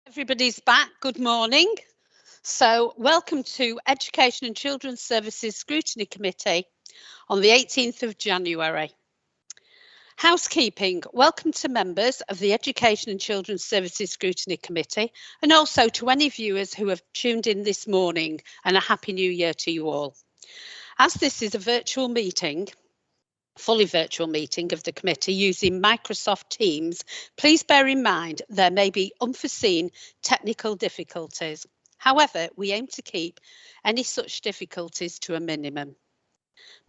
Everybody's back. Good morning. So, welcome to Education and Children's Services Scrutiny Committee on the 18th of January. Housekeeping. Welcome to members of the Education and Children's Services Scrutiny Committee, and also to any viewers who have tuned in this morning, and a Happy New Year to you all. As this is a fully virtual meeting of the committee using Microsoft Teams, please bear in mind there may be unforeseen technical difficulties. However, we aim to keep any such difficulties to a minimum.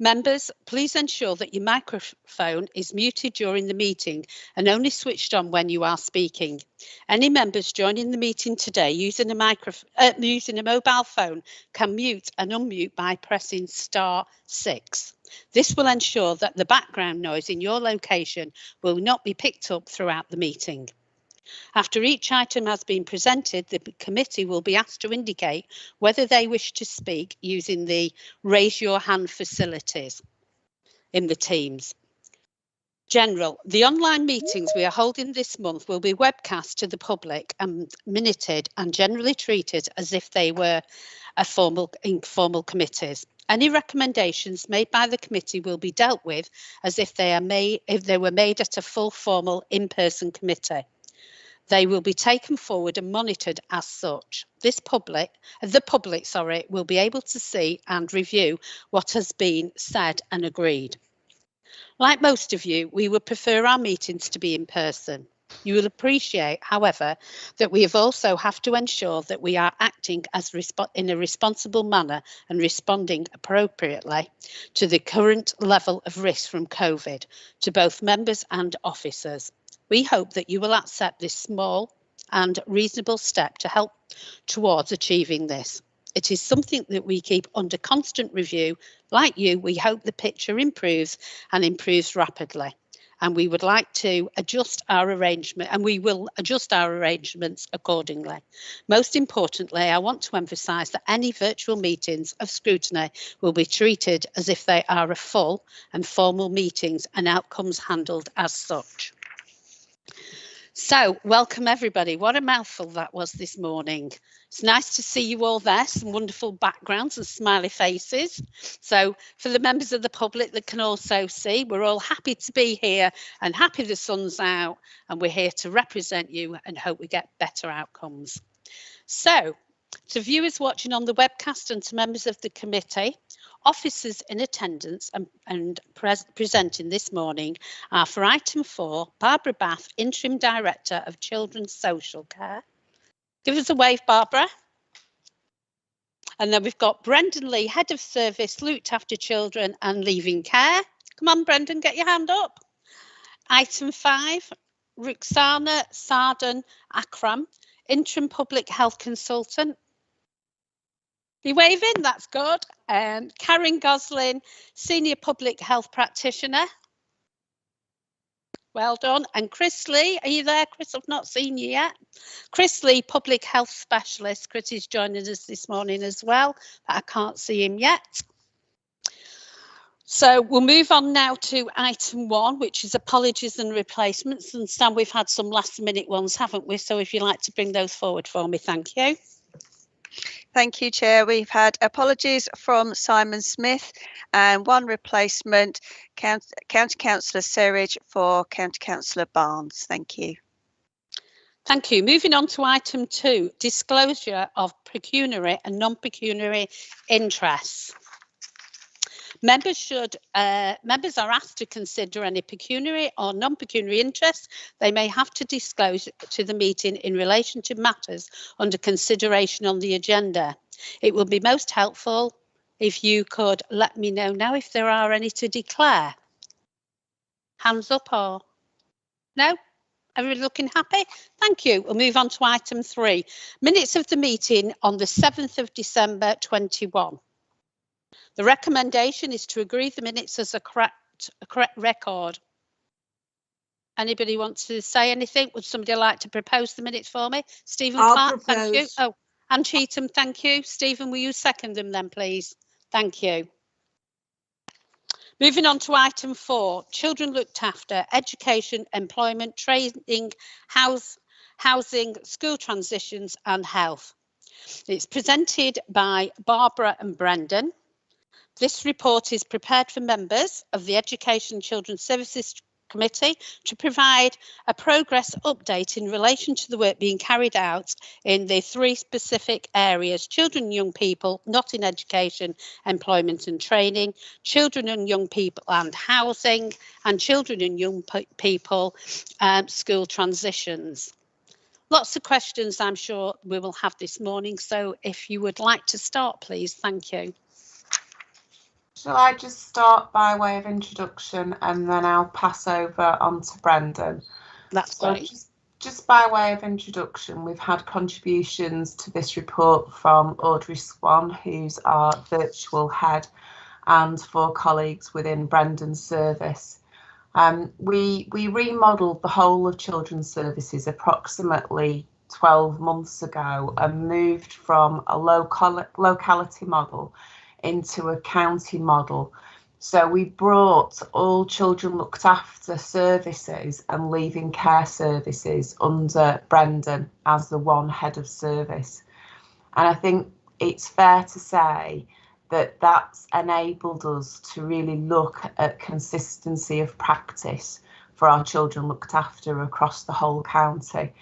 Members, please ensure that your microphone is muted during the meeting and only switched on when you are speaking. Any members joining the meeting today using a mobile phone can mute and unmute by pressing *6. This will ensure that the background noise in your location will not be picked up throughout the meeting. After each item has been presented, the committee will be asked to indicate whether they wish to speak using the raise your hand facilities in the Teams. The online meetings we are holding this month will be webcast to the public and minuted and generally treated as if they were informal committees. Any recommendations made by the committee will be dealt with as if they were made at a full formal in-person committee. They will be taken forward and monitored as such. The public will be able to see and review what has been said and agreed. Like most of you, we would prefer our meetings to be in person. You will appreciate, however, that we also have to ensure that we are acting in a responsible manner and responding appropriately to the current level of risk from COVID to both members and officers. We hope that you will accept this small and reasonable step to help towards achieving this. It is something that we keep under constant review. Like you, we hope the picture improves and improves rapidly. And we would like to adjust our arrangement, and we will adjust our arrangements accordingly. Most importantly, I want to emphasise that any virtual meetings of scrutiny will be treated as if they are a full and formal meetings and outcomes handled as such. So, welcome everybody. What a mouthful that was this morning. It's nice to see you all there, some wonderful backgrounds and smiley faces. So, for the members of the public that can also see, we're all happy to be here and happy the sun's out, and we're here to represent you and hope we get better outcomes. So, to viewers watching on the webcast and to members of the committee, officers in attendance and presenting this morning are for item 4, Barbara Bath, Interim Director of Children's Social Care. Give us a wave, Barbara. And then we've got Brendan Lee, Head of Service, Looked After Children and Leaving Care. Come on, Brendan, get your hand up. Item 5, Ruxana Sardan Akram, Interim Public Health Consultant. You waving? That's good. Karen Goslin, Senior Public Health Practitioner. Well done. And Chris Lee, are you there, Chris? I've not seen you yet. Chris Lee, Public Health Specialist. Chris is joining us this morning as well, but I can't see him yet. So we'll move on now to item 1, which is apologies and replacements. And Stan, we've had some last minute ones, haven't we? So if you'd like to bring those forward for me, thank you. Thank you, Chair. We've had apologies from Simon Smith and one replacement, County Councillor Serridge for County Councillor Barnes. Thank you. Thank you. Moving on to item 2, disclosure of pecuniary and non-pecuniary interests. Members are asked to consider any pecuniary or non-pecuniary interests they may have to disclose to the meeting in relation to matters under consideration on the agenda. It would be most helpful if you could let me know now if there are any to declare. Hands up or no? Everybody looking happy? Thank you. We'll move on to item 3. Minutes of the meeting on the 7th of December 21. The recommendation is to agree the minutes as a correct record. Anybody want to say anything? Would somebody like to propose the minutes for me? Stephen Clark, thank you. Oh, Anne Cheetham, thank you. Stephen, will you second them then, please? Thank you. Moving on to item 4, children looked after, education, employment, training, housing, school transitions and health. It's presented by Barbara and Brendan. This report is prepared for members of the Education and Children's Services Committee to provide a progress update in relation to the work being carried out in the three specific areas: children and young people not in education, employment and training, children and young people and housing, and children and young people school transitions. Lots of questions I'm sure we will have this morning, so if you would like to start, please. Thank you. Shall I just start by way of introduction and then I'll pass over on to Brendan? That's great. Just by way of introduction, we've had contributions to this report from Audrey Swan, who's our virtual head, and 4 colleagues within Brendan's service. We remodelled the whole of children's services approximately 12 months ago and moved from a locality model into a county model. So we brought all children looked after services and leaving care services under Brendan as the one head of service. And I think it's fair to say that that's enabled us to really look at consistency of practice for our children looked after across the whole county.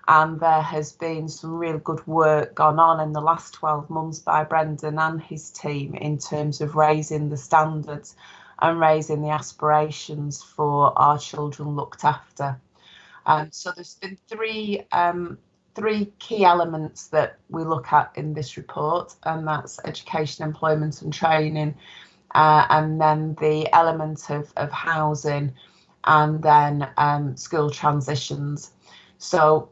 And there has been some real good work gone on in the last 12 months by Brendan and his team in terms of raising the standards and raising the aspirations for our children looked after. So there's been three key elements that we look at in this report, and that's education, employment and training, and then the element of housing, and then school transitions. So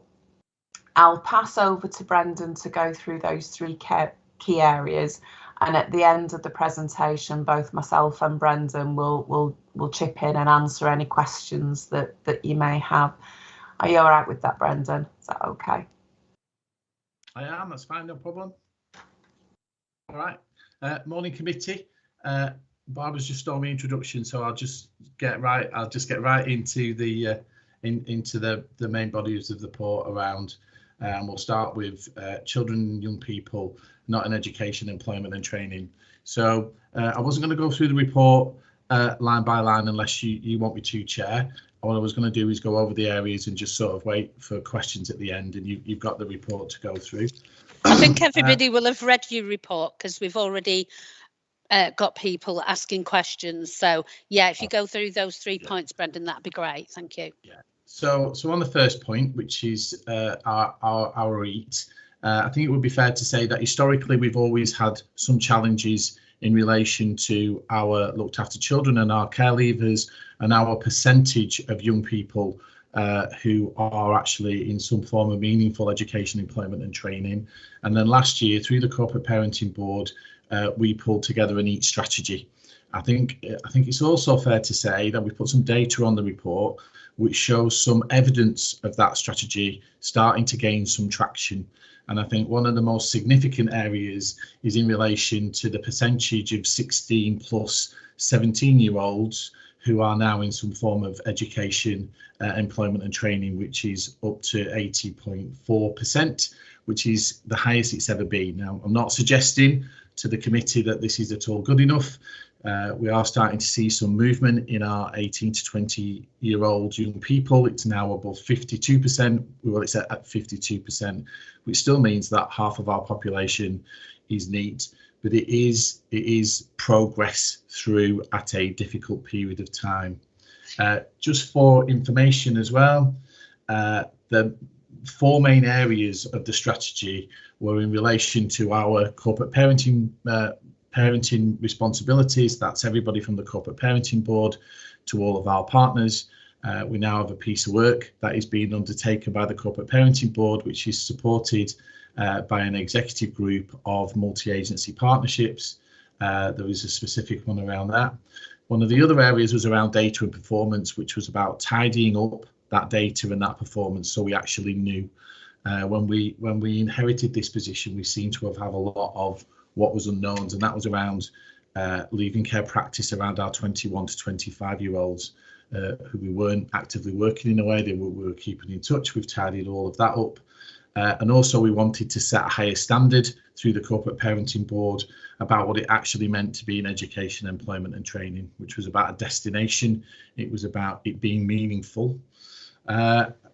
I'll pass over to Brendan to go through those 3 key areas, and at the end of the presentation, both myself and Brendan will chip in and answer any questions that you may have. Are you all right with that, Brendan? Is that okay? I am. That's fine. No problem. All right. Morning, committee. Barbara's just done my introduction, so I'll just get right into the the main bodies of the report around. And we'll start with children and young people not in education, employment and training. So I wasn't going to go through the report line by line unless you want me to, Chair. What I was going to do is go over the areas and just sort of wait for questions at the end, and you've got the report to go through. I think everybody will have read your report because we've already got people asking questions. So yeah, if you go through those 3 points, Brendan, that'd be great. Thank you. Yeah. So on the first point, which is our EAT, I think it would be fair to say that historically we've always had some challenges in relation to our looked after children and our care leavers and our percentage of young people who are actually in some form of meaningful education, employment and training. And then last year, through the Corporate Parenting Board, we pulled together an EAT strategy. I think it's also fair to say that we put some data on the report which shows some evidence of that strategy starting to gain some traction. And I think one of the most significant areas is in relation to the percentage of 16 plus 17-year-olds who are now in some form of education, employment and training, which is up to 80.4%, which is the highest it's ever been. Now, I'm not suggesting to the committee that this is at all good enough. We are starting to see some movement in our 18 to 20-year-old young people. It's now above 52%. Well, it's at 52%, which still means that half of our population is NEET, but it is progress through at a difficult period of time. Just for information as well, the 4 main areas of the strategy were in relation to our corporate parenting responsibilities. That's everybody from the Corporate Parenting Board to all of our partners. We now have a piece of work that is being undertaken by the Corporate Parenting Board, which is supported by an executive group of multi-agency partnerships. There is a specific one around that. One of the other areas was around data and performance, which was about tidying up that data and that performance so we actually knew. When we inherited this position, we seem to have a lot of what was unknowns, and that was around leaving care practice around our 21 to 25-year-olds. who we weren't actively working in a way. We were keeping in touch. We've tidied all of that up. And also we wanted to set a higher standard through the Corporate Parenting Board about what it actually meant to be in education, employment and training, which was about a destination. It was about it being meaningful.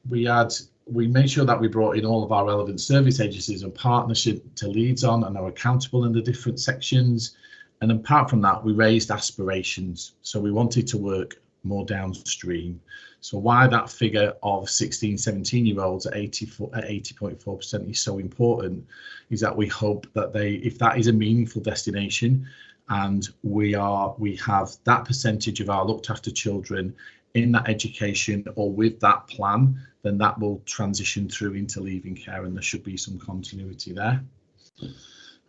We made sure that we brought in all of our relevant service agencies and partnership to leads on and are accountable in the different sections. And apart from that, we raised aspirations. So we wanted to work more downstream. So why that figure of 16, 17-year-olds at 80.4% is so important is that we hope that if that is a meaningful destination and we have that percentage of our looked after children in that education or with that plan, then that will transition through into leaving care and there should be some continuity there.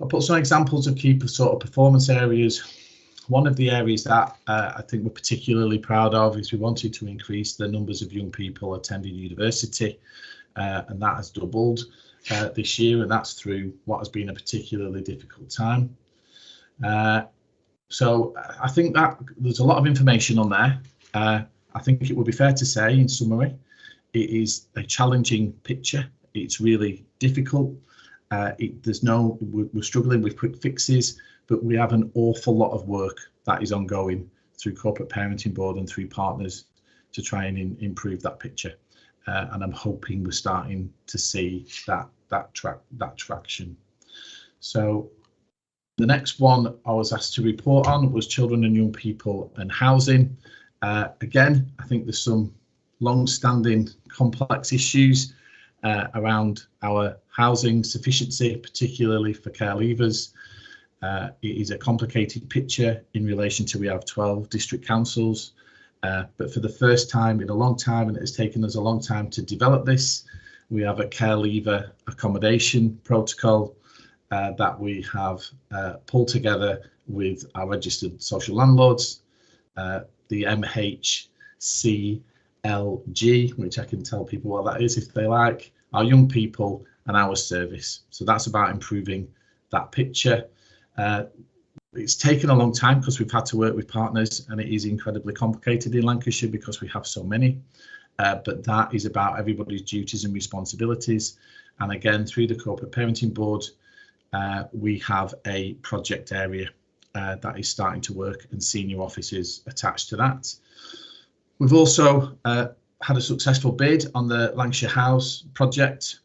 I'll put some examples of key sort of performance areas. One of the areas that I think we're particularly proud of is we wanted to increase the numbers of young people attending university, and that has doubled this year, and that's through what has been a particularly difficult time. So I think that there's a lot of information on there. I think it would be fair to say, in summary, it is a challenging picture. It's really difficult. We're struggling with quick fixes, but we have an awful lot of work that is ongoing through Corporate Parenting Board and through partners to try and improve that picture. And I'm hoping we're starting to see that traction. So the next one I was asked to report on was children and young people and housing. Again, I think there's some long-standing complex issues around our housing sufficiency, particularly for care leavers. It is a complicated picture in relation to we have 12 district councils, but for the first time in a long time, and it has taken us a long time to develop this, we have a care leaver accommodation protocol that we have pulled together with our registered social landlords, the MHCLG, which I can tell people what that is if they like, our young people and our service. So that's about improving that picture. It's taken a long time because we've had to work with partners and it is incredibly complicated in Lancashire because we have so many, but that is about everybody's duties and responsibilities. And again, through the Corporate Parenting Board, we have a project area that is starting to work and senior officers attached to that. We've also had a successful bid on the Lancashire House project.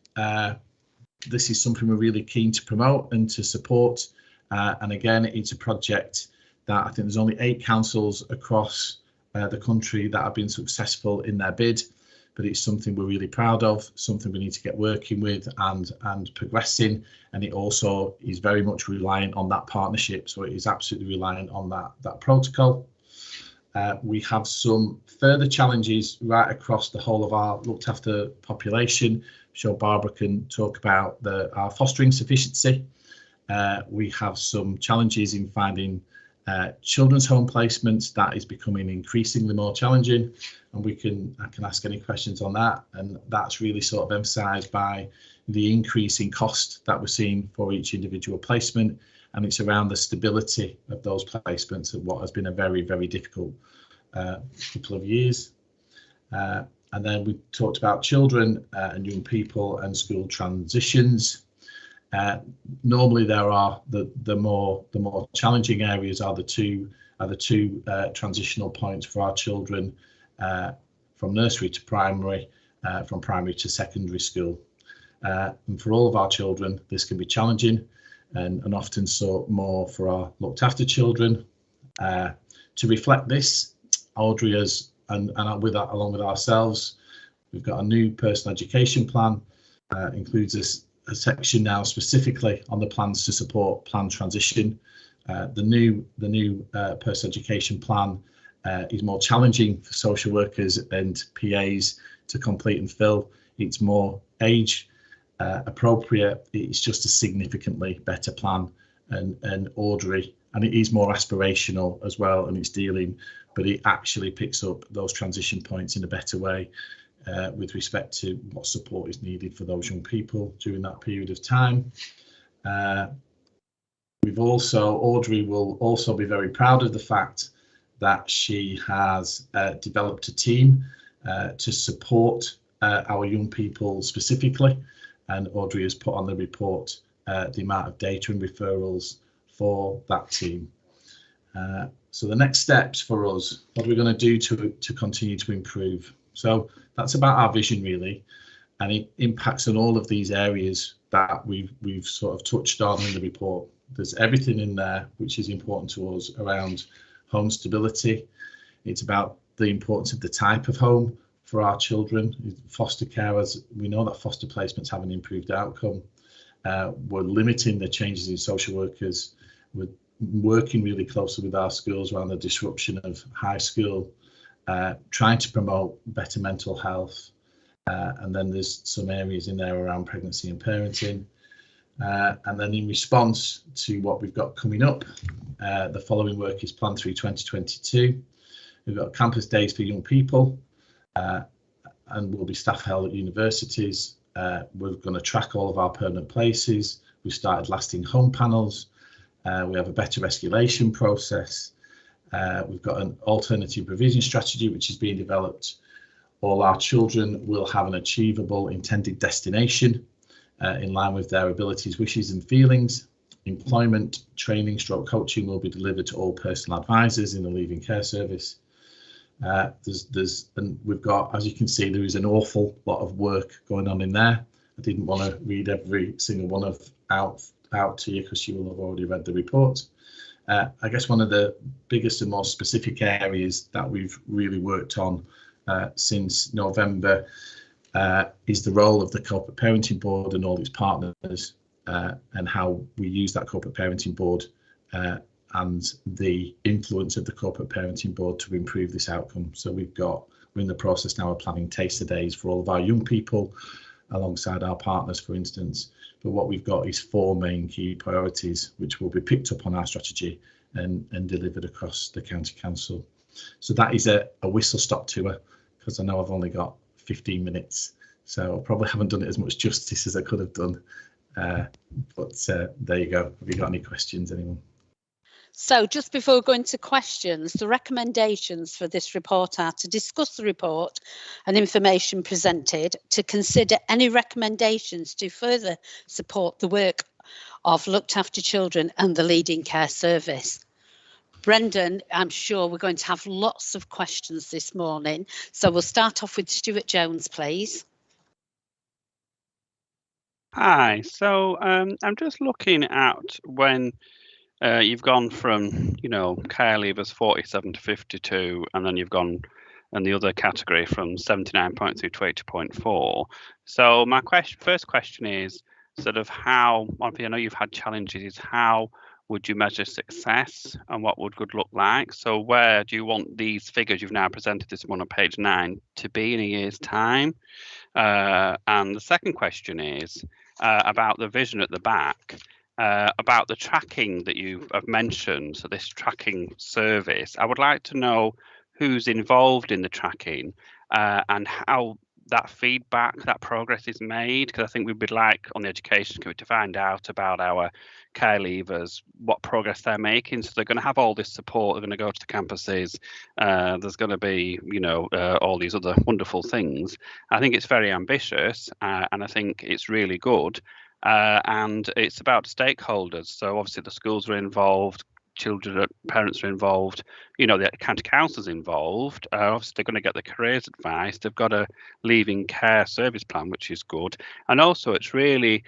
This is something we're really keen to promote and to support. And again, it's a project that I think there's only 8 councils across the country that have been successful in their bid, but it's something we're really proud of, something we need to get working with and progressing. And it also is very much reliant on that partnership. So it is absolutely reliant on that protocol. We have some further challenges right across the whole of our looked after population. I'm sure Barbara can talk about our fostering sufficiency. We have some challenges in finding children's home placements. That is becoming increasingly more challenging, and I can ask any questions on that. And that's really sort of emphasised by the increase in cost that we're seeing for each individual placement, and it's around the stability of those placements of what has been a very, very difficult couple of years. And then we talked about children and young people and school transitions. Normally there are the more challenging areas are the two transitional points for our children from nursery to primary, from primary to secondary school. And for all of our children, this can be challenging and often so more for our looked after children. To reflect this, Audrey has, and along with ourselves, we've got a new personal education plan, includes a section now specifically on the plans to support planned transition. The new personal education plan is more challenging for social workers and PAs to complete and fill. It's more age appropriate. It's just a significantly better plan and orderly, and it is more aspirational as well, and it's dealing, but it actually picks up those transition points in a better way. With respect to what support is needed for those young people during that period of time. Audrey will also be very proud of the fact that she has developed a team to support our young people specifically, and Audrey has put on the report the amount of data and referrals for that team. So the next steps for us, what are we going to do to continue to improve? So that's about our vision really, and it impacts on all of these areas that we've sort of touched on in the report. There's everything in there which is important to us around home stability. It's about the importance of the type of home for our children. Foster care, as we know that foster placements have an improved outcome. We're limiting the changes in social workers. We're working really closely with our schools around the disruption of high school, trying to promote better mental health. And then there's some areas in there around pregnancy and parenting. And then in response to what we've got coming up, the following work is planned through 2022. We've got campus days for young people, and will be staff held at universities. We're going to track all of our permanent places. We've started lasting home panels. We have a better escalation process. We've got an alternative provision strategy which is being developed. All our children will have an achievable intended destination in line with their abilities, wishes and feelings. Employment, training, stroke coaching will be delivered to all personal advisors in the leaving care service. And we've got, as you can see, there is an awful lot of work going on in there. I didn't want to read every single one of out to you because you will have already read the report. I guess one of the biggest and most specific areas that we've really worked on since November is the role of the Corporate Parenting Board and all its partners, and how we use that Corporate Parenting Board and the influence of the Corporate Parenting Board to improve this outcome. So we're in the process now of planning taster days for all of our young people alongside our partners, for instance. But what we've got is 4 main key priorities which will be picked up on our strategy and delivered across the county council. So that is a whistle-stop tour, because I know I've only got 15 minutes, so I probably haven't done it as much justice as I could have done. But there you go. Have you got any questions, anyone? So just before going to questions, the recommendations for this report are to discuss the report and information presented, to consider any recommendations to further support the work of looked after children and the leading care service. Brendan, I'm sure we're going to have lots of questions this morning, so we'll start off with Stuart Jones, please. Hi, so I'm just looking at when you've gone from, care leavers 47 to 52, and then you've gone in the other category from 79.3 to 80.4. So my first question is sort of how, I know you've had challenges, is how would you measure success and what would good look like? So where do you want these figures you've now presented this morning on page 9 to be in a year's time? And the second question is about the vision at the back. About the tracking that you have mentioned, so this tracking service, I would like to know who's involved in the tracking and how that feedback, that progress is made, because I think we'd like on the education committee to find out about our care leavers, what progress they're making. So they're going to have all this support, they're going to go to the campuses, there's going to be, all these other wonderful things. I think it's very ambitious and I think it's really good. And it's about stakeholders. So obviously the schools are involved, children, parents are involved, the county council's involved. Obviously they're going to get the careers advice. They've got a leaving care service plan, which is good. And also it's really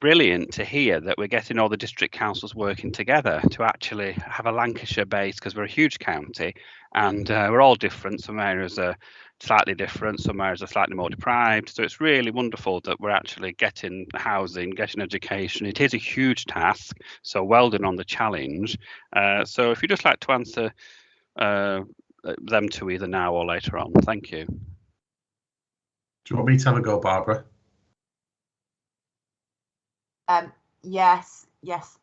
brilliant to hear that we're getting all the district councils working together to actually have a Lancashire base, because we're a huge county and we're all different. Some areas are slightly different, some areas are slightly more deprived. So it's really wonderful that we're actually getting housing, getting education. It is a huge task, so well done on the challenge. So if you'd just like to answer them two either now or later on. Thank you. Do you want me to have a go, Barbara? Yes.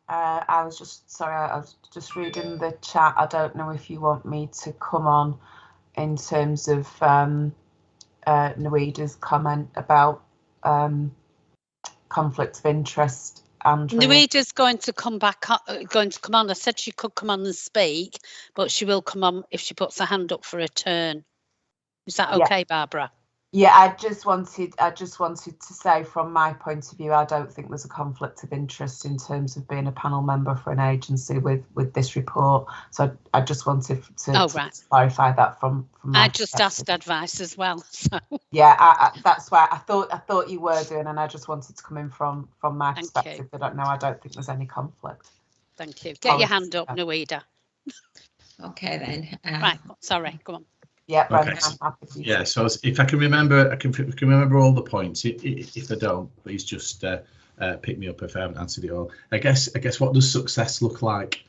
I was just reading the chat. I don't know if you want me to come on in terms of Nuida's comment about conflict of interest Andrea. Nuida's going to come on. I said she could come on and speak, but she will come on if she puts her hand up for a turn. Is that okay, Barbara? Yeah, I just wanted to say, from my point of view, I don't think there's a conflict of interest in terms of being a panel member for an agency with this report. So I just wanted to clarify that from my I just asked advice as well. So. Yeah, that's why I thought you were doing, and I just wanted to come in from my perspective. I don't think there's any conflict. Thank you. Get your hand up, Nuida. Okay then. Right, sorry, go on. Yeah, Brendan, okay. I'm happy to. Yeah, so if I can remember, I can remember all the points. If I don't, please just pick me up if I haven't answered it all. I guess what does success look like?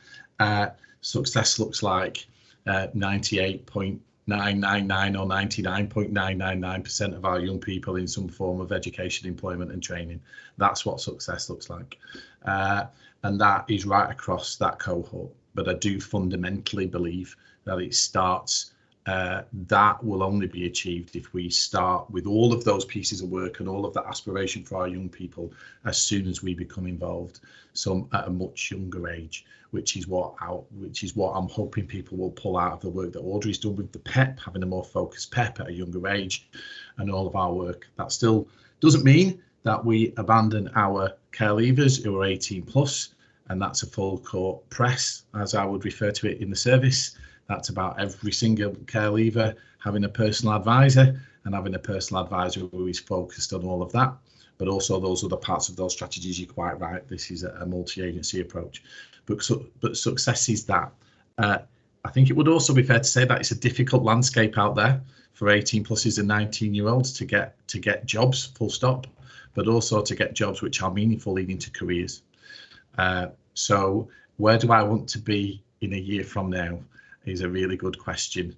Success looks like 98.999 or 99.999% of our young people in some form of education, employment and training. That's what success looks like. And that is right across that cohort. But I do fundamentally believe that it starts, that will only be achieved if we start with all of those pieces of work and all of that aspiration for our young people as soon as we become involved, some at a much younger age, which is what I'm hoping people will pull out of the work that Audrey's done with the PEP, having a more focused PEP at a younger age, and all of our work. That still doesn't mean that we abandon our care leavers who are 18 plus, and that's a full court press, as I would refer to it in the service. That's about every single care leaver having a personal advisor and having a personal advisor who is focused on all of that. But also those other parts of those strategies, you're quite right, this is a multi-agency approach. But success is that. I think it would also be fair to say that it's a difficult landscape out there for 18 pluses and 19-year-olds to get jobs, full stop, but also to get jobs which are meaningful leading to careers. So where do I want to be in a year from now is a really good question.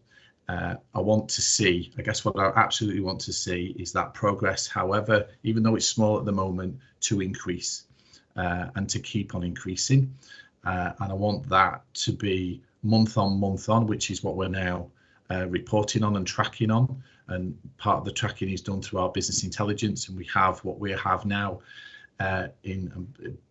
I want to see, I guess what I absolutely want to see is that progress, however, even though it's small at the moment, to increase and to keep on increasing. And I want that to be month on, which is what we're now reporting on and tracking on. And part of the tracking is done through our business intelligence, and we have what we have now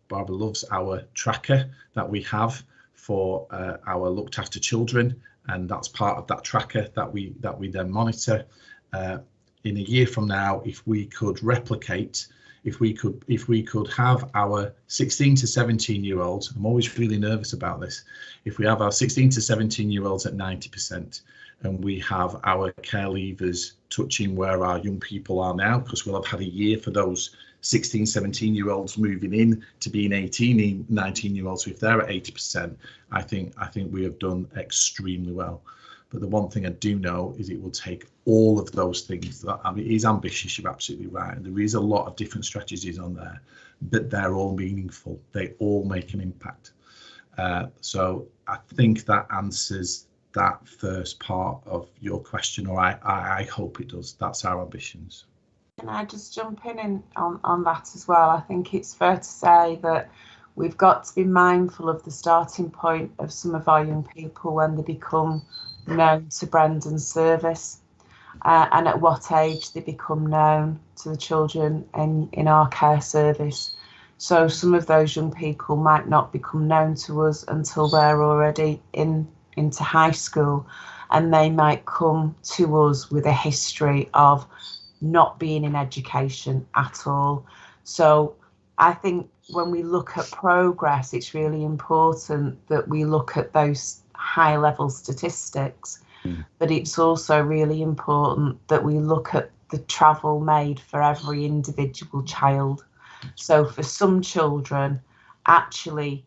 Barbara loves our tracker that we have for our looked after children, and that's part of that tracker that we then monitor. In a year from now, if we could replicate, if we could have our 16 to 17-year-olds, I'm always really nervous about this, if we have our 16 to 17-year-olds at 90%, and we have our care leavers touching where our young people are now, because we'll have had a year for those 16, 17-year-olds moving in to being 18, 19-year-olds. If they're at 80%, I think we have done extremely well. But the one thing I do know is it will take all of those things. I mean, it is ambitious, you're absolutely right. And there is a lot of different strategies on there, but they're all meaningful. They all make an impact. So I think that answers that first part of your question, or I hope it does. That's our ambitions. Can I just jump in on that as well? I think it's fair to say that we've got to be mindful of the starting point of some of our young people when they become known to Brendan's service, and at what age they become known to the children in our care service. So some of those young people might not become known to us until they're already into high school, and they might come to us with a history of not being in education at all. So I think when we look at progress, it's really important that we look at those high level statistics, but it's also really important that we look at the travel made for every individual child. So for some children, actually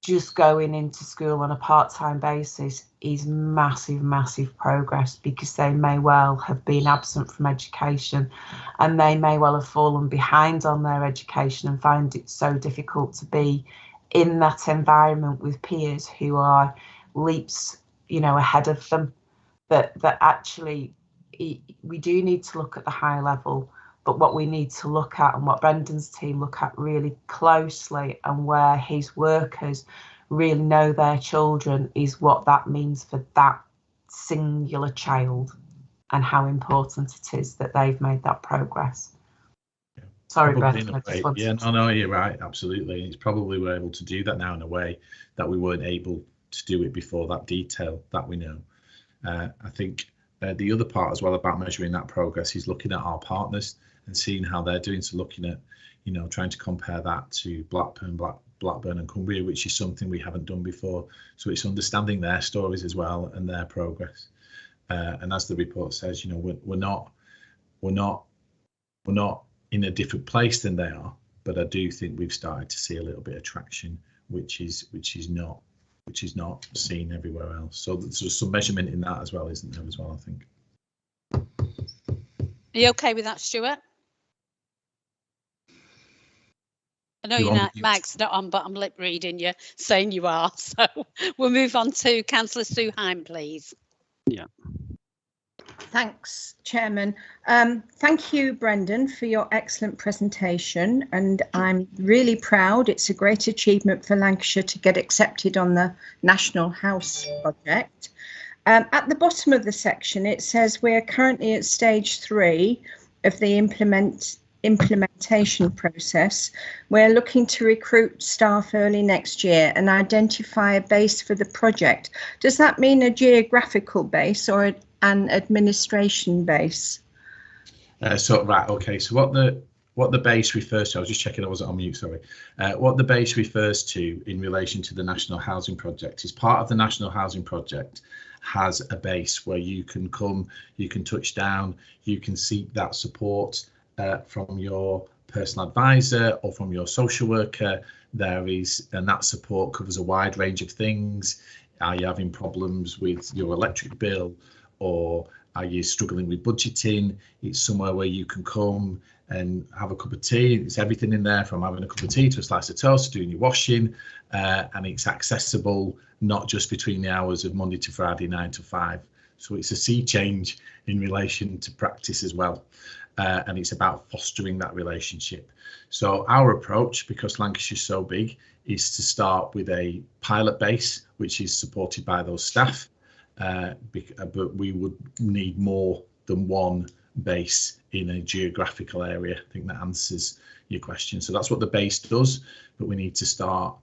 just going into school on a part-time basis is massive progress, because they may well have been absent from education, and they may well have fallen behind on their education and find it so difficult to be in that environment with peers who are leaps, ahead of them. That actually we do need to look at the high level, but what we need to look at, and what Brendan's team look at really closely, and where his workers really know their children, is what that means for that singular child and how important it is that they've made that progress. Sorry, Probably Brendan, in I a just way. wanted Yeah, to... no, you're right. Absolutely. It's probably we're able to do that now in a way that we weren't able to do it before, that detail that we know. I think the other part as well about measuring that progress is looking at our partners and seeing how they're doing. So looking at, you know, trying to compare that to Blackburn and Cumbria, which is something we haven't done before. So it's understanding their stories as well and their progress. And as the report says, you know, we're not in a different place than they are, but I do think we've started to see a little bit of traction, which is not seen everywhere else. So there's some measurement in that as well, isn't there, as well, I think. Are you okay with that, Stuart? I know your mic's not on, but I'm lip reading you, saying you are. So we'll move on to Councillor Sue Hine, please. Yeah. Thanks, Chairman. Thank you, Brendan, for your excellent presentation. And I'm really proud. It's a great achievement for Lancashire to get accepted on the National House project. At the bottom of the section, it says we're currently at stage 3 of the implementation process. We're looking to recruit staff early next year and identify a base for the project. Does that mean a geographical base or an administration base? Right, okay. So what the base refers to, I was just checking I wasn't on mute, sorry. What the base refers to in relation to the National Housing Project is part of the National Housing Project has a base where you can come, you can touch down, you can seek that support from your personal advisor or from your social worker. And that support covers a wide range of things. Are you having problems with your electric bill, or are you struggling with budgeting? It's somewhere where you can come and have a cup of tea. It's everything in there, from having a cup of tea to a slice of toast, to doing your washing, and it's accessible not just between the hours of Monday to Friday 9 to 5. So it's a sea change in relation to practice as well. And it's about fostering that relationship. So our approach, because Lancashire's so big, is to start with a pilot base, which is supported by those staff. But we would need more than one base in a geographical area. I think that answers your question. So that's what the base does, but we need to start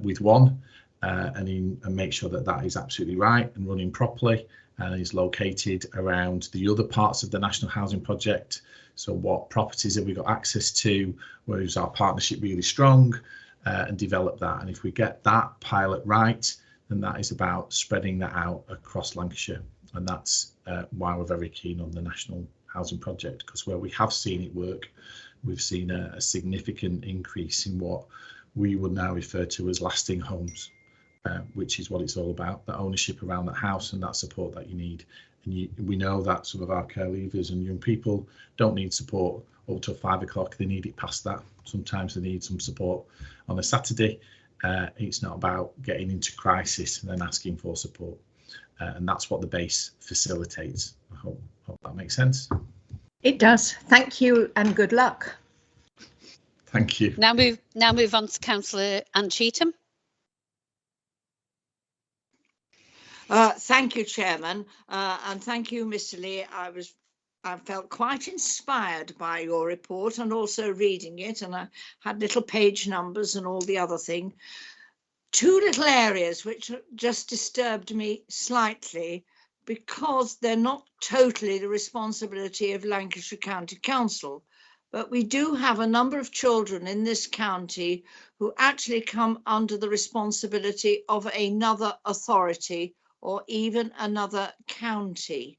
with one and make sure that that is absolutely right and running properly and is located around the other parts of the National Housing Project. So what properties have we got access to? Where is our partnership really strong? And develop that. And if we get that pilot right, then that is about spreading that out across Lancashire. And that's why we're very keen on the National Housing Project, because where we have seen it work, we've seen a significant increase in what we would now refer to as lasting homes, which is what it's all about, that ownership around that house and that support that you need. And we know that some of our care leavers and young people don't need support up till 5 o'clock. They need it past that. Sometimes they need some support on a Saturday. It's not about getting into crisis and then asking for support. And that's what the base facilitates. I hope that makes sense. It does. Thank you and good luck. Thank you. Now move on to Councillor Anne Cheetham. Thank you, Chairman, and thank you, Mr. Lee. I felt quite inspired by your report and also reading it, and I had little page numbers and all the other thing. Two little areas which just disturbed me slightly, because they're not totally the responsibility of Lancashire County Council, but we do have a number of children in this county who actually come under the responsibility of another authority or even another county,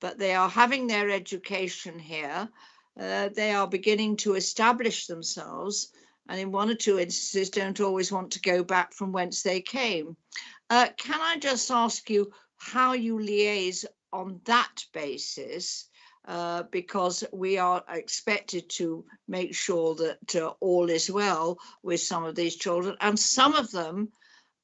but they are having their education here. They are beginning to establish themselves, and in one or two instances don't always want to go back from whence they came. Can I just ask you how you liaise on that basis? Because we are expected to make sure that all is well with some of these children, and some of them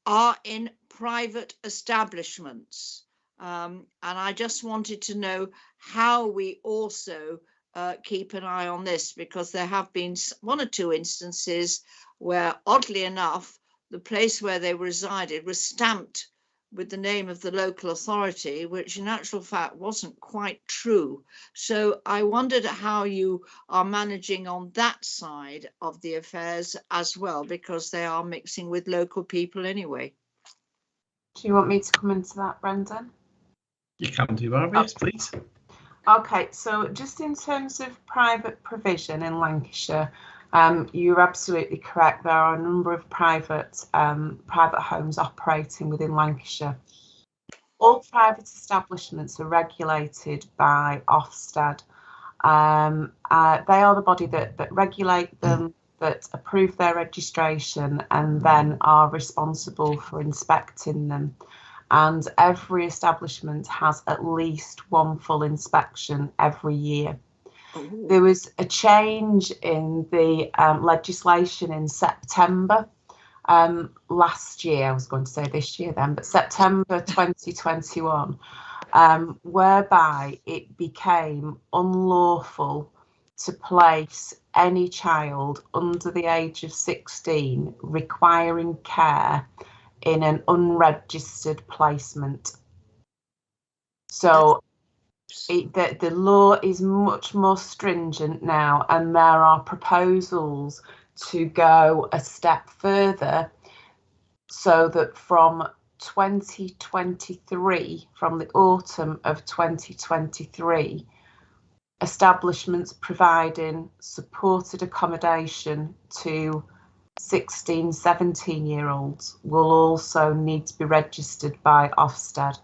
are in private establishments. And I just wanted to know how we also keep an eye on this, because there have been one or two instances where, oddly enough, the place where they resided was stamped with the name of the local authority, which in actual fact wasn't quite true. So I wondered how you are managing on that side of the affairs as well, because they are mixing with local people anyway. Do you want me to come into that, Brendan? You can do, Barbara, yes, please. Okay, so just in terms of private provision in Lancashire, you're absolutely correct. There are a number of private homes operating within Lancashire. All private establishments are regulated by Ofsted. They are the body that regulate them, that approve their registration, and then are responsible for inspecting them. And every establishment has at least one full inspection every year. There was a change in the legislation in September last year. I was going to say this year then, but September 2021, whereby it became unlawful to place any child under the age of 16 requiring care in an unregistered placement. So the law is much more stringent now, and there are proposals to go a step further, so that from 2023, from the autumn of 2023, establishments providing supported accommodation to 16, 17-year-olds will also need to be registered by Ofsted.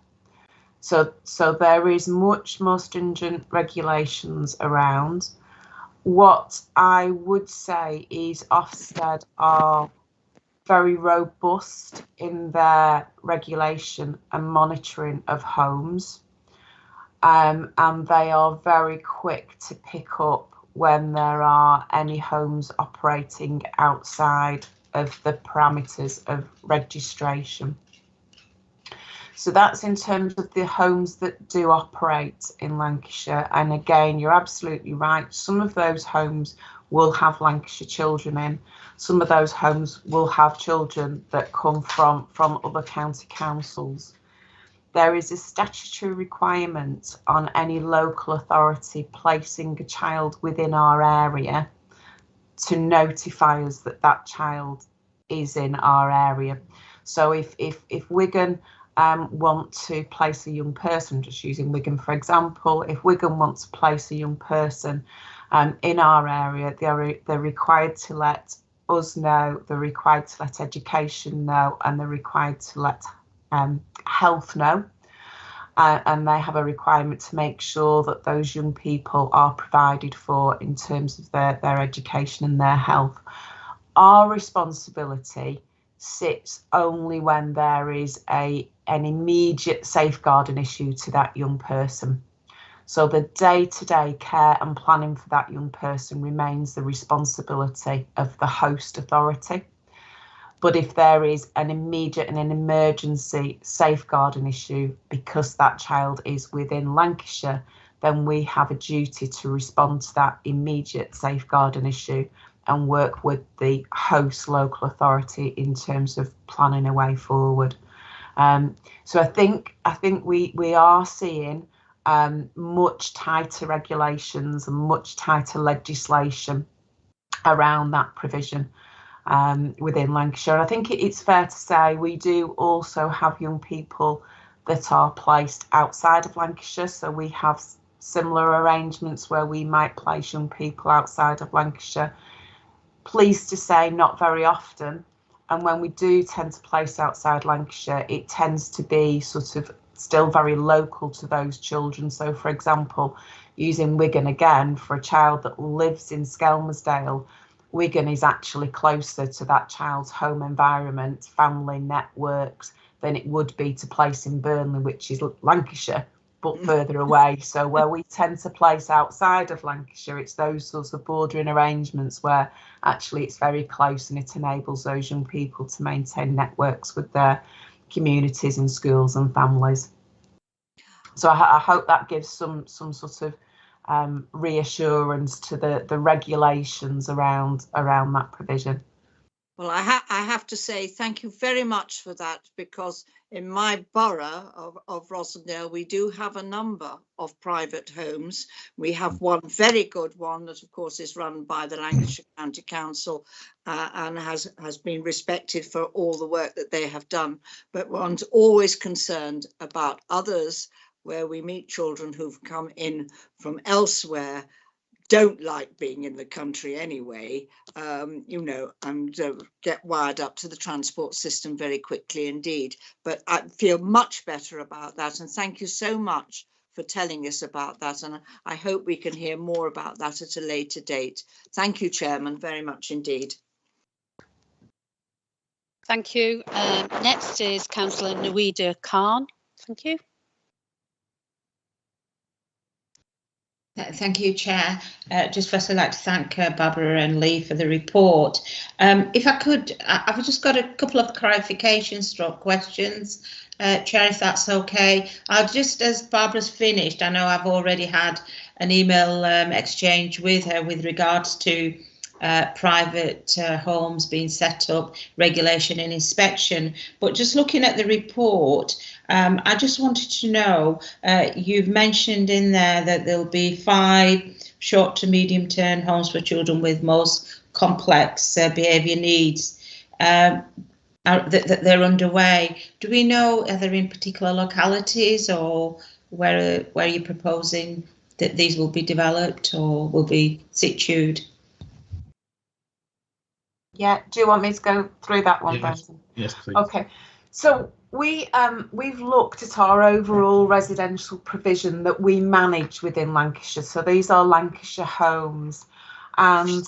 So there is much more stringent regulations around. What I would say is Ofsted are very robust in their regulation and monitoring of homes, and they are very quick to pick up when there are any homes operating outside of the parameters of registration. So that's in terms of the homes that do operate in Lancashire. And again, you're absolutely right. Some of those homes will have Lancashire children in. Some of those homes will have children that come from other county councils. There is a statutory requirement on any local authority placing a child within our area to notify us that that child is in our area. So if Wigan want to place a young person, just using Wigan for example, if Wigan wants to place a young person in our area, they're required to let us know, they're required to let education know, and they're required to let health know. And they have a requirement to make sure that those young people are provided for in terms of their education and their health. Our responsibility sits only when there is an immediate safeguarding issue to that young person. So the day-to-day care and planning for that young person remains the responsibility of the host authority. But if there is an immediate and an emergency safeguarding issue because that child is within Lancashire, then we have a duty to respond to that immediate safeguarding issue and work with the host local authority in terms of planning a way forward. So I think we are seeing much tighter regulations and much tighter legislation around that provision within Lancashire. And I think it's fair to say we do also have young people that are placed outside of Lancashire. So we have similar arrangements where we might place young people outside of Lancashire. Pleased to say, not very often. And when we do tend to place outside Lancashire, it tends to be sort of still very local to those children. So, for example, using Wigan again, for a child that lives in Skelmersdale, Wigan is actually closer to that child's home environment, family networks, than it would be to place in Burnley, which is Lancashire, but further away. So where we tend to place outside of Lancashire, it's those sorts of bordering arrangements where actually it's very close, and it enables those young people to maintain networks with their communities and schools and families. So I hope that gives some sort of reassurance to the regulations around that provision. Well, I have to say thank you very much for that, because in my borough of Rossendale, we do have a number of private homes. We have one very good one that, of course, is run by the Lancashire County Council and has been respected for all the work that they have done. But one's always concerned about others where we meet children who've come in from elsewhere, don't like being in the country anyway, you know, and get wired up to the transport system very quickly indeed. But I feel much better about that. And thank you so much for telling us about that. And I hope we can hear more about that at a later date. Thank you, Chairman, very much indeed. Thank you. Next is Councillor Nawida Khan. Thank you. Thank you, Chair. Just first, I'd like to thank Barbara and Lee for the report. If I could, I've just got a couple of clarifications or questions, Chair, if that's okay. I'll just, as Barbara's finished, I know I've already had an email exchange with her with regards to private homes being set up, regulation and inspection. But just looking at the report, I just wanted to know, you've mentioned in there that there'll be 5 short to medium term homes for children with most complex behaviour needs that they're underway. Do we know, are they in particular localities, or where you're proposing that these will be developed or will be situated? Yeah, do you want me to go through that one, Brendan? Yes, please. Okay, so we've looked at our overall residential provision that we manage within Lancashire. So these are Lancashire homes, and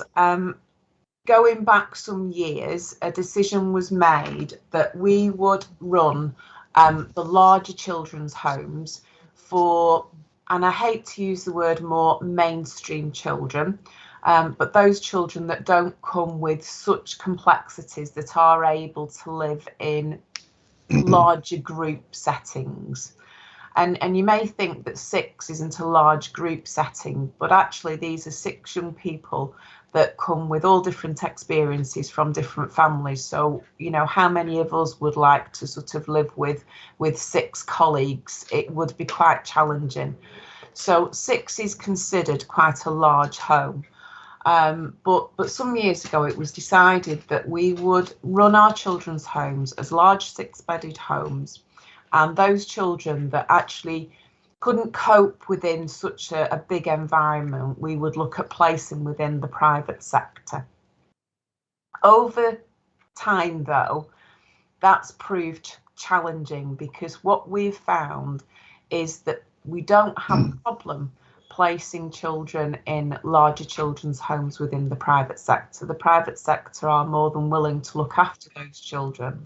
going back some years, a decision was made that we would run the larger children's homes for, and I hate to use the word, more mainstream children. But those children that don't come with such complexities that are able to live in larger group settings. And you may think that 6 isn't a large group setting, but actually these are 6 young people that come with all different experiences from different families. So, you know, how many of us would like to sort of live with 6 colleagues? It would be quite challenging. So 6 is considered quite a large home. But some years ago it was decided that we would run our children's homes as large 6-bedded homes, and those children that actually couldn't cope within such a big environment, we would look at placing within the private sector. Over time though, that's proved challenging, because what we've found is that we don't have a problem placing children in larger children's homes within the private sector. The private sector are more than willing to look after those children.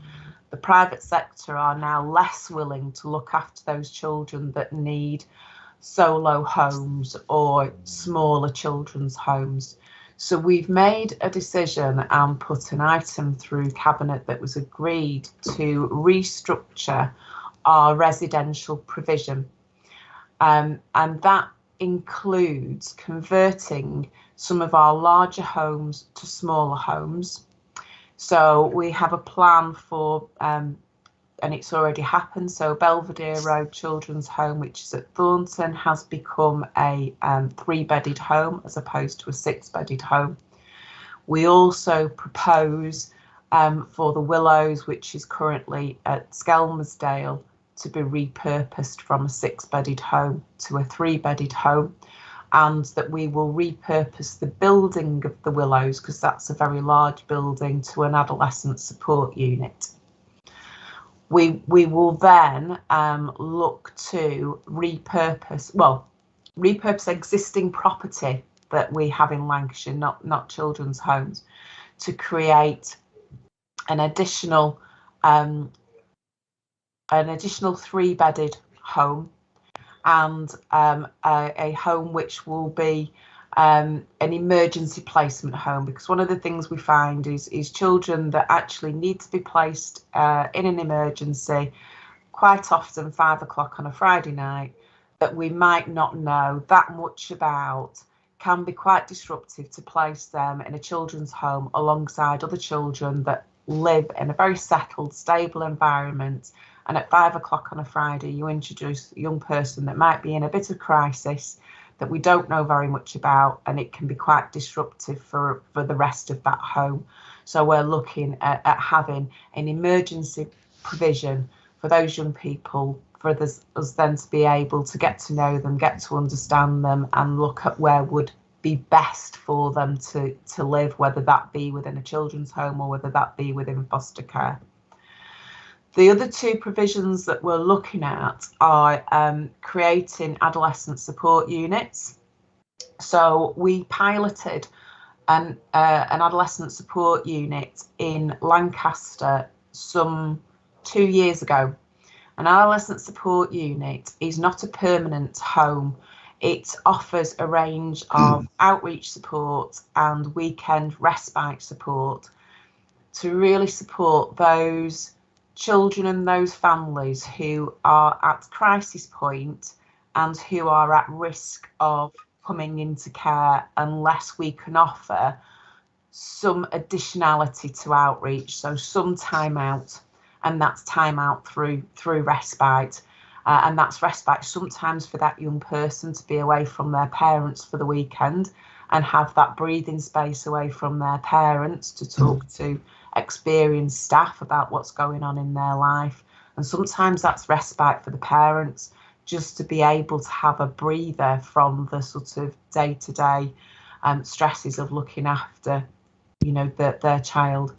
The private sector are now less willing to look after those children that need solo homes or smaller children's homes. So we've made a decision and put an item through Cabinet that was agreed to restructure our residential provision. And that includes converting some of our larger homes to smaller homes. So we have a plan for, and it's already happened, so Belvedere Road Children's Home, which is at Thornton, has become a 3-bedded home as opposed to a 6-bedded home. We also propose for the Willows, which is currently at Skelmersdale, to be repurposed from a 6-bedded home to a 3-bedded home, and that we will repurpose the building of the Willows, because that's a very large building, to an adolescent support unit. We will then look to repurpose existing property that we have in Lancashire, not children's homes, to create an additional 3-bedded home, and a home which will be an emergency placement home, because one of the things we find is children that actually need to be placed in an emergency, quite often 5 o'clock on a Friday night, that we might not know that much about, can be quite disruptive to place them in a children's home alongside other children that live in a very settled, stable environment. And at 5 o'clock on a Friday, you introduce a young person that might be in a bit of crisis that we don't know very much about, and it can be quite disruptive for the rest of that home. So we're looking at having an emergency provision for those young people, for us then to be able to get to know them, get to understand them, and look at where would be best for them to live, whether that be within a children's home or whether that be within foster care. The other two provisions that we're looking at are creating adolescent support units. So we piloted an adolescent support unit in Lancaster some 2 years ago. An adolescent support unit is not a permanent home. It offers a range of outreach support and weekend respite support to really support those children and those families who are at crisis point and who are at risk of coming into care unless we can offer some additionality to outreach, so some time out, and that's time out through respite, and that's respite sometimes for that young person to be away from their parents for the weekend and have that breathing space away from their parents to talk to experienced staff about what's going on in their life. And sometimes that's respite for the parents, just to be able to have a breather from the sort of day-to-day stresses of looking after, you know, their child.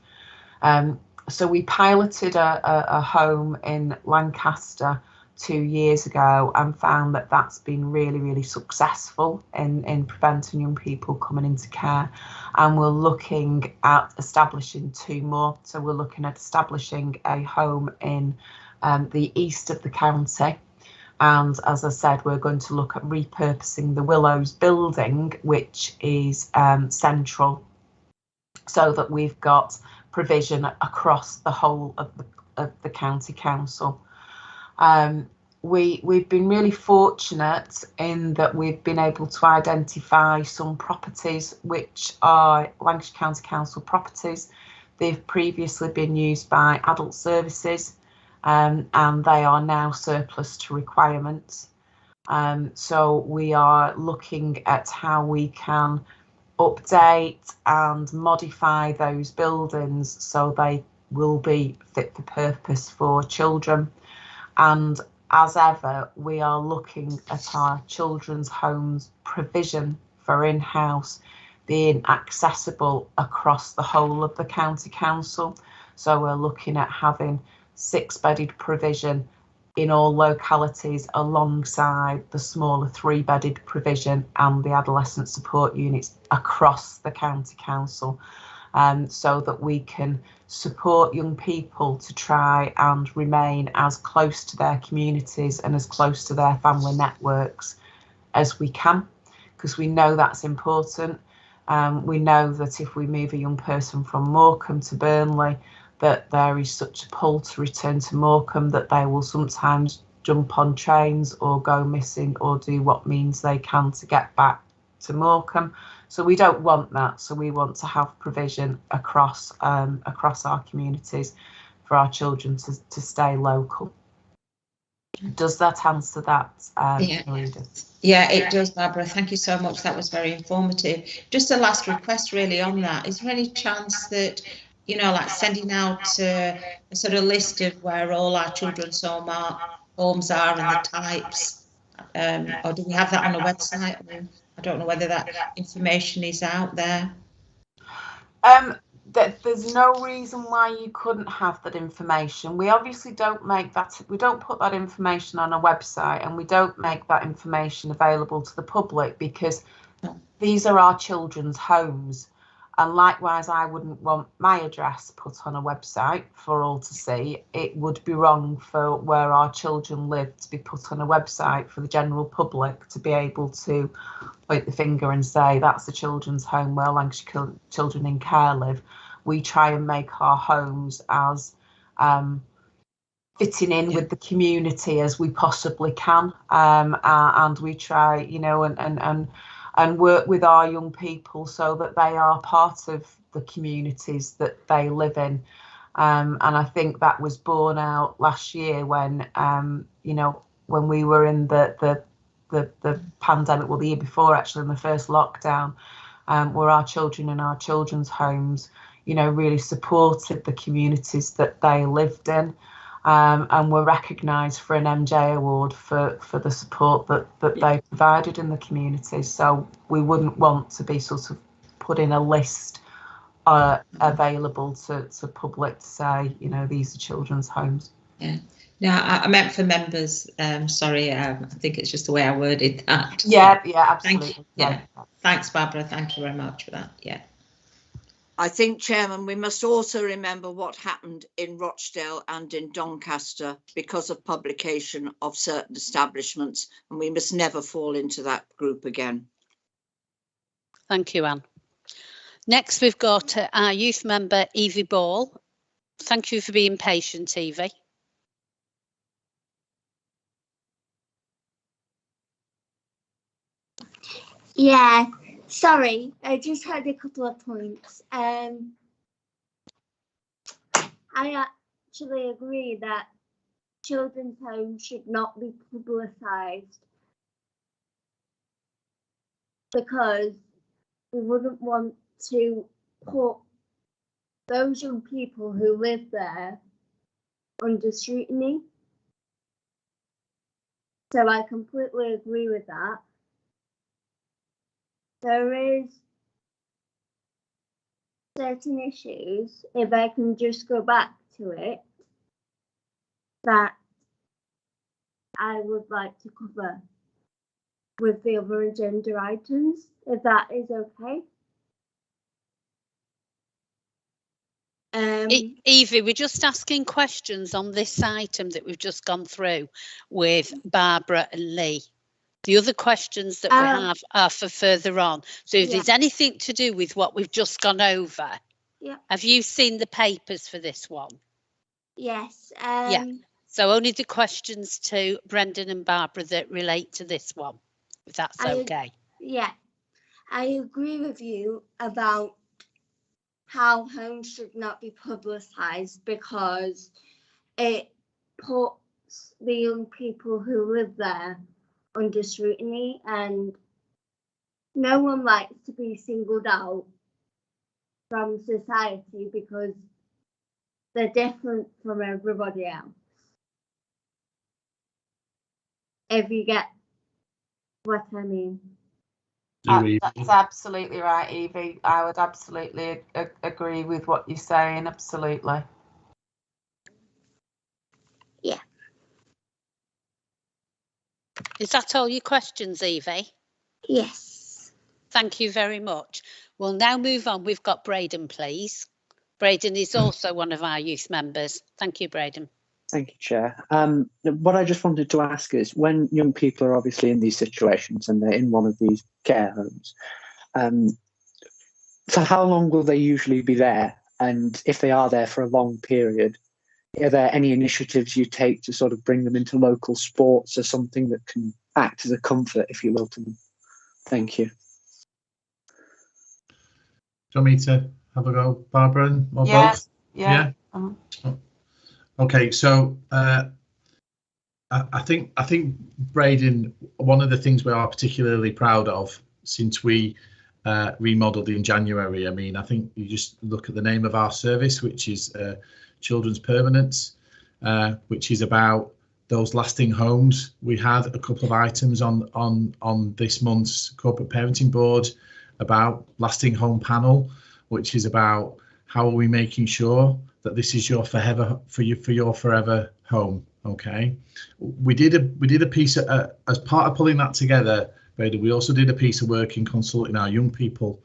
So we piloted a home in Lancaster 2 years ago and found that that's been really, really successful in preventing young people coming into care. And we're looking at establishing 2 more. So we're looking at establishing a home in the east of the county. And as I said, we're going to look at repurposing the Willows building, which is central, so that we've got provision across the whole of the county council. We've been really fortunate in that we've been able to identify some properties which are Lancashire County Council properties. They've previously been used by adult services, and they are now surplus to requirements. So we are looking at how we can update and modify those buildings so they will be fit for purpose for children. And as ever, we are looking at our children's homes provision for in-house being accessible across the whole of the county council. So we're looking at having 6-bedded provision in all localities alongside the smaller 3-bedded provision and the adolescent support units across the county council, so that we can support young people to try and remain as close to their communities and as close to their family networks as we can, because we know that's important. We know that if we move a young person from Morecambe to Burnley, that there is such a pull to return to Morecambe that they will sometimes jump on trains or go missing or do what means they can to get back to Morecambe. So we don't want that. So we want to have provision across our communities for our children to stay local. Does that answer that, Edith? Yeah, it does, Barbara. Thank you so much. That was very informative. Just a last request really on that. Is there any chance that, you know, like sending out a sort of list of where all our children's homes are and the types, or do we have that on a website? I don't know whether that information is out there. There's no reason why you couldn't have that information. We obviously don't put that information on a website, and we don't make that information available to the public because these are our children's homes. And likewise, I wouldn't want my address put on a website for all to see. It would be wrong for where our children live to be put on a website for the general public to be able to point the finger and say that's the children's home where Lancashire children in care live. We try and make our homes as fitting in with the community as we possibly can, and we try, you know, and and work with our young people so that they are part of the communities that they live in. And I think that was borne out last year when, you know, when we were in the pandemic, well, the year before actually, in the first lockdown, where our children in our children's homes, you know, really supported the communities that they lived in, and were recognised for an MJ award for the support that they provided in the communities. So we wouldn't want to be sort of put in a list available to public to say, you know, these are children's homes. Yeah. No, I meant for members. Sorry, I think it's just the way I worded that. Yeah, yeah, absolutely. Yeah. Thanks, Barbara. Thank you very much for that. Yeah. I think, Chairman, we must also remember what happened in Rochdale and in Doncaster because of publication of certain establishments, and we must never fall into that group again. Thank you, Anne. Next, we've got our youth member, Evie Ball. Thank you for being patient, Evie. Yeah, sorry, I just had a couple of points. I actually agree that children's homes should not be publicised because we wouldn't want to put those young people who live there under scrutiny. So I completely agree with that. There is certain issues, if I can just go back to it, that I would like to cover with the other agenda items, if that is okay. Evie, we're just asking questions on this item that we've just gone through with Barbara and Lee. The other questions that we have are for further on. So if there's anything to do with what we've just gone over, have you seen the papers for this one? Yes. Yeah. So only the questions to Brendan and Barbara that relate to this one, if that's okay. Yeah, I agree with you about how homes should not be publicised because it puts the young people who live there under scrutiny, and no one likes to be singled out from society because they're different from everybody else. If you get what I mean. That's absolutely right, Evie. I would absolutely agree with what you're saying. Absolutely. Yeah. Is that all your questions, Evie? Yes. Thank you very much. We'll now move on. We've got Braden, please. Braden is also one of our youth members. Thank you, Braden. Thank you, Chair. What I just wanted to ask is, when young people are obviously in these situations and they're in one of these care homes, for how long will they usually be there? And if they are there for a long period, are there any initiatives you take to sort of bring them into local sports or something that can act as a comfort, if you will, to them? Thank you. Do you want me to have a go, Barbara? Or yes. Both? Yeah. Okay, so I think Braden, one of the things we are particularly proud of since we remodeled in January, I mean, I think you just look at the name of our service, which is Children's Permanence, which is about those lasting homes. We had a couple of items on this month's corporate parenting board about lasting home panel, which is about how are we making sure that this is your forever home. Okay, we did a piece as part of pulling that together, Brady. We also did a piece of work in consulting our young people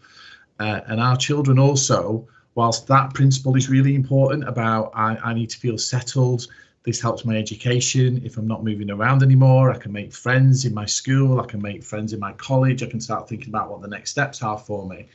and our children also. Whilst that principle is really important about I need to feel settled, this helps my education. If I'm not moving around anymore, I can make friends in my school, I can make friends in my college, I can start thinking about what the next steps are for me.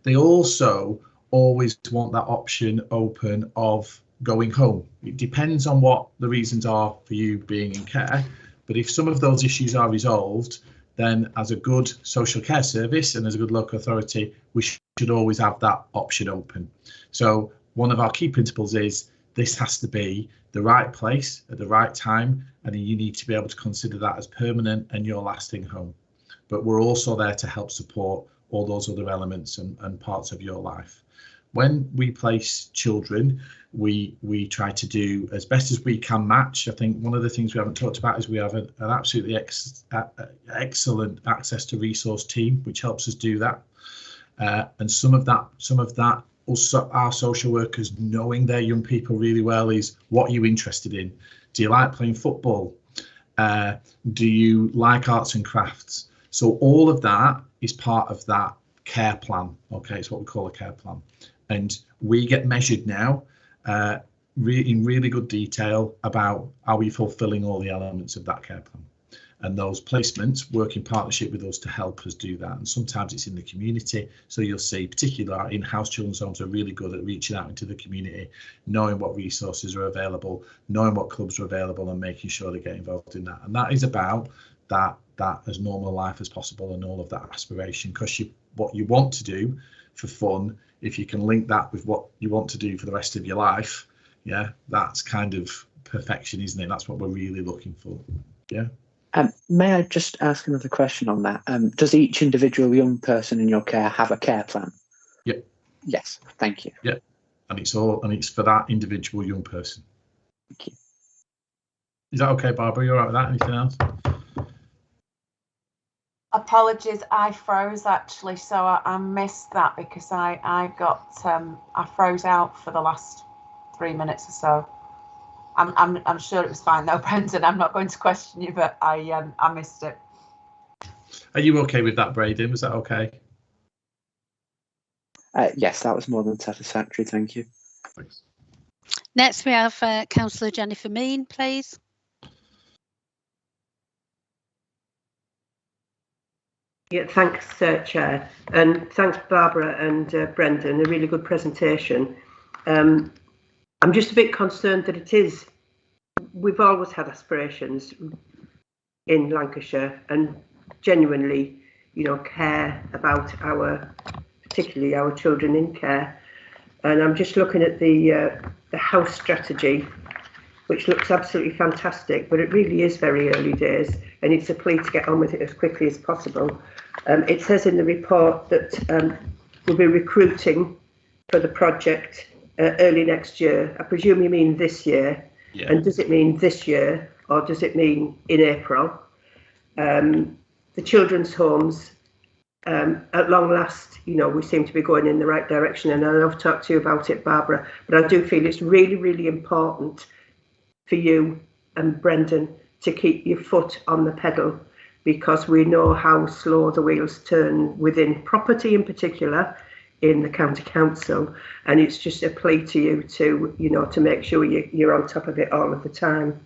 They also always want that option open of going home. It depends on what the reasons are for you being in care, but if some of those issues are resolved, then as a good social care service and as a good local authority, we should always have that option open. So one of our key principles is this has to be the right place at the right time, and you need to be able to consider that as permanent and your lasting home. But we're also there to help support all those other elements and parts of your life. When we place children, we try to do as best as we can match. I think one of the things we haven't talked about is we have an absolutely excellent access to resource team, which helps us do that. And some of that also our social workers knowing their young people really well is, what are you interested in? Do you like playing football? Do you like arts and crafts? So all of that is part of that care plan. Okay, it's what we call a care plan. And we get measured now in really good detail about, are we fulfilling all the elements of that care plan? And those placements work in partnership with us to help us do that. And sometimes it's in the community. So you'll see, particularly our in-house children's homes are really good at reaching out into the community, knowing what resources are available, knowing what clubs are available, and making sure they get involved in that. And that is about that as normal life as possible and all of that aspiration, because what you want to do for fun, if you can link that with what you want to do for the rest of your life, yeah, that's kind of perfection, isn't it? That's what we're really looking for. Yeah. May I just ask another question on that? Does each individual young person in your care have a care plan? Yeah. Yes, thank you. Yeah, and it's for that individual young person. Thank you. Is that okay, Barbara? You all right with that? Anything else? Apologies, I froze actually, so I missed that because I froze out for the last 3 minutes or so. I'm sure it was fine though, Brendan. I'm not going to question you, but I missed it. Are you okay with that, Braden? Was that okay? Yes, that was more than satisfactory. Thank you. Thanks. Next, we have Councillor Jennifer Mean, please. Yeah, thanks, Chair, and thanks, Barbara and Brendan. A really good presentation. I'm just a bit concerned that we've always had aspirations in Lancashire and genuinely, care about particularly our children in care. And I'm just looking at the house strategy, which looks absolutely fantastic, but it really is very early days, and it's a plea to get on with it as quickly as possible. It says in the report that we'll be recruiting for the project early next year. I presume you mean this year. Yeah. And does it mean this year or does it mean in April? The children's homes, at long last, we seem to be going in the right direction, and I've talked to you about it, Barbara, but I do feel it's really, really important for you and Brendan to keep your foot on the pedal, because we know how slow the wheels turn within property in particular in the county council, and it's just a plea to you to make sure you're on top of it all of the time.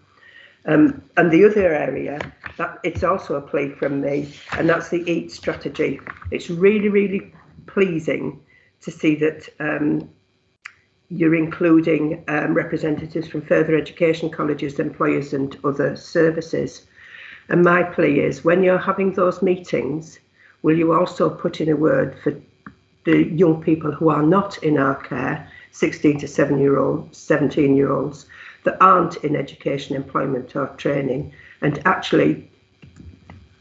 And the other area that it's also a plea from me, and that's the EAT strategy. It's really, really pleasing to see that you're including representatives from further education colleges, employers and other services. And my plea is, when you're having those meetings, will you also put in a word for the young people who are not in our care, 16 to 17-year-olds, that aren't in education, employment or training, and actually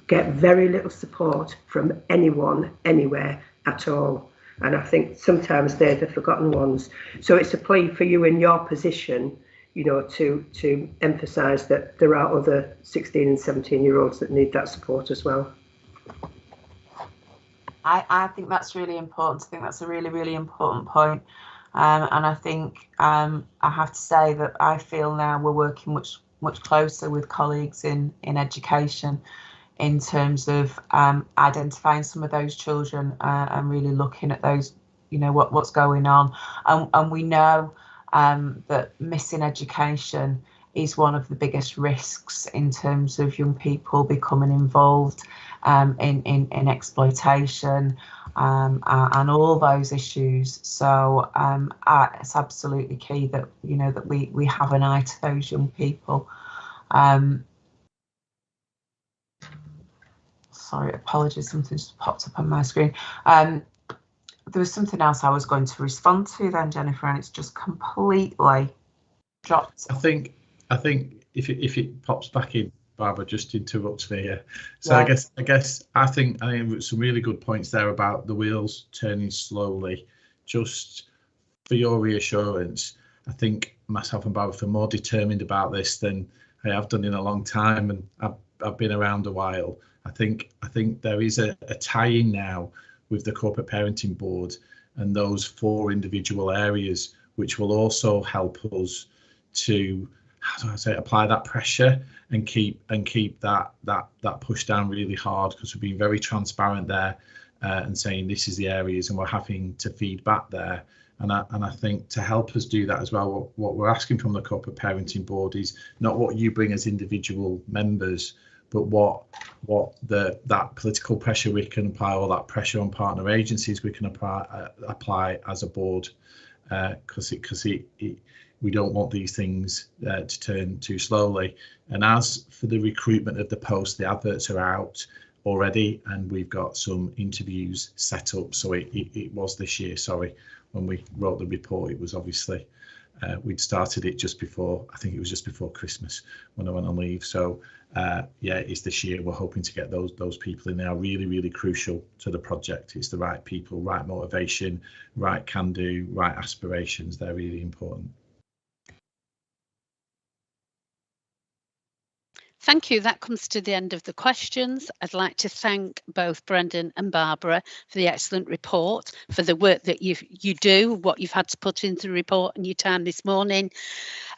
get very little support from anyone, anywhere at all. And I think sometimes they're the forgotten ones. So it's a plea for you in your position, to emphasise that there are other 16 and 17-year-olds that need that support as well. I think that's really important. I think that's a really, really important point. And I think I have to say that I feel now we're working much closer with colleagues in education in terms of identifying some of those children and really looking at those, what's going on. And we know that missing education is one of the biggest risks in terms of young people becoming involved in exploitation and all those issues. So it's absolutely key that that we have an eye to those young people. sorry, apologies, something just popped up on my screen. There was something else I was going to respond to then, Jennifer, and it's just completely dropped. I think if it pops back in, Barbara just interrupts me here. So Yeah. I think some really good points there about the wheels turning slowly. Just for your reassurance, I think myself and Barbara are more determined about this than I have done in a long time, and I've been around a while. I think there is a tie-in now with the Corporate Parenting Board and those 4 individual areas, which will also help us to, how do I say, apply that pressure and keep that push down really hard, because we've been very transparent there and saying this is the areas, and we're having to feed back there. And I think to help us do that as well, what we're asking from the Corporate Parenting Board is not what you bring as individual members, but what that political pressure we can apply, or that pressure on partner agencies we can apply as a board, because we don't want these things to turn too slowly. And as for the recruitment of the post, the adverts are out already, and we've got some interviews set up. So it was this year, sorry. When we wrote the report, it was obviously we'd started it just before, I think it was just before Christmas when I went on leave. So yeah, it's this year. We're hoping to get those people in. They are really, really crucial to the project. It's the right people, right motivation, right can do, right aspirations. They're really important. Thank you. That comes to the end of the questions. I'd like to thank both Brendan and Barbara for the excellent report, for the work that you do, what you've had to put into the report and your time this morning.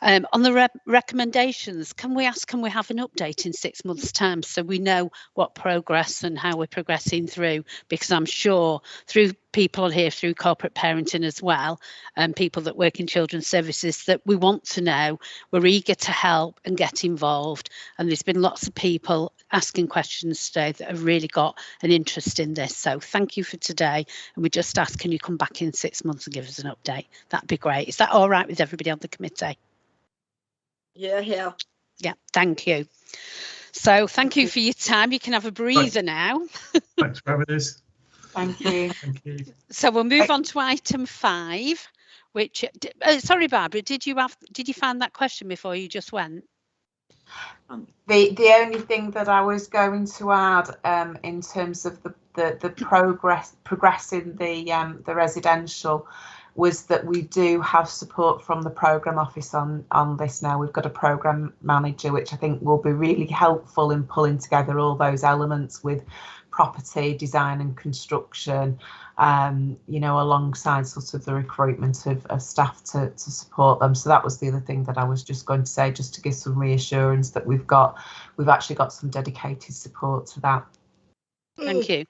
On the recommendations, can we have an update in 6 months' time so we know what progress and how we're progressing through? Because I'm sure through people here, through corporate parenting as well, and people that work in children's services, that we want to know, we're eager to help and get involved. And there's been lots of people asking questions today that have really got an interest in this. So thank you for today. And we just ask, can you come back in 6 months and give us an update? That'd be great. Is that all right with everybody on the committee? Yeah. Yeah, thank you. So thank you for your time. You can have a breather now. Thanks for having us. Thank you. Thank you. So we'll move on to item 5, which, sorry, Barbara, did you find that question before you just went? The only thing that I was going to add in terms of the progressing the residential was that we do have support from the programme office on this now. We've got a programme manager, which I think will be really helpful in pulling together all those elements with property design and construction, alongside sort of the recruitment of staff to support them. So that was the other thing that I was just going to say, just to give some reassurance that we've actually got some dedicated support to that. Thank you.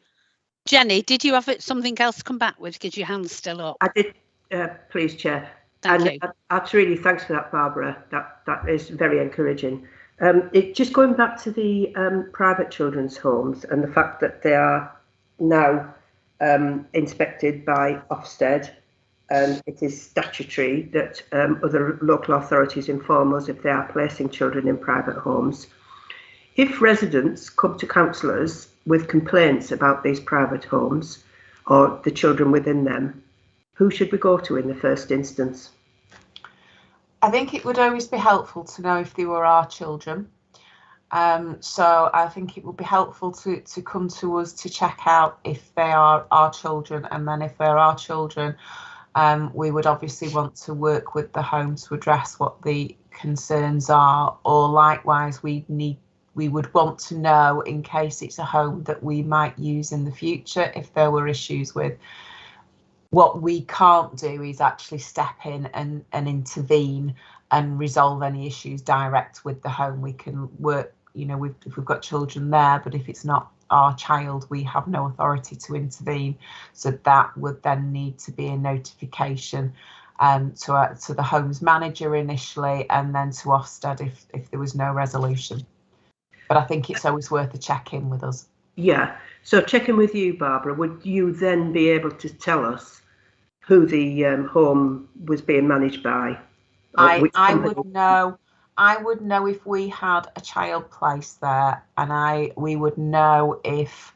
Jenny, did you have something else to come back with? Because your hand's still up. I did, please, Chair. Thank you. Absolutely, thanks for that, Barbara. That is very encouraging. Just going back to the private children's homes and the fact that they are now inspected by Ofsted, and it is statutory that other local authorities inform us if they are placing children in private homes. If residents come to councillors with complaints about these private homes or the children within them, who should we go to in the first instance? I think it would always be helpful to know if they were our children. So I think it would be helpful to come to us to check out if they are our children, and then if they're our children, we would obviously want to work with the home to address what the concerns are, or likewise we would want to know in case it's a home that we might use in the future if there were issues with. What we can't do is actually step in and intervene and resolve any issues direct with the home. We can work, if we've got children there, but if it's not our child, we have no authority to intervene. So that would then need to be a notification to the home's manager initially, and then to Ofsted if there was no resolution. But I think it's always worth a check-in with us. Yeah, so checking with you, Barbara, would you then be able to tell us who the home was being managed by? I would know. I would know if we had a child placed there, and we would know if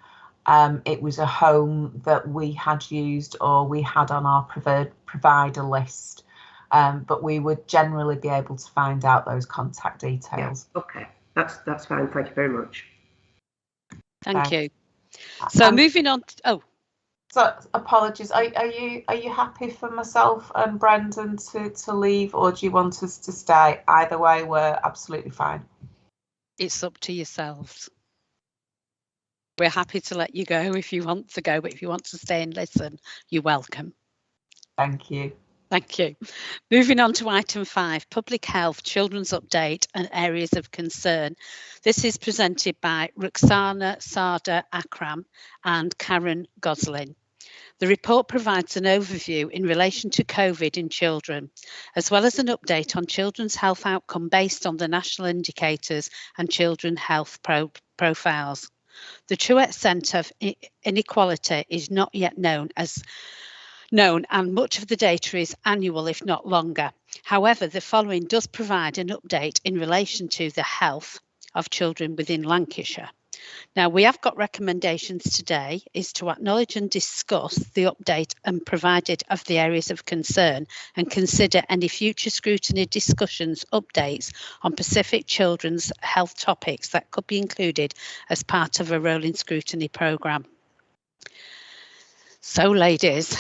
it was a home that we had used or we had on our preferred provider list. But we would generally be able to find out those contact details. Yeah. Okay, that's fine. Thank you very much. Thank you. So moving on. So apologies. Are you happy for myself and Brendan to leave, or do you want us to stay? Either way, we're absolutely fine. It's up to yourselves. We're happy to let you go if you want to go, but if you want to stay and listen, you're welcome. Thank you. Thank you. Moving on to item 5, Public Health, Children's Update and Areas of Concern. This is presented by Ruxana Sada Akram and Karen Goslin. The report provides an overview in relation to COVID in children, as well as an update on children's health outcome based on the national indicators and children's health profiles. The true extent of inequality is not yet known, and much of the data is annual, if not longer. However, the following does provide an update in relation to the health of children within Lancashire. Now, we have got recommendations today is to acknowledge and discuss the update and provided of the areas of concern and consider any future scrutiny discussions, updates on specific children's health topics that could be included as part of a rolling scrutiny programme. So, ladies,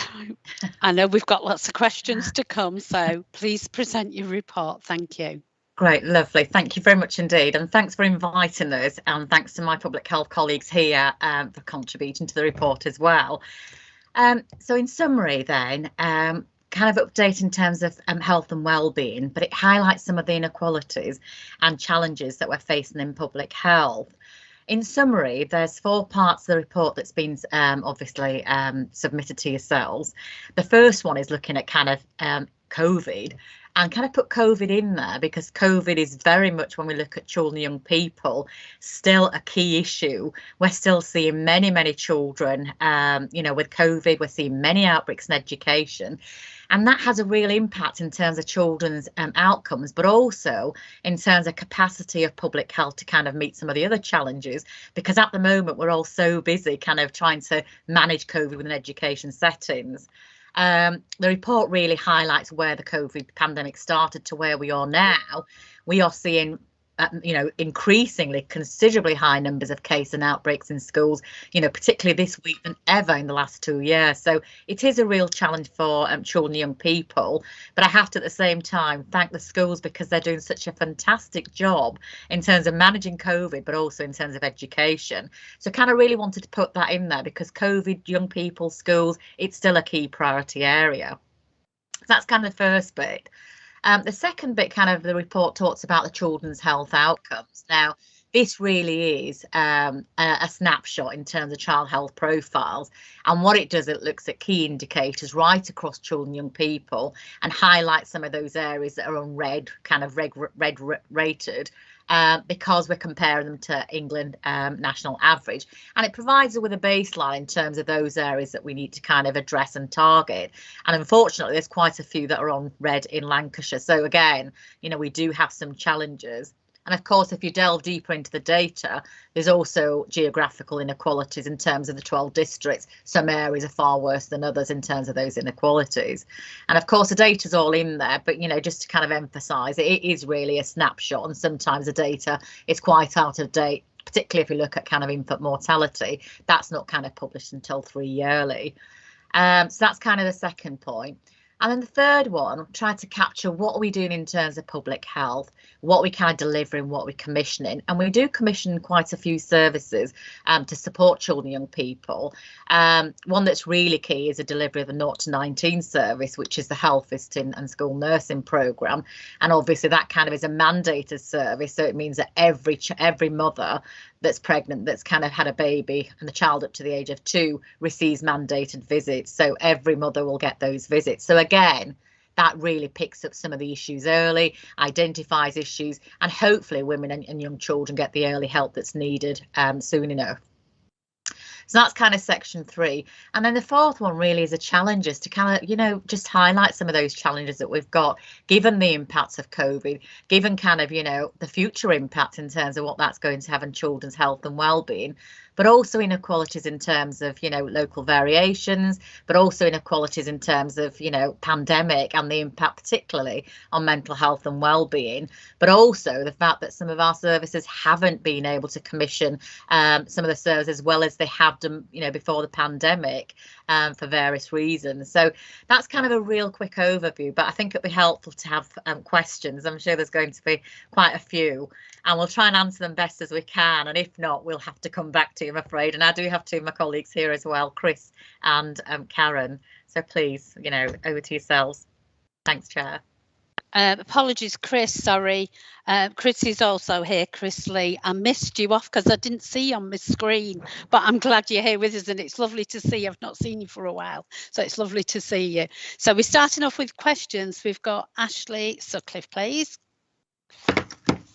I know we've got lots of questions to come, so please present your report. Thank you. Great, lovely. Thank you very much indeed. And thanks for inviting us. And thanks to my public health colleagues here for contributing to the report as well. So in summary then, kind of update in terms of health and well-being, but it highlights some of the inequalities and challenges that we're facing in public health. In summary, there's 4 parts of the report that's been obviously submitted to yourselves. The first one is looking at kind of COVID, and kind of put COVID in there because COVID is very much, when we look at children and young people, still a key issue. We're still seeing many children, with COVID, we're seeing many outbreaks in education. And that has a real impact in terms of children's outcomes, but also in terms of capacity of public health to kind of meet some of the other challenges, because at the moment we're all so busy kind of trying to manage COVID within education settings. The report really highlights where the COVID pandemic started to where we are now. We are seeing increasingly considerably high numbers of cases and outbreaks in schools, particularly this week than ever in the last 2 years. So it is a real challenge for children and young people. But I have to at the same time thank the schools because they're doing such a fantastic job in terms of managing COVID, but also in terms of education. So kind of really wanted to put that in there because COVID, young people, schools, it's still a key priority area. So that's kind of the first bit. The second bit kind of the report talks about the children's health outcomes. Now, this really is a snapshot in terms of child health profiles. And what it does, it looks at key indicators right across children and young people and highlights some of those areas that are on red, kind of red rated. Because we're comparing them to England national average, and it provides us with a baseline in terms of those areas that we need to kind of address and target. And unfortunately, there's quite a few that are on red in Lancashire. So again, we do have some challenges. And of course, if you delve deeper into the data, there's also geographical inequalities in terms of the 12 districts. Some areas are far worse than others in terms of those inequalities. And of course, the data's all in there, but, just to kind of emphasise, it is really a snapshot. And sometimes the data is quite out of date, particularly if you look at kind of infant mortality. That's not kind of published until 3 yearly. So that's kind of the second point. And then the third one, try to capture what are we doing in terms of public health, what we kind of delivering, what we're commissioning. And we do commission quite a few services to support children and young people. One that's really key is the delivery of the 0 to 19 service, which is the health visiting and school nursing programme. And obviously that kind of is a mandated service. So it means that every mother that's pregnant, that's kind of had a baby, and the child up to the age of 2 receives mandated visits. So every mother will get those visits. So again, that really picks up some of the issues early, identifies issues, and hopefully women and young children get the early help that's needed soon enough. So that's kind of section 3. And then the fourth one really is the challenges, to kind of, you know, just highlight some of those challenges that we've got, given the impacts of COVID, given kind of, you know, the future impact in terms of what that's going to have on children's health and well-being, but also inequalities in terms of, you know, local variations, but also inequalities in terms of, you know, pandemic and the impact particularly on mental health and well-being, but also the fact that some of our services haven't been able to commission some of the services as well as they have done, you know, before the pandemic, for various reasons. So that's kind of a real quick overview, but I think it'd be helpful to have questions. I'm sure there's going to be quite a few, and we'll try and answer them best as we can, and if not, we'll have to come back to you, I'm afraid. And I do have two of my colleagues here as well, Chris and Karen, so please, you know, over to yourselves. Thanks, Chair. Apologies, Chris, sorry. Chris is also here, Chris Lee. I missed you off because I didn't see you on my screen, but I'm glad you're here with us, and it's lovely to see you. I've not seen you for a while, so it's lovely to see you. So we're starting off with questions. We've got Ashley Sutcliffe, please.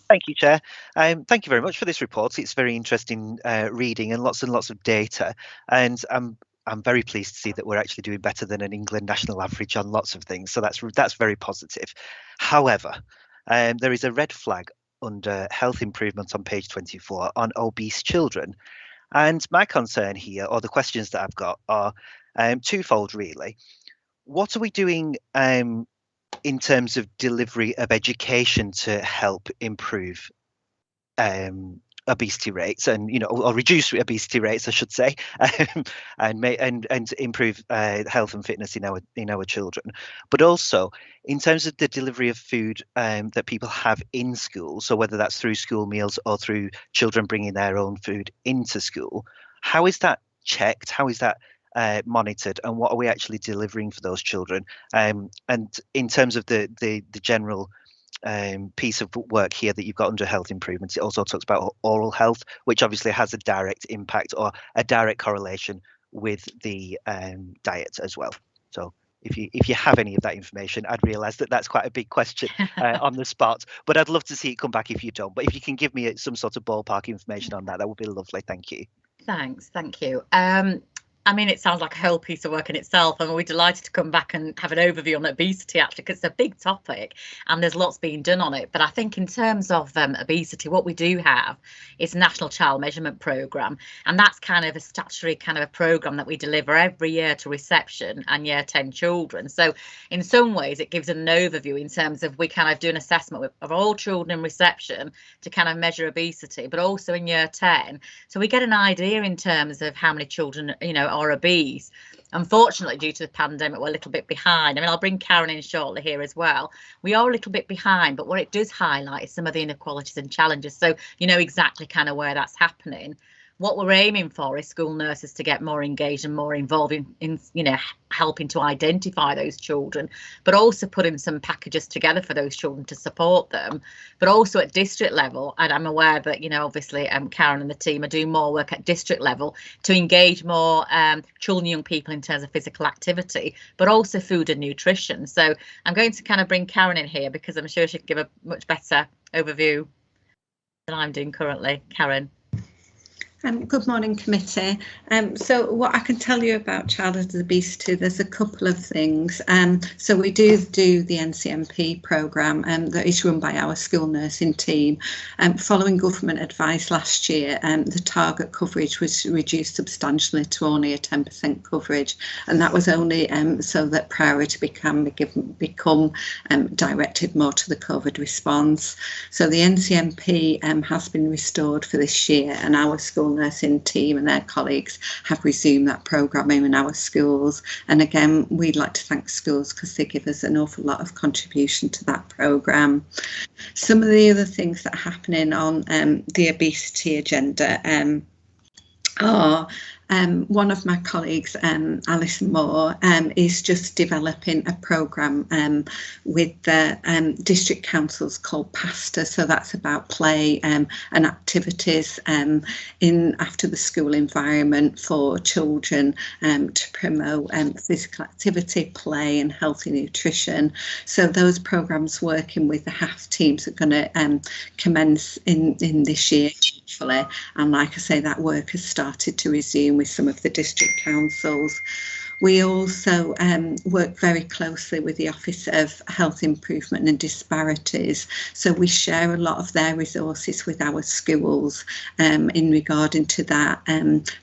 Thank you, Chair. Thank you very much for this report. It's very interesting reading and lots of data, and I'm very pleased to see that we're actually doing better than an England national average on lots of things. So that's very positive. However, there is a red flag under health improvement on page 24 on obese children. And my concern here, or the questions that I've got, are twofold, really. What are we doing in terms of delivery of education to help improve obesity rates, and, you know, or reduce obesity rates, I should say, and improve health and fitness in our children, but also in terms of the delivery of food that people have in school. So whether that's through school meals or through children bringing their own food into school, how is that checked? How is that monitored, and what are we actually delivering for those children? And in terms of the general piece of work here that you've got under health improvements, it also talks about oral health, which obviously has a direct impact or a direct correlation with the diet as well. So if you have any of that information, I'd realise that that's quite a big question on the spot, but I'd love to see it come back if you don't. But if you can give me some sort of ballpark information on that, that would be lovely. Thank you. Thanks, thank you. I mean, it sounds like a whole piece of work in itself, and we're delighted to come back and have an overview on obesity, actually, because it's a big topic and there's lots being done on it. But I think in terms of obesity, what we do have is a National Child Measurement Programme, and that's kind of a statutory kind of a programme that we deliver every year to reception and year 10 children. So in some ways, it gives an overview in terms of we kind of do an assessment of all children in reception to kind of measure obesity, but also in year 10. So we get an idea in terms of how many children, you know, are obese. Unfortunately, due to the pandemic, we're a little bit behind. I mean, I'll bring Karen in shortly here as well. We are a little bit behind, but what it does highlight is some of the inequalities and challenges. So you know exactly kind of where that's happening. What we're aiming for is school nurses to get more engaged and more involved in you know, helping to identify those children, but also putting some packages together for those children to support them, but also at district level. And I'm aware that, you know, obviously Karen and the team are doing more work at district level to engage more children and young people in terms of physical activity, but also food and nutrition. So I'm going to kind of bring Karen in here because I'm sure she can give a much better overview than I'm doing currently. Karen. Good morning, committee. So what I can tell you about childhood obesity, there's a couple of things. So we do the NCMP programme that is run by our school nursing team. Following government advice last year, the target coverage was reduced substantially to only a 10% coverage, and that was only so that priority can become directed more to the COVID response. So the NCMP has been restored for this year, and our school nursing team and their colleagues have resumed that programming in our schools. And again, we'd like to thank schools because they give us an awful lot of contribution to that programme. Some of the other things that are happening on the obesity agenda are one of my colleagues, Alison Moore, is just developing a programme with the district councils called PASTA. So that's about play and activities in after the school environment for children to promote physical activity, play and healthy nutrition. So those programmes working with the HAF teams are going to commence in this year virtually. And like I say, that work has started to resume with some of the district councils. We also work very closely with the Office of Health Improvement and Disparities. So we share a lot of their resources with our schools in regarding to that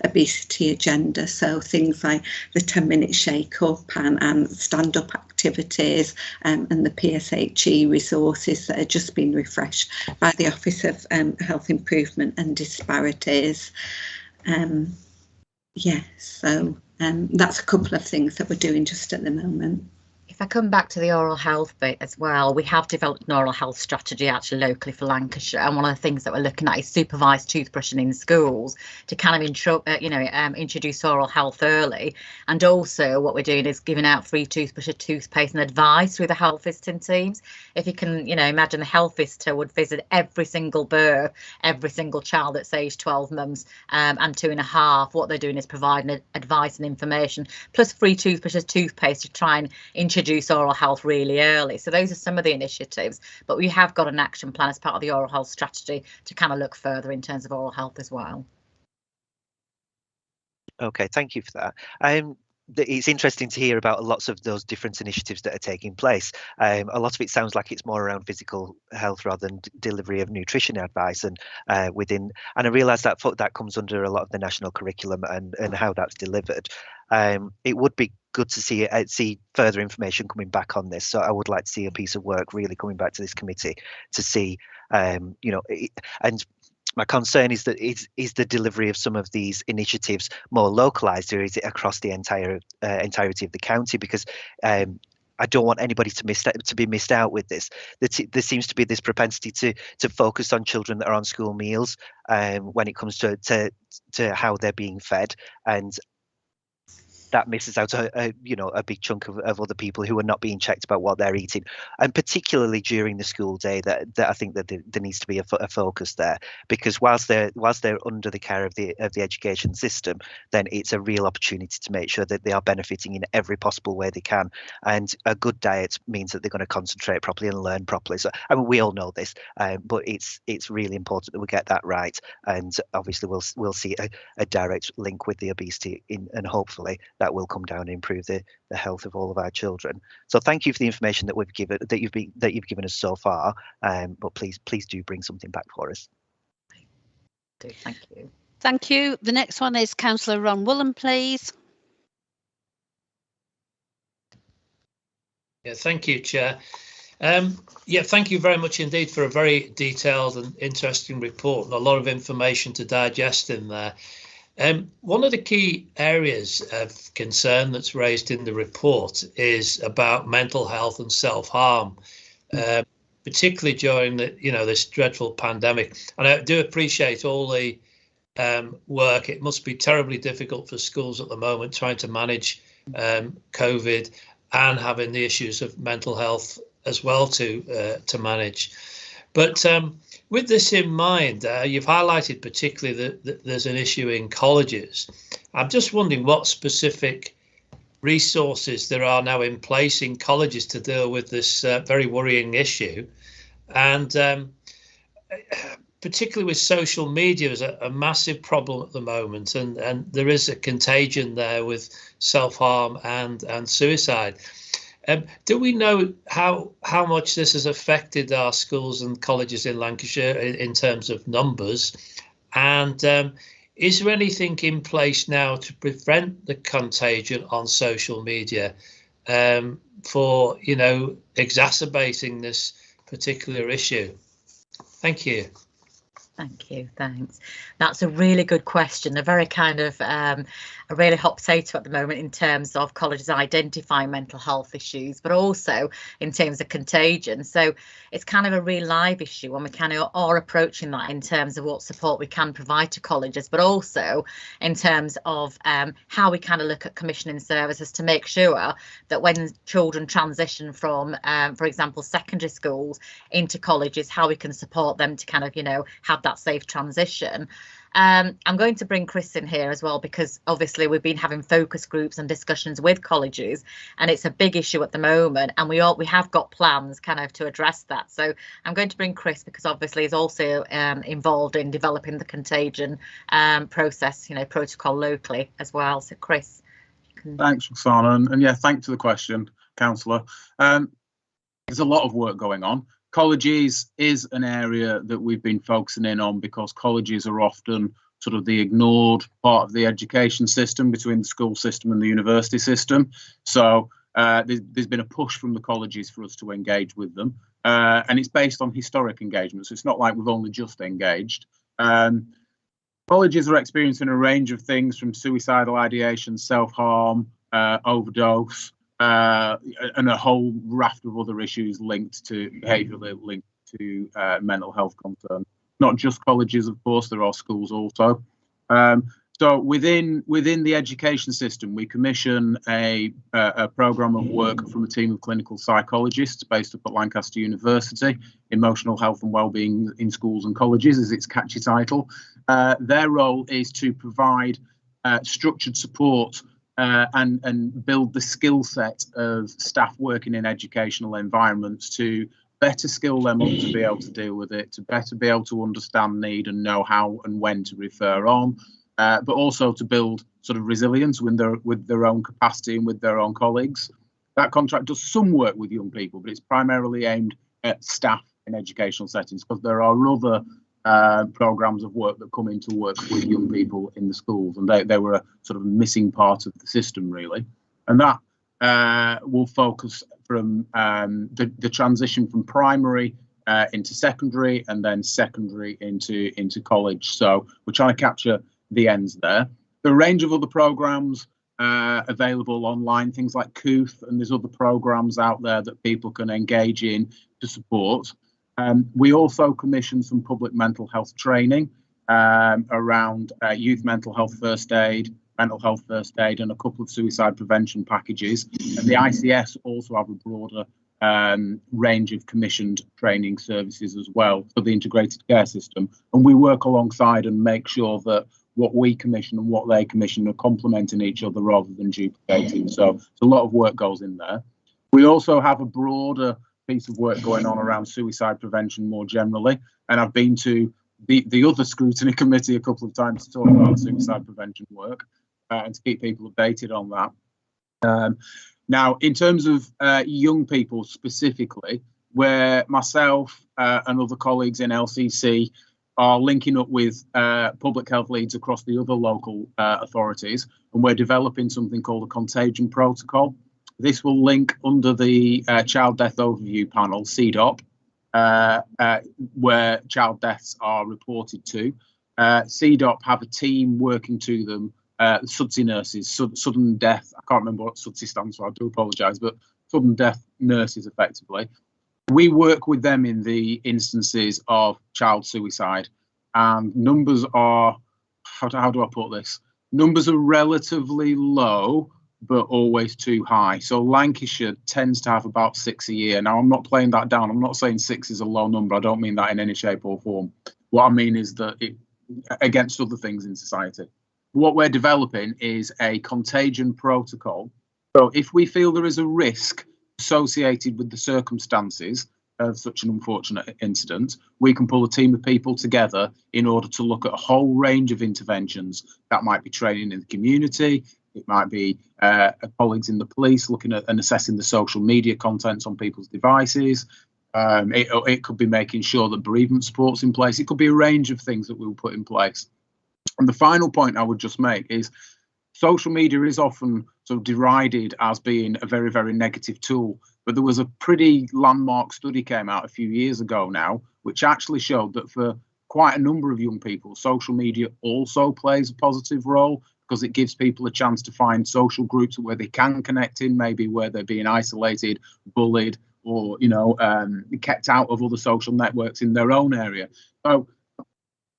obesity agenda. So things like the 10-minute shake-up and stand-up activities and the PSHE resources that are just been refreshed by the Office of Health Improvement and Disparities. That's a couple of things that we're doing just at the moment. If I come back to the oral health bit as well, we have developed an oral health strategy actually locally for Lancashire, and one of the things that we're looking at is supervised toothbrushing in schools to kind of introduce oral health early. And also what we're doing is giving out free toothbrush, toothpaste and advice through the health visiting teams. If you can, imagine the health visitor would visit every single birth, every single child that's aged 12 months and 2.5. What they're doing is providing advice and information, plus free toothbrushes, toothpaste to try and introduce oral health really early. So those are some of the initiatives, but we have got an action plan as part of the oral health strategy to kind of look further in terms of oral health as well. Okay, thank you for that. It's interesting to hear about lots of those different initiatives that are taking place. A lot of it sounds like it's more around physical health rather than delivery of nutrition advice, and I realise that that comes under a lot of the national curriculum and how that's delivered. It would be good to see further information coming back on this. So I would like to see a piece of work really coming back to this committee to see, and my concern is that is the delivery of some of these initiatives more localised, or is it across the entirety of the county? Because I don't want anybody to be missed out with this. There seems to be this propensity to focus on children that are on school meals when it comes to how they're being fed, and that misses out a big chunk of other people who are not being checked about what they're eating, and particularly during the school day. That I think that there needs to be a focus there, because whilst they're under the care of the education system, then it's a real opportunity to make sure that they are benefiting in every possible way they can. And a good diet means that they're going to concentrate properly and learn properly. So I mean, we all know this, but it's really important that we get that right. And obviously we'll see a direct link with the obesity and hopefully that will come down and improve the health of all of our children. So thank you for the information that you've given us so far. But please do bring something back for us. Thank you. Thank you. The next one is Councillor Ron Woolen, please. Yeah, thank you, Chair. Thank you very much indeed for a very detailed and interesting report, and a lot of information to digest in there. One of the key areas of concern that's raised in the report is about mental health and self-harm, particularly during this dreadful pandemic. And I do appreciate all the work. It must be terribly difficult for schools at the moment trying to manage COVID and having the issues of mental health as well to manage. But with this in mind, you've highlighted particularly that there's an issue in colleges. I'm just wondering what specific resources there are now in place in colleges to deal with this very worrying issue. And particularly with social media is a massive problem at the moment, and there is a contagion there with self-harm and suicide. Do we know how much this has affected our schools and colleges in Lancashire in terms of numbers? And is there anything in place now to prevent the contagion on social media for, exacerbating this particular issue? Thank you. Thank you. Thanks. That's a really good question. A very kind of a really hot potato at the moment in terms of colleges identifying mental health issues, but also in terms of contagion. So it's kind of a real live issue, and we kind of are approaching that in terms of what support we can provide to colleges, but also in terms of how we kind of look at commissioning services to make sure that when children transition from, for example, secondary schools into colleges, how we can support them to kind of, have that safe transition. I'm going to bring Chris in here as well, because obviously we've been having focus groups and discussions with colleges, and it's a big issue at the moment, and we have got plans kind of to address that. So I'm going to bring Chris, because obviously he's also involved in developing the contagion process, protocol locally as well. So Chris. Thanks, Roxana, and yeah, thanks for the question, Councillor. There's a lot of work going on. Colleges is an area that we've been focusing in on, because colleges are often sort of the ignored part of the education system between the school system and the university system. So there's been a push from the colleges for us to engage with them, and it's based on historic engagement. So it's not like we've only just engaged. Colleges are experiencing a range of things, from suicidal ideation, self-harm, overdose, and a whole raft of other issues linked to behavioural, linked to mental health concerns. Not just colleges, of course, there are schools also. So within the education system, we commission a programme of work from a team of clinical psychologists based up at Lancaster University. Emotional health and wellbeing in schools and colleges is its catchy title. Their role is to provide structured support and build the skill set of staff working in educational environments to better skill them up to be able to deal with it, to better be able to understand need and know how and when to refer on, but also to build sort of resilience with their own capacity and with their own colleagues. That contract does some work with young people, but it's primarily aimed at staff in educational settings, because there are other programmes of work that come into work with young people in the schools, and they were a sort of missing part of the system, really. And that will focus from the transition from primary into secondary, and then secondary into college. So we're trying to capture the ends there. There are a range of other programmes available online, things like Couth, and there's other programmes out there that people can engage in to support. We also commission some public mental health training around youth mental health first aid, and a couple of suicide prevention packages. And the ICS also have a broader range of commissioned training services as well for the integrated care system. And we work alongside and make sure that what we commission and what they commission are complementing each other rather than duplicating. So a lot of work goes in there. We also have a broader piece of work going on around suicide prevention more generally, and I've been to the other scrutiny committee a couple of times to talk about suicide prevention work and to keep people updated on that. Now, in terms of young people specifically, where myself and other colleagues in LCC are linking up with public health leads across the other local authorities, and we're developing something called a contagion protocol. This will link under the Child Death Overview Panel, CDOP, where child deaths are reported to. CDOP have a team working to them, SUDSI nurses, sudden death, I can't remember what SUDSI stands for, I do apologise, but sudden death nurses effectively. We work with them in the instances of child suicide, and numbers are, how do I put this? Numbers are relatively low, but always too high. So Lancashire tends to have about 6 a year. Now, I'm not playing that down. I'm not saying 6 is a low number. I don't mean that in any shape or form. What I mean is that against other things in society. What we're developing is a contagion protocol. So if we feel there is a risk associated with the circumstances of such an unfortunate incident, we can pull a team of people together in order to look at a whole range of interventions. That might be training in the community. It might be colleagues in the police looking at and assessing the social media contents on people's devices. It could be making sure that bereavement support's in place. It could be a range of things that we'll put in place. And the final point I would just make is social media is often sort of derided as being a very, very negative tool. But there was a pretty landmark study came out a few years ago now, which actually showed that for quite a number of young people, social media also plays a positive role, because it gives people a chance to find social groups where they can connect in, maybe where they're being isolated, bullied, or, kept out of other social networks in their own area. So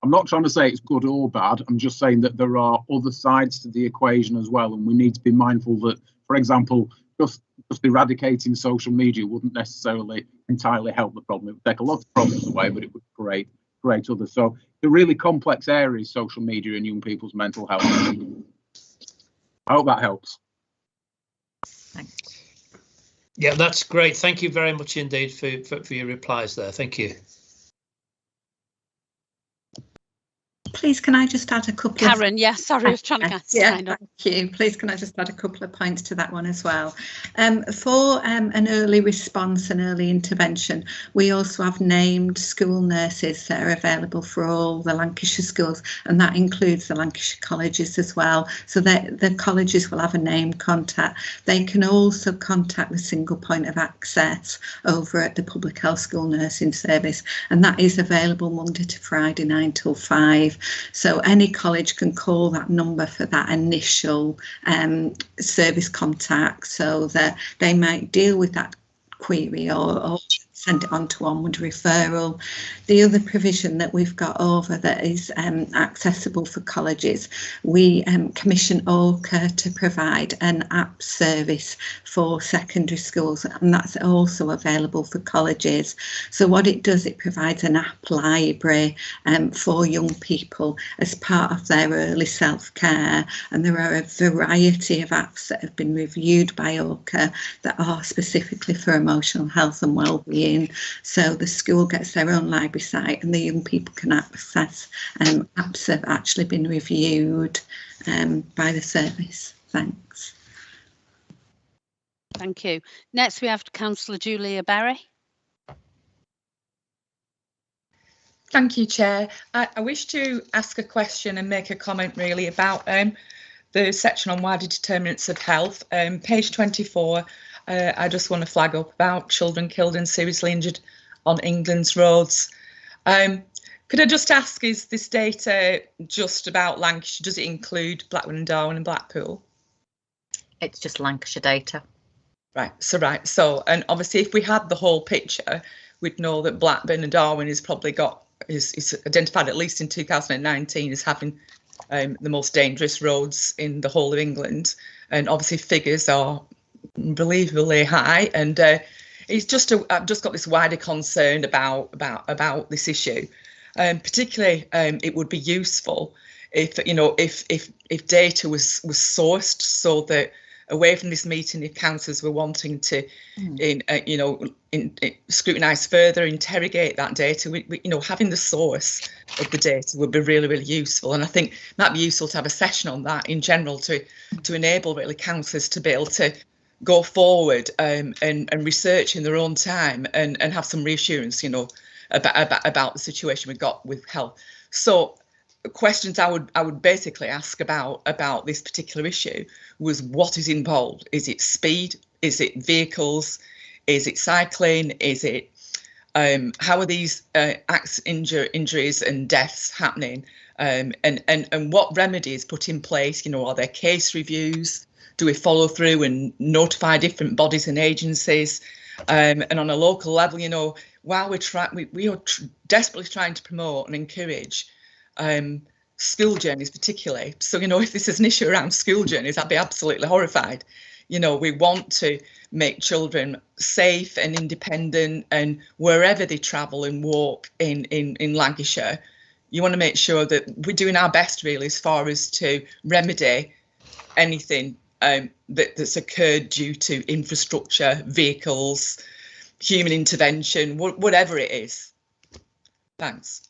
I'm not trying to say it's good or bad. I'm just saying that there are other sides to the equation as well. And we need to be mindful that, for example, just eradicating social media wouldn't necessarily entirely help the problem. It would take a lot of problems away, but it would create great others. So the really complex areas, social media and young people's mental health. I hope that helps. Thanks. Yeah, that's great. Thank you very much indeed for your replies there. Thank you. Please, can I just add a couple Karen, yeah, sorry, I was trying to get thank you. Please, can I just add a couple of points to that one as well? For an early response and early intervention, we also have named school nurses that are available for all the Lancashire schools, and that includes the Lancashire colleges as well. So that the colleges will have a named contact. They can also contact the single point of access over at the Public Health School Nursing Service, and that is available Monday to Friday 9 till 5. So any college can call that number for that initial service contact, so that they might deal with that query or send it on to onward referral. The other provision that we've got over that is accessible for colleges, we commission ORCA to provide an app service for secondary schools, and that's also available for colleges. So what it does, it provides an app library for young people as part of their early self-care, and there are a variety of apps that have been reviewed by ORCA that are specifically for emotional health and well-being. So the school gets their own library site, and the young people can access apps that have actually been reviewed by the service. Thanks. Thank you. Next, we have Councillor Julia Berry. Thank you, Chair. I wish to ask a question and make a comment really about the section on wider determinants of health. Page 24. I just want to flag up about children killed and seriously injured on England's roads. Could I just ask, is this data just about Lancashire? Does it include Blackburn and Darwen and Blackpool? It's just Lancashire data. Right. So, and obviously if we had the whole picture, we'd know that Blackburn and Darwen is probably is identified, at least in 2019, as having the most dangerous roads in the whole of England. And obviously figures are unbelievably high, and it's just I've just got this wider concern about this issue. Particularly, it would be useful if if data was sourced, so that away from this meeting, if councillors were wanting to scrutinise further, interrogate that data, having the source of the data would be really, really useful. And I think it might be useful to have a session on that in general to enable really councillors to be able to go forward and research in their own time and have some reassurance, about the situation we've got with health. So questions I would basically ask about this particular issue was, what is involved? Is it speed? Is it vehicles? Is it cycling? Is it how are these injuries and deaths happening? And what remedies put in place? Are there case reviews? Do we follow through and notify different bodies and agencies? And on a local level, while we are desperately trying to promote and encourage school journeys, particularly. So, if this is an issue around school journeys, I'd be absolutely horrified. We want to make children safe and independent, and wherever they travel and walk in Lancashire, you want to make sure that we're doing our best really as far as to remedy anything that's occurred due to infrastructure, vehicles, human intervention, whatever it is. Thanks.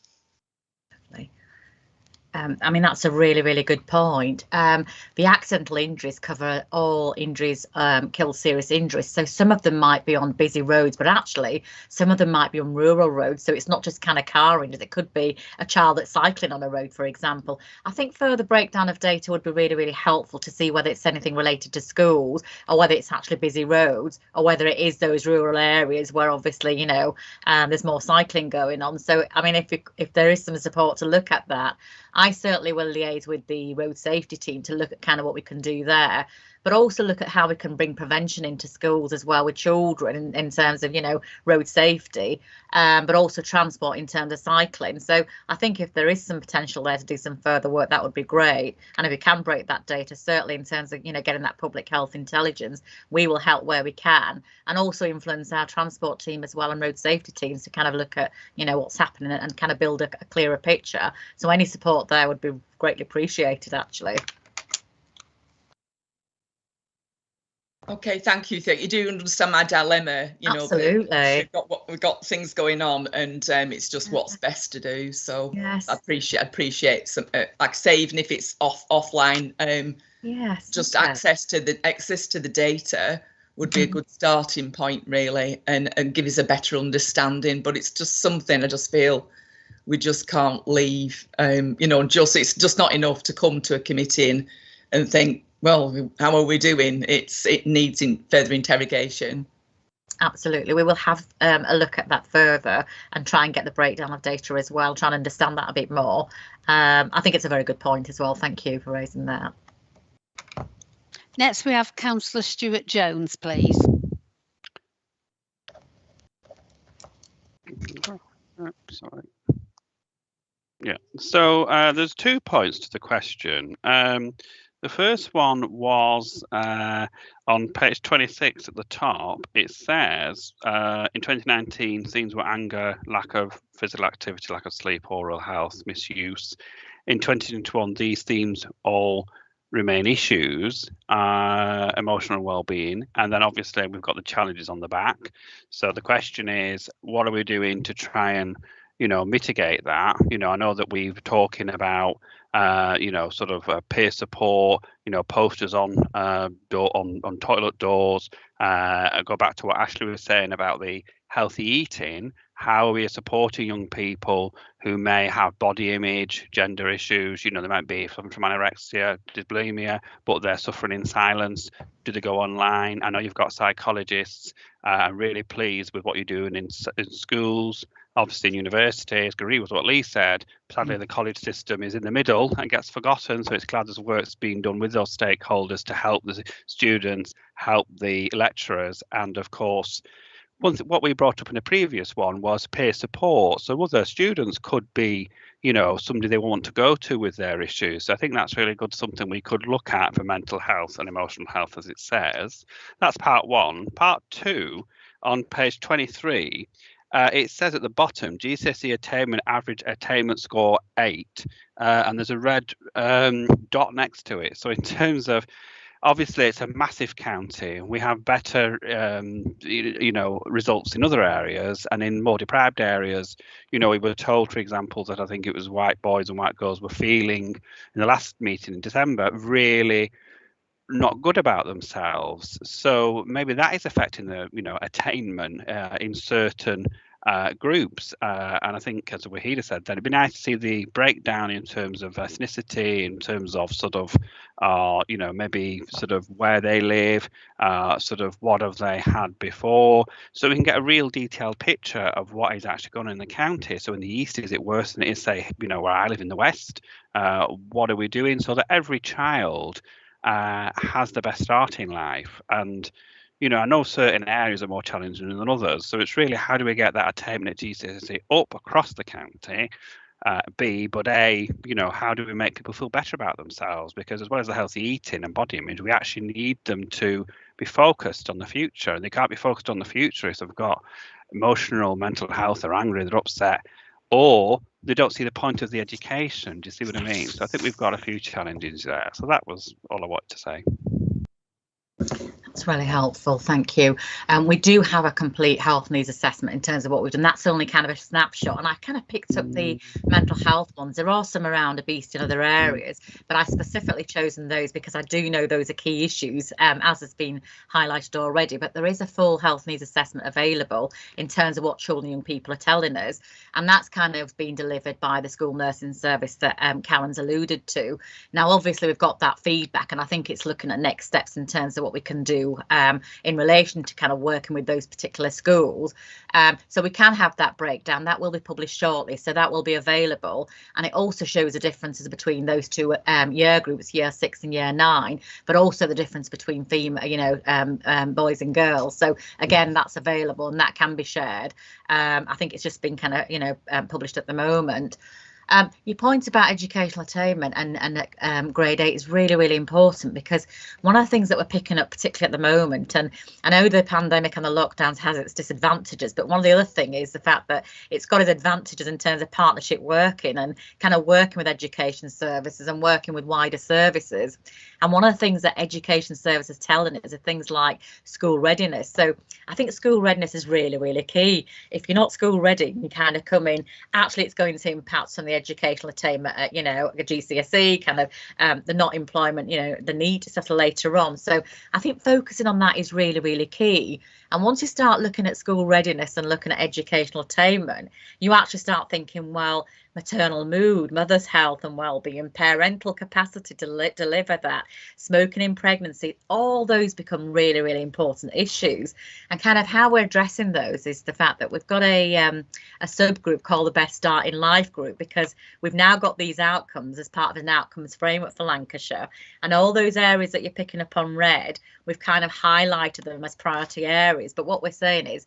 I mean, that's a really, really good point. The accidental injuries cover all injuries, kill, serious injuries. So some of them might be on busy roads, but actually some of them might be on rural roads. So it's not just kind of car injuries. It could be a child that's cycling on a road, for example. I think further breakdown of data would be really, really helpful to see whether it's anything related to schools, or whether it's actually busy roads, or whether it is those rural areas where obviously, there's more cycling going on. So, I mean, if there is some support to look at that, I certainly will liaise with the road safety team to look at kind of what we can do there. but also look at how we can bring prevention into schools as well with children in terms of, you know, road safety, but also transport in terms of cycling. So I think if there is some potential there to do some further work, that would be great. And if we can break that data, certainly in terms of, you know, getting that public health intelligence, we will help where we can, and also influence our transport team as well and road safety teams to kind of look at, you know, what's happening and kind of build a clearer picture. So any support there would be greatly appreciated, actually. Okay, thank you. You do understand my dilemma, you know. Absolutely. We've got things going on, and it's just what's best to do. So yes, I appreciate some, like say, even if it's offline, yes, just access to the data would be a good starting point, really, and give us a better understanding. But it's just something I just feel we just can't leave. You know, it's just not enough to come to a committee and think, well, how are we doing? It needs further interrogation. Absolutely, we will have a look at that further and try and get the breakdown of data as well, try and understand that a bit more. I think it's a very good point as well. Thank you for raising that. Next we have Councillor Stuart Jones, please. Sorry. Yeah, so there's 2 points to the question. The first one was on page 26 at the top. It says in 2019, themes were anger, lack of physical activity, lack of sleep, oral health, misuse. In 2021, these themes all remain issues, emotional well-being, and then obviously we've got the challenges on the back. So the question is, what are we doing to try and, you know, mitigate that? You know, I know that we're talking about you know, sort of peer support, you know, posters on on toilet doors. I go back to what Ashley was saying about the healthy eating. How are we supporting young people who may have body image, gender issues? You know, they might be from anorexia, bulimia, but they're suffering in silence. Do they go online? I know you've got psychologists. I'm really pleased with what you're doing in schools. Obviously in universities, agree with what Lee said. Sadly, the college system is in the middle and gets forgotten. So it's glad there's work's being done with those stakeholders to help the students, help the lecturers, and of course, what we brought up in the previous one was peer support. So other students could be, you know, somebody they want to go to with their issues. So I think that's really good, something we could look at for mental health and emotional health, as it says. That's part one. Part two, on page 23, it says at the bottom, GCSE attainment average attainment score 8, and there's a red dot next to it. So in terms of, obviously it's a massive county, we have better you know, results in other areas, and in more deprived areas, you know, we were told, for example, that I think it was white boys and white girls were feeling in the last meeting in December really not good about themselves. So maybe that is affecting the, you know, attainment in certain groups, and I think, as Wahida said, then it'd be nice to see the breakdown in terms of ethnicity, in terms of sort of you know, maybe sort of where they live, sort of what have they had before, so we can get a real detailed picture of what is actually going on in the county. So in the east, is it worse than it is, say, you know, where I live in the west? What are we doing so that every child has the best start in life? And you know, I know certain areas are more challenging than others, so it's really, how do we get that attainment at GCSE up across the county? B, but A, you know, how do we make people feel better about themselves? Because as well as the healthy eating and body image, we actually need them to be focused on the future, and they can't be focused on the future if they've got emotional, mental health, they're angry, they're upset, or they don't see the point of the education. Do you see what I mean? So I think we've got a few challenges there. So that was all I wanted to say. That's really helpful, thank you. We do have a complete health needs assessment in terms of what we've done. That's only kind of a snapshot, and I kind of picked up the mental health ones. There are some around obesity in other areas, but I specifically chosen those because I do know those are key issues, as has been highlighted already. But there is a full health needs assessment available in terms of what children and young people are telling us, and that's kind of been delivered by the school nursing service that Karen's alluded to. Now, obviously, we've got that feedback, and I think it's looking at next steps in terms of what we can do do in relation to kind of working with those particular schools. So we can have that breakdown. That will be published shortly, so that will be available, and it also shows the differences between those two year groups, year 6 and year 9, but also the difference between female, boys and girls. So again, that's available and that can be shared. I think it's just been kind of published at the moment. Your point about educational attainment and grade 8 is really, really important, because one of the things that we're picking up, particularly at the moment, and I know the pandemic and the lockdowns has its disadvantages, but one of the other thing is the fact that it's got its advantages in terms of partnership working and kind of working with education services and working with wider services. And one of the things that education services telling us are things like school readiness. So I think school readiness is really, really key. If you're not school ready, you kind of come in, actually it's going to impact on the educational attainment at, a GCSE, kind of the not employment, the need to settle later on. So I think focusing on that is really, really key. And once you start looking at school readiness and looking at educational attainment, you actually start thinking, well, maternal mood, mother's health and well-being, parental capacity to deliver that, smoking in pregnancy, all those become really, really important issues. And kind of how we're addressing those is the fact that we've got a subgroup called the Best Start in Life group, because we've now got these outcomes as part of an outcomes framework for Lancashire, and all those areas that you're picking up on red, we've kind of highlighted them as priority areas. But what we're saying is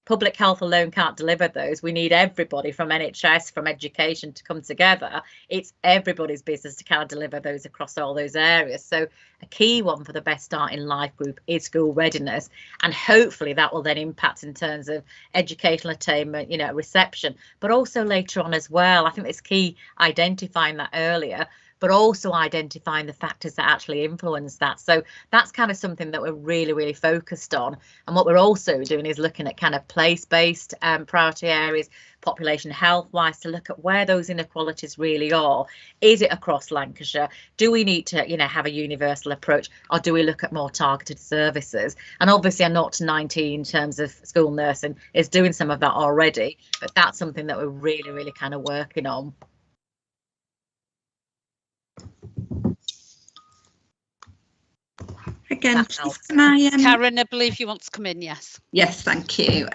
public health alone can't deliver those. We need everybody from NHS, from education to come together. It's everybody's business to kind of deliver those across all those areas. So a key one for the Best Start in Life group is school readiness, and hopefully that will then impact in terms of educational attainment, reception, but also later on as well. I think it's key identifying that earlier, but also identifying the factors that actually influence that. So that's kind of something that we're really, really focused on. And what we're also doing is looking at kind of place-based priority areas, population health-wise, to look at where those inequalities really are. Is it across Lancashire? Do we need to, have a universal approach, or do we look at more targeted services? And obviously a 0 to 19 in terms of school nursing is doing some of that already, but that's something that we're really, really kind of working on. Again, please, can I, Karen, I believe you want to come in, yes. Yes, thank you.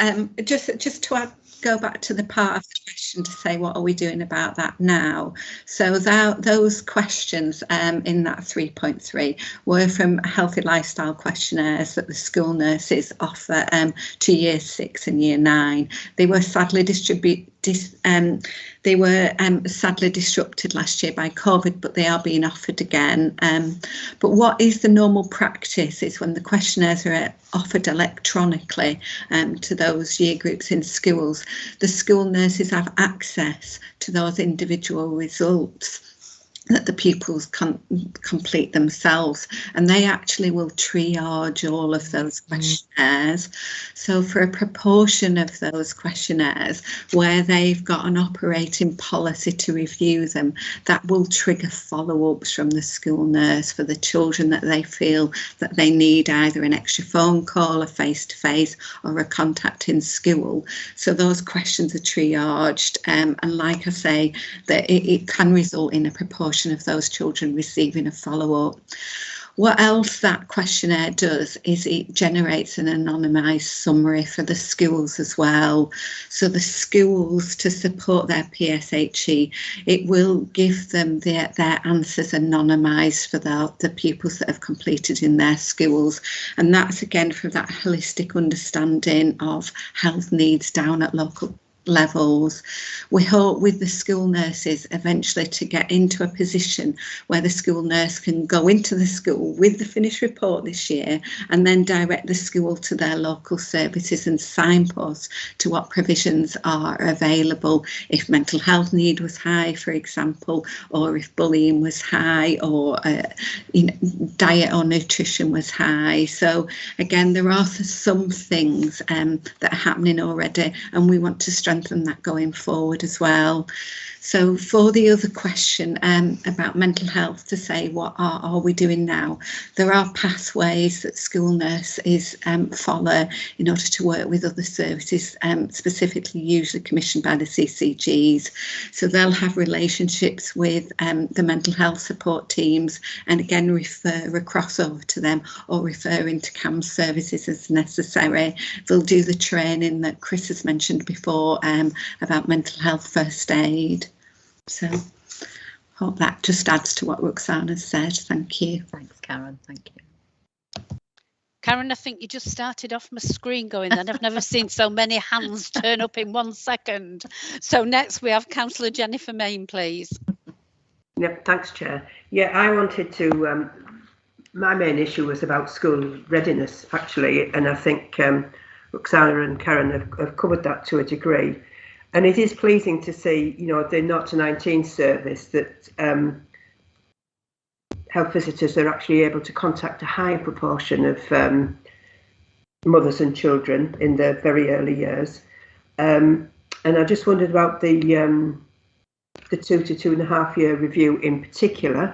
Just to go back to the part of the question to say, what are we doing about that now? So those questions in that 3.3 were from healthy lifestyle questionnaires that the school nurses offer to year 6 and year 9. They were sadly sadly disrupted last year by COVID, but they are being offered again. But what is the normal practice is when the questionnaires are offered electronically to those year groups in schools, the school nurses have access to those individual results that the pupils complete themselves, and they actually will triage all of those questionnaires. So for a proportion of those questionnaires where they've got an operating policy to review them, that will trigger follow-ups from the school nurse for the children that they feel that they need either an extra phone call, a face-to-face, or a contact in school. So those questions are triaged, and like I say, that it can result in a proportion of those children receiving a follow-up. What else that questionnaire does is it generates an anonymised summary for the schools as well. So the schools, to support their PSHE, it will give them their answers anonymised for the pupils that have completed in their schools. And that's again for that holistic understanding of health needs down at local levels. We hope with the school nurses eventually to get into a position where the school nurse can go into the school with the finished report this year and then direct the school to their local services and signpost to what provisions are available if mental health need was high, for example, or if bullying was high, or diet or nutrition was high. So again, there are some things that are happening already, and we want to stress strengthen that going forward as well. So for the other question about mental health, to say what are we doing now, there are pathways that school nurses follow in order to work with other services, specifically usually commissioned by the CCGs. So they'll have relationships with the mental health support teams, and again refer across over to them or refer into CAMS services as necessary. They'll do the training that Chris has mentioned before about mental health first aid. So hope that just adds to what Roxana said. Thank you. Thanks, Karen. Thank you. Karen, I think you just started off my screen going then. I've never seen so many hands turn up in 1 second. So next we have Councillor Jennifer Main, please. Yep, thanks, Chair. Yeah, I wanted to, my main issue was about school readiness, actually, and I think Roxana and Karen have covered that to a degree. And it is pleasing to see, you know, the 0 to 19 service that health visitors are actually able to contact a higher proportion of mothers and children in their very early years. And I just wondered about the 2 to 2.5 year review in particular,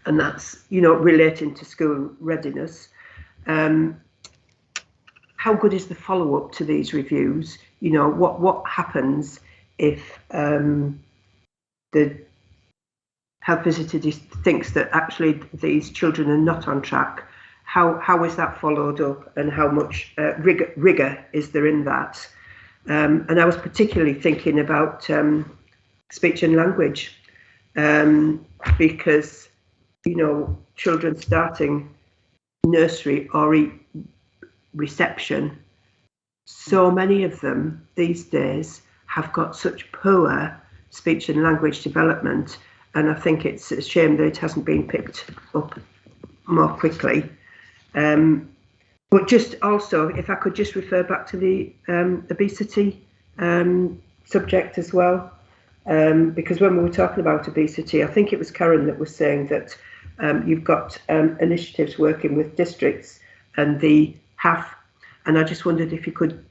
and that's, you know, relating to school readiness. How good is the follow-up to these reviews? You know, what happens if the health visitor thinks that actually these children are not on track? How is that followed up, and how much rigour is there in that? And I was particularly thinking about speech and language, because, you know, children starting nursery or reception, so many of them these days have got such poor speech and language development, and I think it's a shame that it hasn't been picked up more quickly. But just also, if I could just refer back to the obesity subject as well, because when we were talking about obesity, I think it was Karen that was saying that you've got initiatives working with districts and the HAF, and I just wondered if you could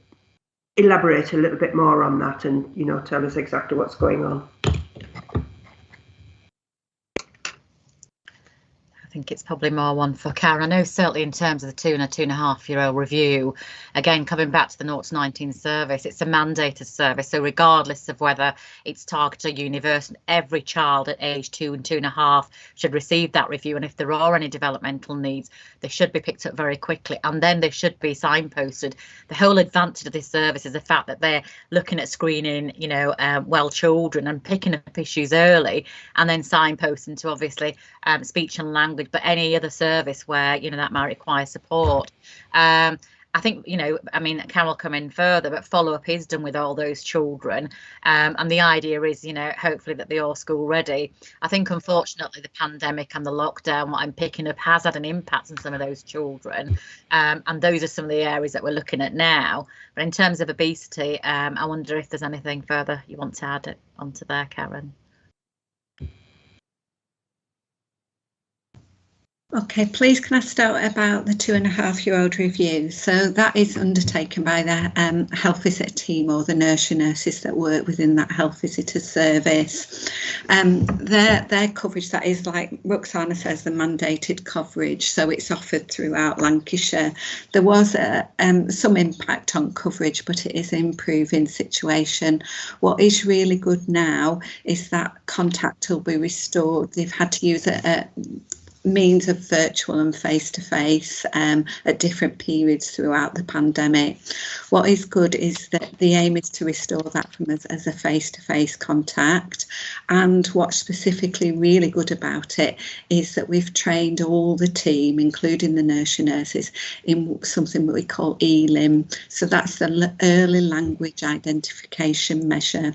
elaborate a little bit more on that and, you know, tell us exactly what's going on. I think it's probably more one for Karen. I know certainly in terms of the 2 and 2.5 year old review, again, coming back to the 0 to 19 service, it's a mandated service. So regardless of whether it's targeted or universal, every child at age 2 and 2.5 should receive that review. And if there are any developmental needs, they should be picked up very quickly, and then they should be signposted. The whole advantage of this service is the fact that they're looking at screening, you know, well children and picking up issues early, and then signposting to obviously speech and language, but any other service where, you know, that might require support. I think, you know, I mean, Carol come in further, but follow-up is done with all those children. And the idea is, you know, hopefully that they're all school ready. I think, unfortunately, the pandemic and the lockdown, what I'm picking up, has had an impact on some of those children. And those are some of the areas that we're looking at now. But in terms of obesity, I wonder if there's anything further you want to add onto there, Karen. Okay, please can I start about the 2.5 year old review? So that is undertaken by the health visitor team or the nurses that work within that health visitor service. Their coverage, that is, like Roxana says, the mandated coverage, so it's offered throughout Lancashire. There was some impact on coverage, but it is an improving situation. What is really good now is that contact will be restored. They've had to use a means of virtual and face-to-face at different periods throughout the pandemic. What is good is that the aim is to restore that from us as a face-to-face contact, and what's specifically really good about it is that we've trained all the team, including the nurses, in something that we call ELIM. So that's the early language identification measure.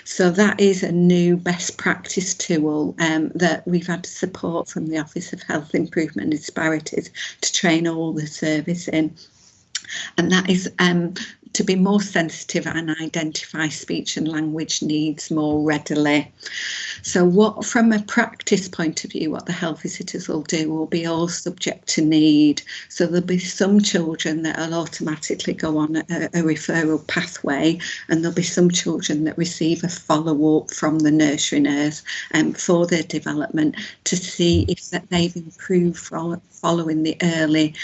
So that is a new best practice tool that we've had support from the Office of Health Improvement and Disparities to train all the service in, and that is to be more sensitive and identify speech and language needs more readily. So what, from a practice point of view, what the health visitors will do will be all subject to need. So there'll be some children that will automatically go on a referral pathway, and there'll be some children that receive a follow-up from the nursery nurse for their development to see if that they've improved following the early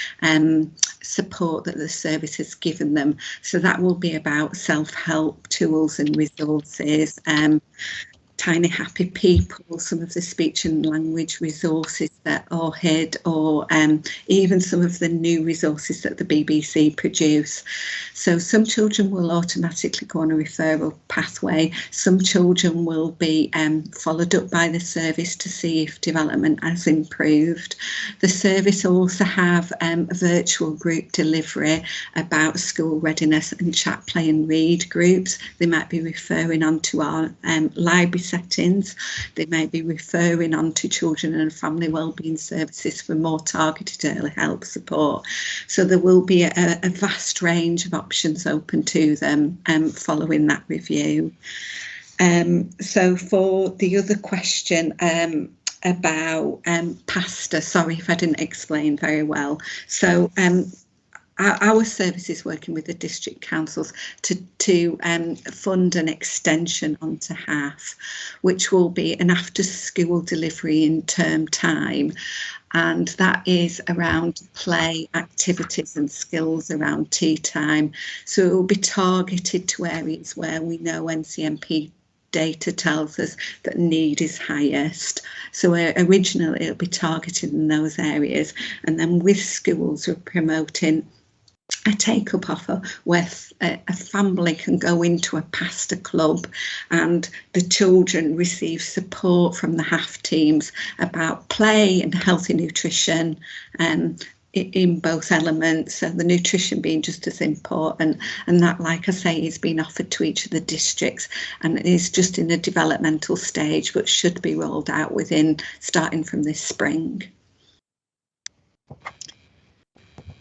support that the service has given them. So that will be about self-help tools and resources, Tiny Happy People, some of the speech and language resources that are HID, or even some of the new resources that the BBC produce. So some children will automatically go on a referral pathway. Some children will be followed up by the service to see if development has improved. The service also have a virtual group delivery about school readiness and chat, play and read groups. They might be referring on to our library settings. They may be referring on to children and family wellbeing services for more targeted early help support. So there will be a vast range of options open to them following that review. So for the other question about pasta, sorry if I didn't explain very well. So our service is working with the district councils to fund an extension onto half, which will be an after-school delivery in term time. And that is around play, activities and skills around tea time. So it will be targeted to areas where we know NCMP data tells us that need is highest. So originally it'll be targeted in those areas. And then with schools, we're promoting a take-up offer where a family can go into a pasta club and the children receive support from the HAF teams about play and healthy nutrition in both elements, so the nutrition being just as important, and that, like I say, is being offered to each of the districts and is just in a developmental stage but should be rolled out starting from this spring.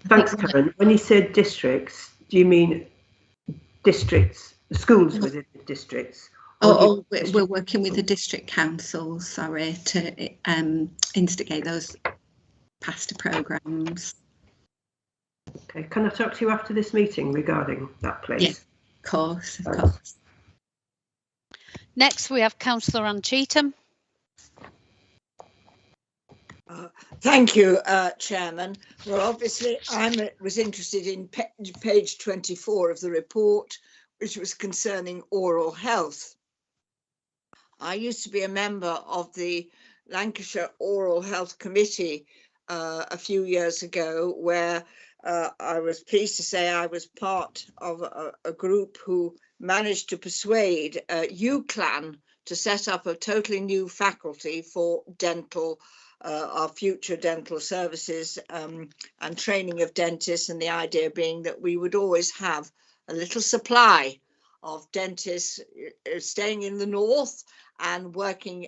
Thanks, Karen. When you said districts, do you mean districts, schools within the districts? We're working with the district councils, sorry, to instigate those pasta programmes. Okay, can I talk to you after this meeting regarding that, please? Yeah, of course, of course. Next, we have Councillor Ann Cheetham. Thank you, Chairman. Well, obviously, I was interested in page 24 of the report, which was concerning oral health. I used to be a member of the Lancashire Oral Health Committee a few years ago, where I was pleased to say I was part of a group who managed to persuade UCLAN to set up a totally new faculty for dental, our future dental services and training of dentists, and the idea being that we would always have a little supply of dentists staying in the north and working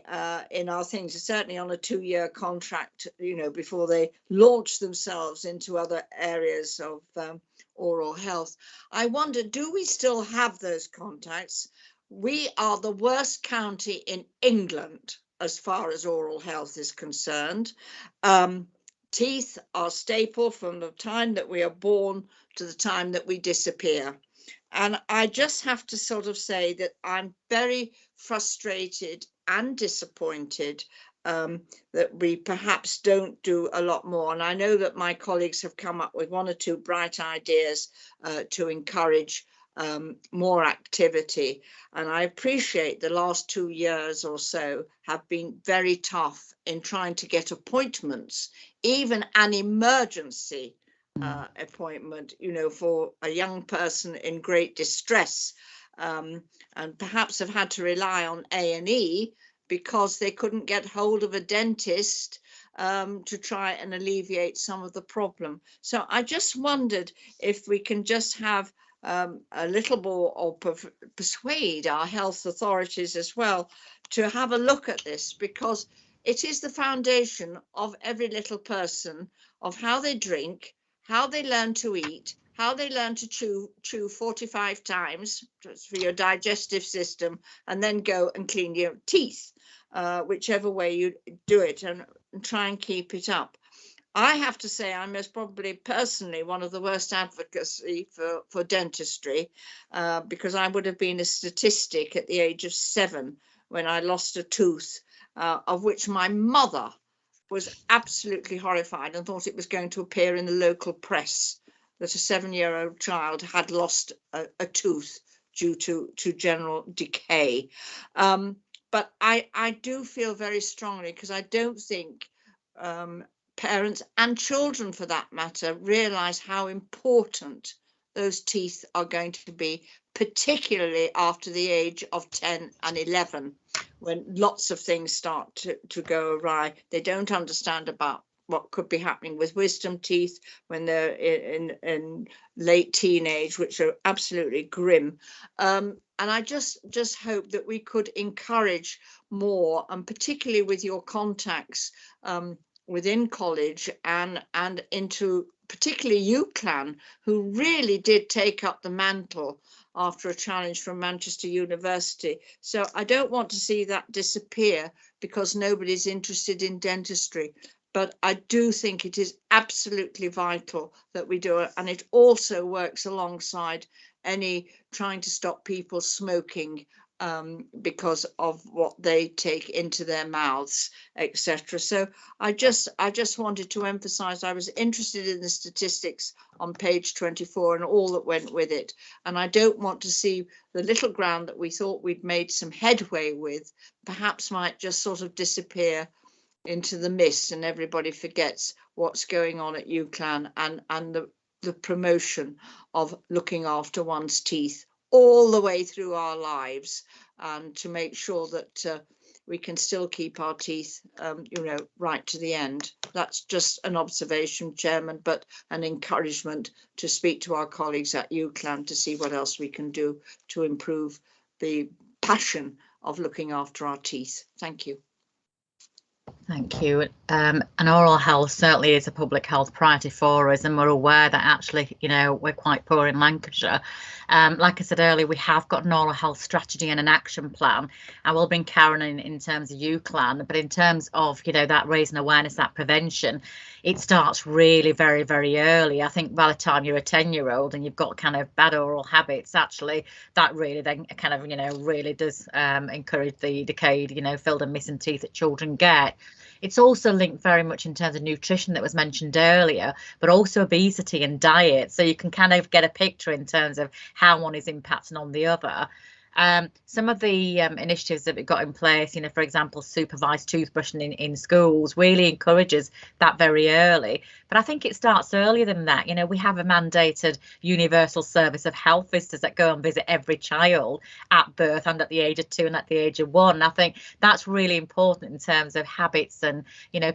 in our things, certainly on a 2-year contract, you know, before they launch themselves into other areas of oral health. I wonder, do we still have those contacts? We are the worst county in England as far as oral health is concerned. Teeth are staple from the time that we are born to the time that we disappear. And I just have to sort of say that I'm very frustrated and disappointed that we perhaps don't do a lot more. And I know that my colleagues have come up with 1 or 2 bright ideas to encourage more activity. And I appreciate the last 2 years or so have been very tough in trying to get appointments, even an emergency appointment, you know, for a young person in great distress, and perhaps have had to rely on A&E because they couldn't get hold of a dentist to try and alleviate some of the problem. So I just wondered if we can just have a little more, or persuade our health authorities as well to have a look at this, because it is the foundation of every little person, of how they drink, how they learn to eat, how they learn to chew 45 times for your digestive system, and then go and clean your teeth, whichever way you do it, and try and keep it up. I have to say I'm most probably personally one of the worst advocacy for dentistry, because I would have been a statistic at the age of 7 when I lost a tooth, of which my mother was absolutely horrified and thought it was going to appear in the local press that a 7-year-old child had lost a tooth due to general decay. But I do feel very strongly, because I don't think parents and children, for that matter, realise how important those teeth are going to be, particularly after the age of 10 and 11, when lots of things start to go awry. They don't understand about what could be happening with wisdom teeth when they're in late teenage, which are absolutely grim. And I just hope that we could encourage more, and particularly with your contacts within college and into particularly UCLan, who really did take up the mantle after a challenge from Manchester University. So I don't want to see that disappear because nobody's interested in dentistry. But I do think it is absolutely vital that we do it. And it also works alongside any trying to stop people smoking because of what they take into their mouths, etc. So I just wanted to emphasize I was interested in the statistics on page 24 and all that went with it. And I don't want to see the little ground that we thought we'd made some headway with perhaps might just sort of disappear into the mist, and everybody forgets what's going on at UCLan and the promotion of looking after one's teeth all the way through our lives, and to make sure that we can still keep our teeth, right to the end. That's just an observation, Chairman, but an encouragement to speak to our colleagues at UCLan to see what else we can do to improve the passion of looking after our teeth. Thank you. Thank you. And oral health certainly is a public health priority for us, and we're aware that actually, we're quite poor in Lancashire. Like I said earlier, we have got an oral health strategy and an action plan. I will bring Karen in terms of UCLan, but in terms of, that raising awareness, that prevention, it starts really very, very early. I think by the time you're a 10-year-old and you've got kind of bad oral habits, actually, that really then kind of, really does encourage the decayed, filled and missing teeth that children get. It's also linked very much in terms of nutrition that was mentioned earlier, but also obesity and diet. So you can kind of get a picture in terms of how one is impacting on the other. Some of the initiatives that we've got in place, for example, supervised toothbrushing in schools really encourages that very early. But I think it starts earlier than that. We have a mandated universal service of health visitors that go and visit every child at birth and at the age of 2 and at the age of 1. And I think that's really important in terms of habits and,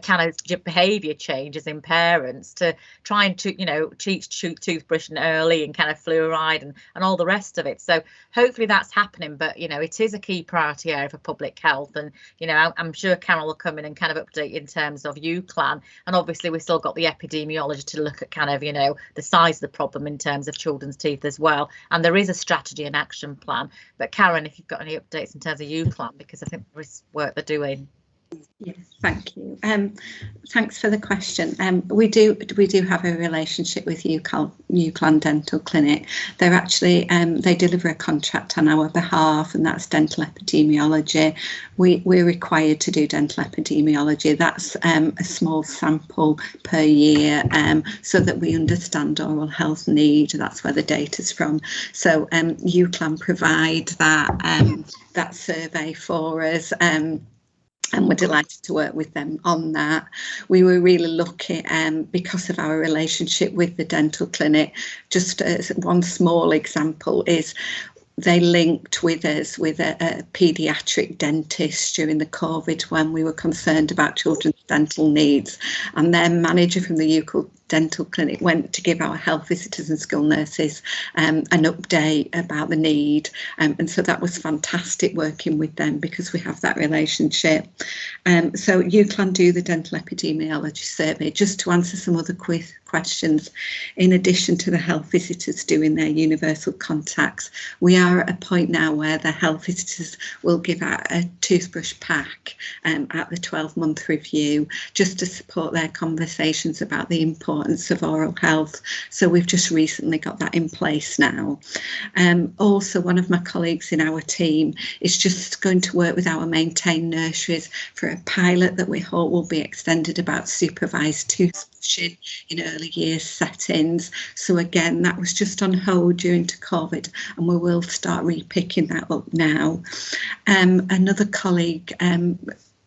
kind of behaviour changes in parents to try and teach toothbrushing early and kind of fluoride and all the rest of it. So hopefully that's happening, but it is a key priority area for public health, and I'm sure Carol will come in and kind of update in terms of UCLan, and obviously we've still got the epidemiology to look at kind of the size of the problem in terms of children's teeth as well, and there is a strategy and action plan. But Karen, if you've got any updates in terms of UCLan, because I think there is work they're doing. Yes, thank you. Thanks for the question. We do have a relationship with UCLan Dental Clinic. They're actually they deliver a contract on our behalf, and that's dental epidemiology. We're required to do dental epidemiology. That's a small sample per year, so that we understand oral health need. That's where the data's from. So UCLan provide that survey for us. And we're delighted to work with them on that. We were really lucky because of our relationship with the dental clinic. Just as one small example is they linked with us with a paediatric dentist during the COVID when we were concerned about children's dental needs. And their manager from the dental clinic went to give our health visitors and school nurses an update about the need, and so that was fantastic working with them because we have that relationship. So UCLan do the dental epidemiology survey just to answer some other questions. In addition to the health visitors doing their universal contacts, we are at a point now where the health visitors will give out a toothbrush pack at the 12-month review, just to support their conversations about the importance of oral health. So we've just recently got that in place now. Also, one of my colleagues in our team is just going to work with our maintained nurseries for a pilot that we hope will be extended about supervised toothbrushing in early years settings. So again, that was just on hold during COVID, and we will start repicking that up now. Another colleague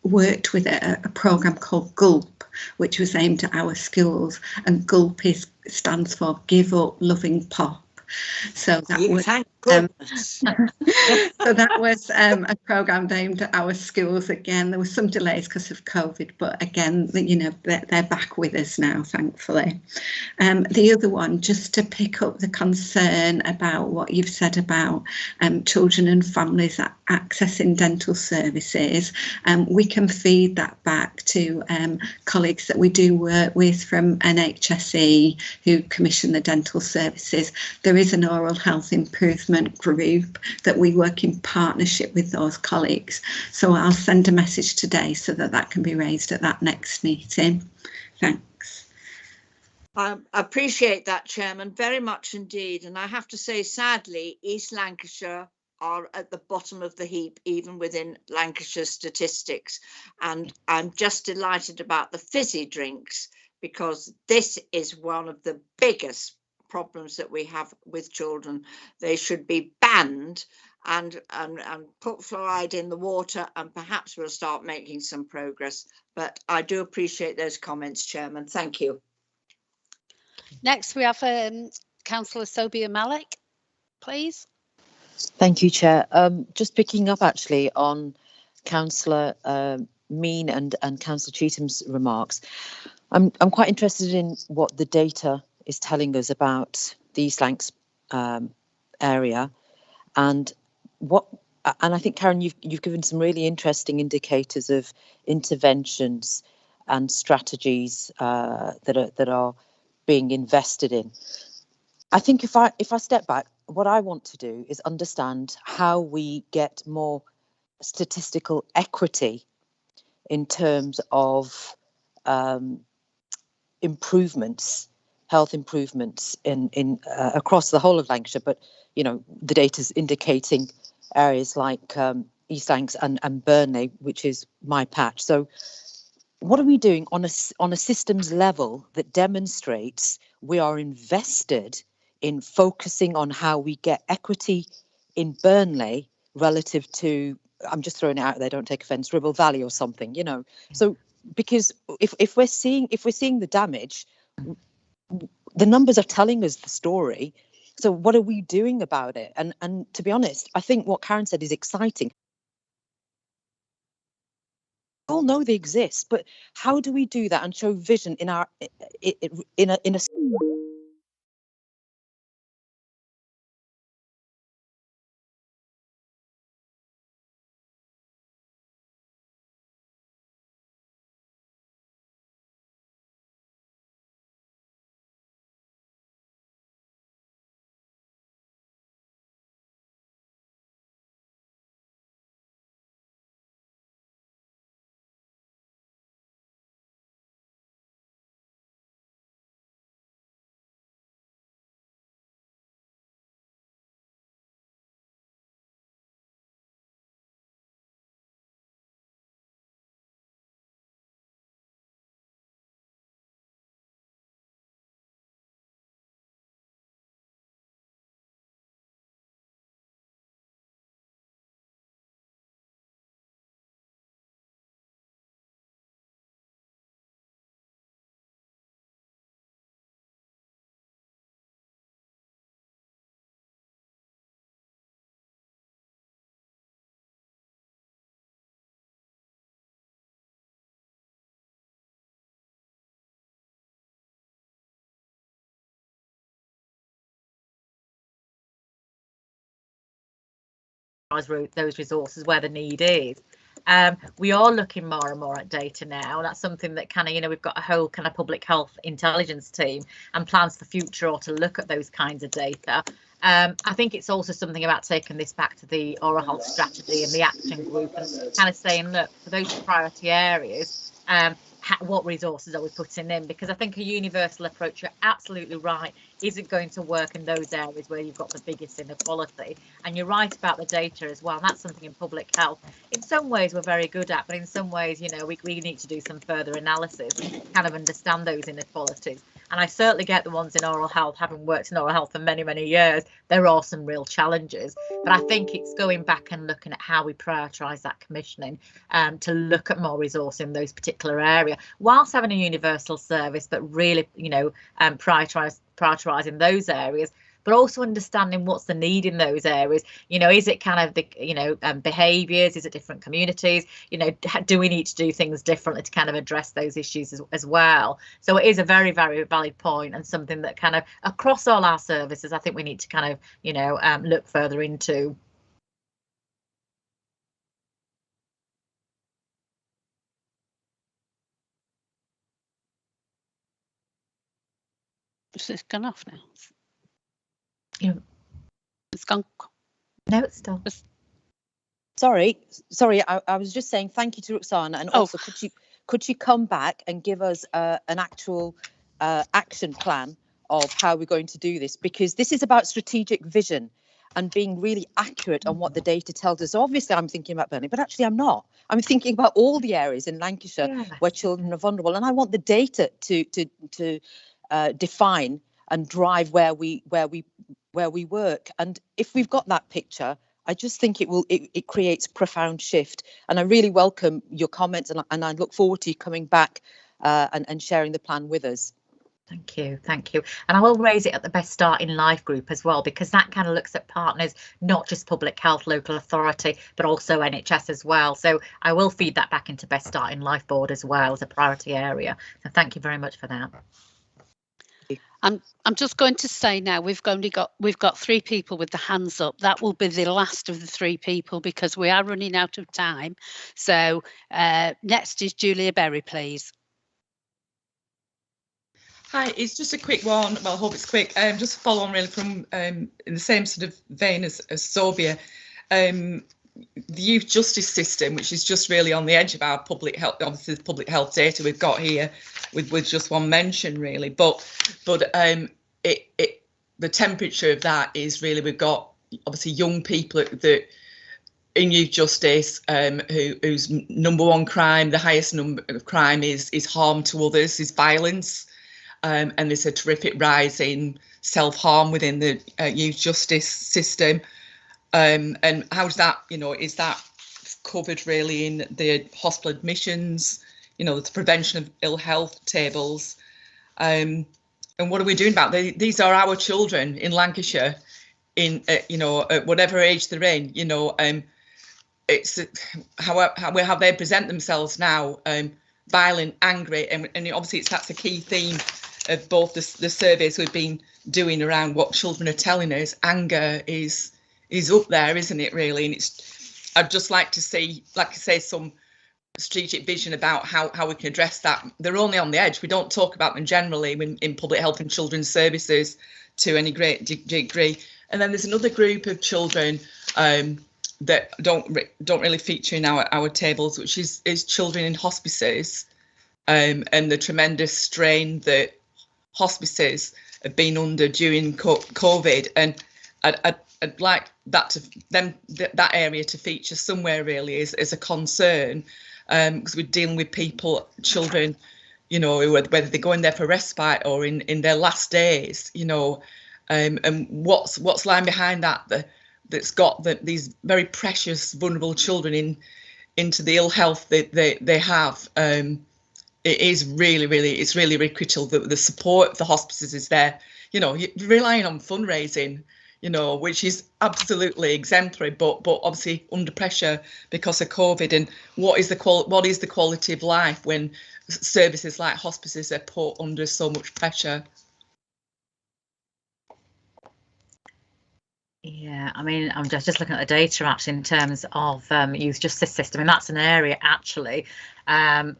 worked with a programme called GULP, which was aimed at our schools, and GULP stands for Give Up Loving Pop. So that was so that was a programme aimed at our schools. Again, there were some delays because of COVID, but again, you know, they're back with us now, thankfully. The other one, just to pick up the concern about what you've said about children and families accessing dental services, we can feed that back to colleagues that we do work with from NHSE who commission the dental services. There is an oral health improvement group that we work in partnership with those colleagues. So I'll send a message today so that that can be raised at that next meeting. Thanks. I appreciate that, Chairman, very much indeed. And I have to say, sadly, East Lancashire are at the bottom of the heap, even within Lancashire statistics. And I'm just delighted about the fizzy drinks, because this is one of the biggest problems that we have with children. They should be banned and put fluoride in the water, and perhaps we'll start making some progress. But I do appreciate those comments, Chairman. Thank you. Next, we have Councillor Sobia Malik, please. Thank you, Chair. Just picking up actually on Councillor Mean and Councillor Cheatham's remarks. I'm quite interested in what the data is telling us about the East Lancs area, and I think, Karen, you've given some really interesting indicators of interventions and strategies that are being invested in. I think if I step back, what I want to do is understand how we get more statistical equity in terms of improvements, health improvements in across the whole of Lancashire. But you know, the data's indicating areas like East Lancs and Burnley, which is my patch. So what are we doing on a systems level that demonstrates we are invested in focusing on how we get equity in Burnley relative to, I'm just throwing it out there, don't take offence, Ribble Valley or something, you know? So because if we're seeing the damage, the numbers are telling us the story. So what are we doing about it? And to be honest, I think what Karen said is exciting. We all know they exist, but how do we do that and show vision in our in a those resources where the need is. We are looking more and more at data now. That's something that kind of, you know, we've got a whole kind of public health intelligence team and plans for future or to look at those kinds of data. I think it's also something about taking this back to the oral health strategy and the action group and kind of saying, look, for those priority areas, what resources are we putting in? Because I think a universal approach, you're absolutely right, isn't going to work in those areas where you've got the biggest inequality. And you're right about the data as well. And that's something in public health, in some ways we're very good at, but in some ways, you know, we need to do some further analysis and kind of understand those inequalities. And I certainly get the ones in oral health, having worked in oral health for many, many years, there are some real challenges. But I think it's going back and looking at how we prioritise that commissioning to look at more resource in those particular areas, whilst having a universal service, but really, you know, prioritising those areas, but also understanding what's the need in those areas. You know, is it kind of the, you know, behaviours, is it different communities, you know, do we need to do things differently to kind of address those issues as well? So it is a very, very valid point and something that kind of across all our services, I think we need to kind of, you know, look further into. It's gone off now. Yeah. It's gone. No, it's still. Sorry, I was just saying thank you to Roxana, and also could you come back and give us an actual action plan of how we're going to do this, because this is about strategic vision and being really accurate on what the data tells us. Obviously, I'm thinking about Burnley, but actually I'm not. I'm thinking about all the areas in Lancashire where children are vulnerable, and I want the data to define and drive where we work. And if we've got that picture, I just think it creates profound shift. And I really welcome your comments, and I look forward to you coming back and sharing the plan with us. Thank you. And I will raise it at the Best Start in Life group as well, because that kind of looks at partners, not just public health, local authority, but also NHS as well. So I will feed that back into Best Start in Life board as well as a priority area. So thank you very much for that. I'm just going to say now we've got 3 people with the hands up. That will be the last of the 3 people because we are running out of time. So next is Julia Berry, please. Hi, it's just a quick one. Well, I hope it's quick. Just to follow on really from in the same sort of vein as Sobia. The youth justice system, which is just really on the edge of our public health, obviously the public health data we've got here with just one mention really, but the temperature of that is really, we've got obviously young people that in youth justice whose number one crime, the highest number of crime is harm to others, is violence, and there's a terrific rise in self-harm within the youth justice system. And how does that, you know, is that covered really in the hospital admissions, you know, the prevention of ill health tables? And what are we doing about it? These are our children in Lancashire, in you know, at whatever age they're in, you know, it's how they present themselves now, violent, angry, and obviously that's a key theme of both the surveys we've been doing around what children are telling us. Anger is up there, isn't it, really? And I'd just like to see, like I say, some strategic vision about how we can address that. They're only on the edge. We don't talk about them generally in public health and children's services to any great degree. And then there's another group of children that don't really feature in our tables, which is children in hospices, and the tremendous strain that hospices have been under during COVID. And I'd like that that area to feature somewhere really as a concern, because we're dealing with people, children, you know, whether they're going there for respite or in their last days, you know, and what's lying behind that's got these very precious vulnerable children into the ill health that they have. It is really critical that the support of the hospices is there. You know, you're relying on fundraising, you know, which is absolutely exemplary, but obviously under pressure because of COVID. And what is the quality of life when services like hospices are put under so much pressure? Yeah, I mean, I'm just looking at the data actually in terms of youth justice system, and that's an area actually,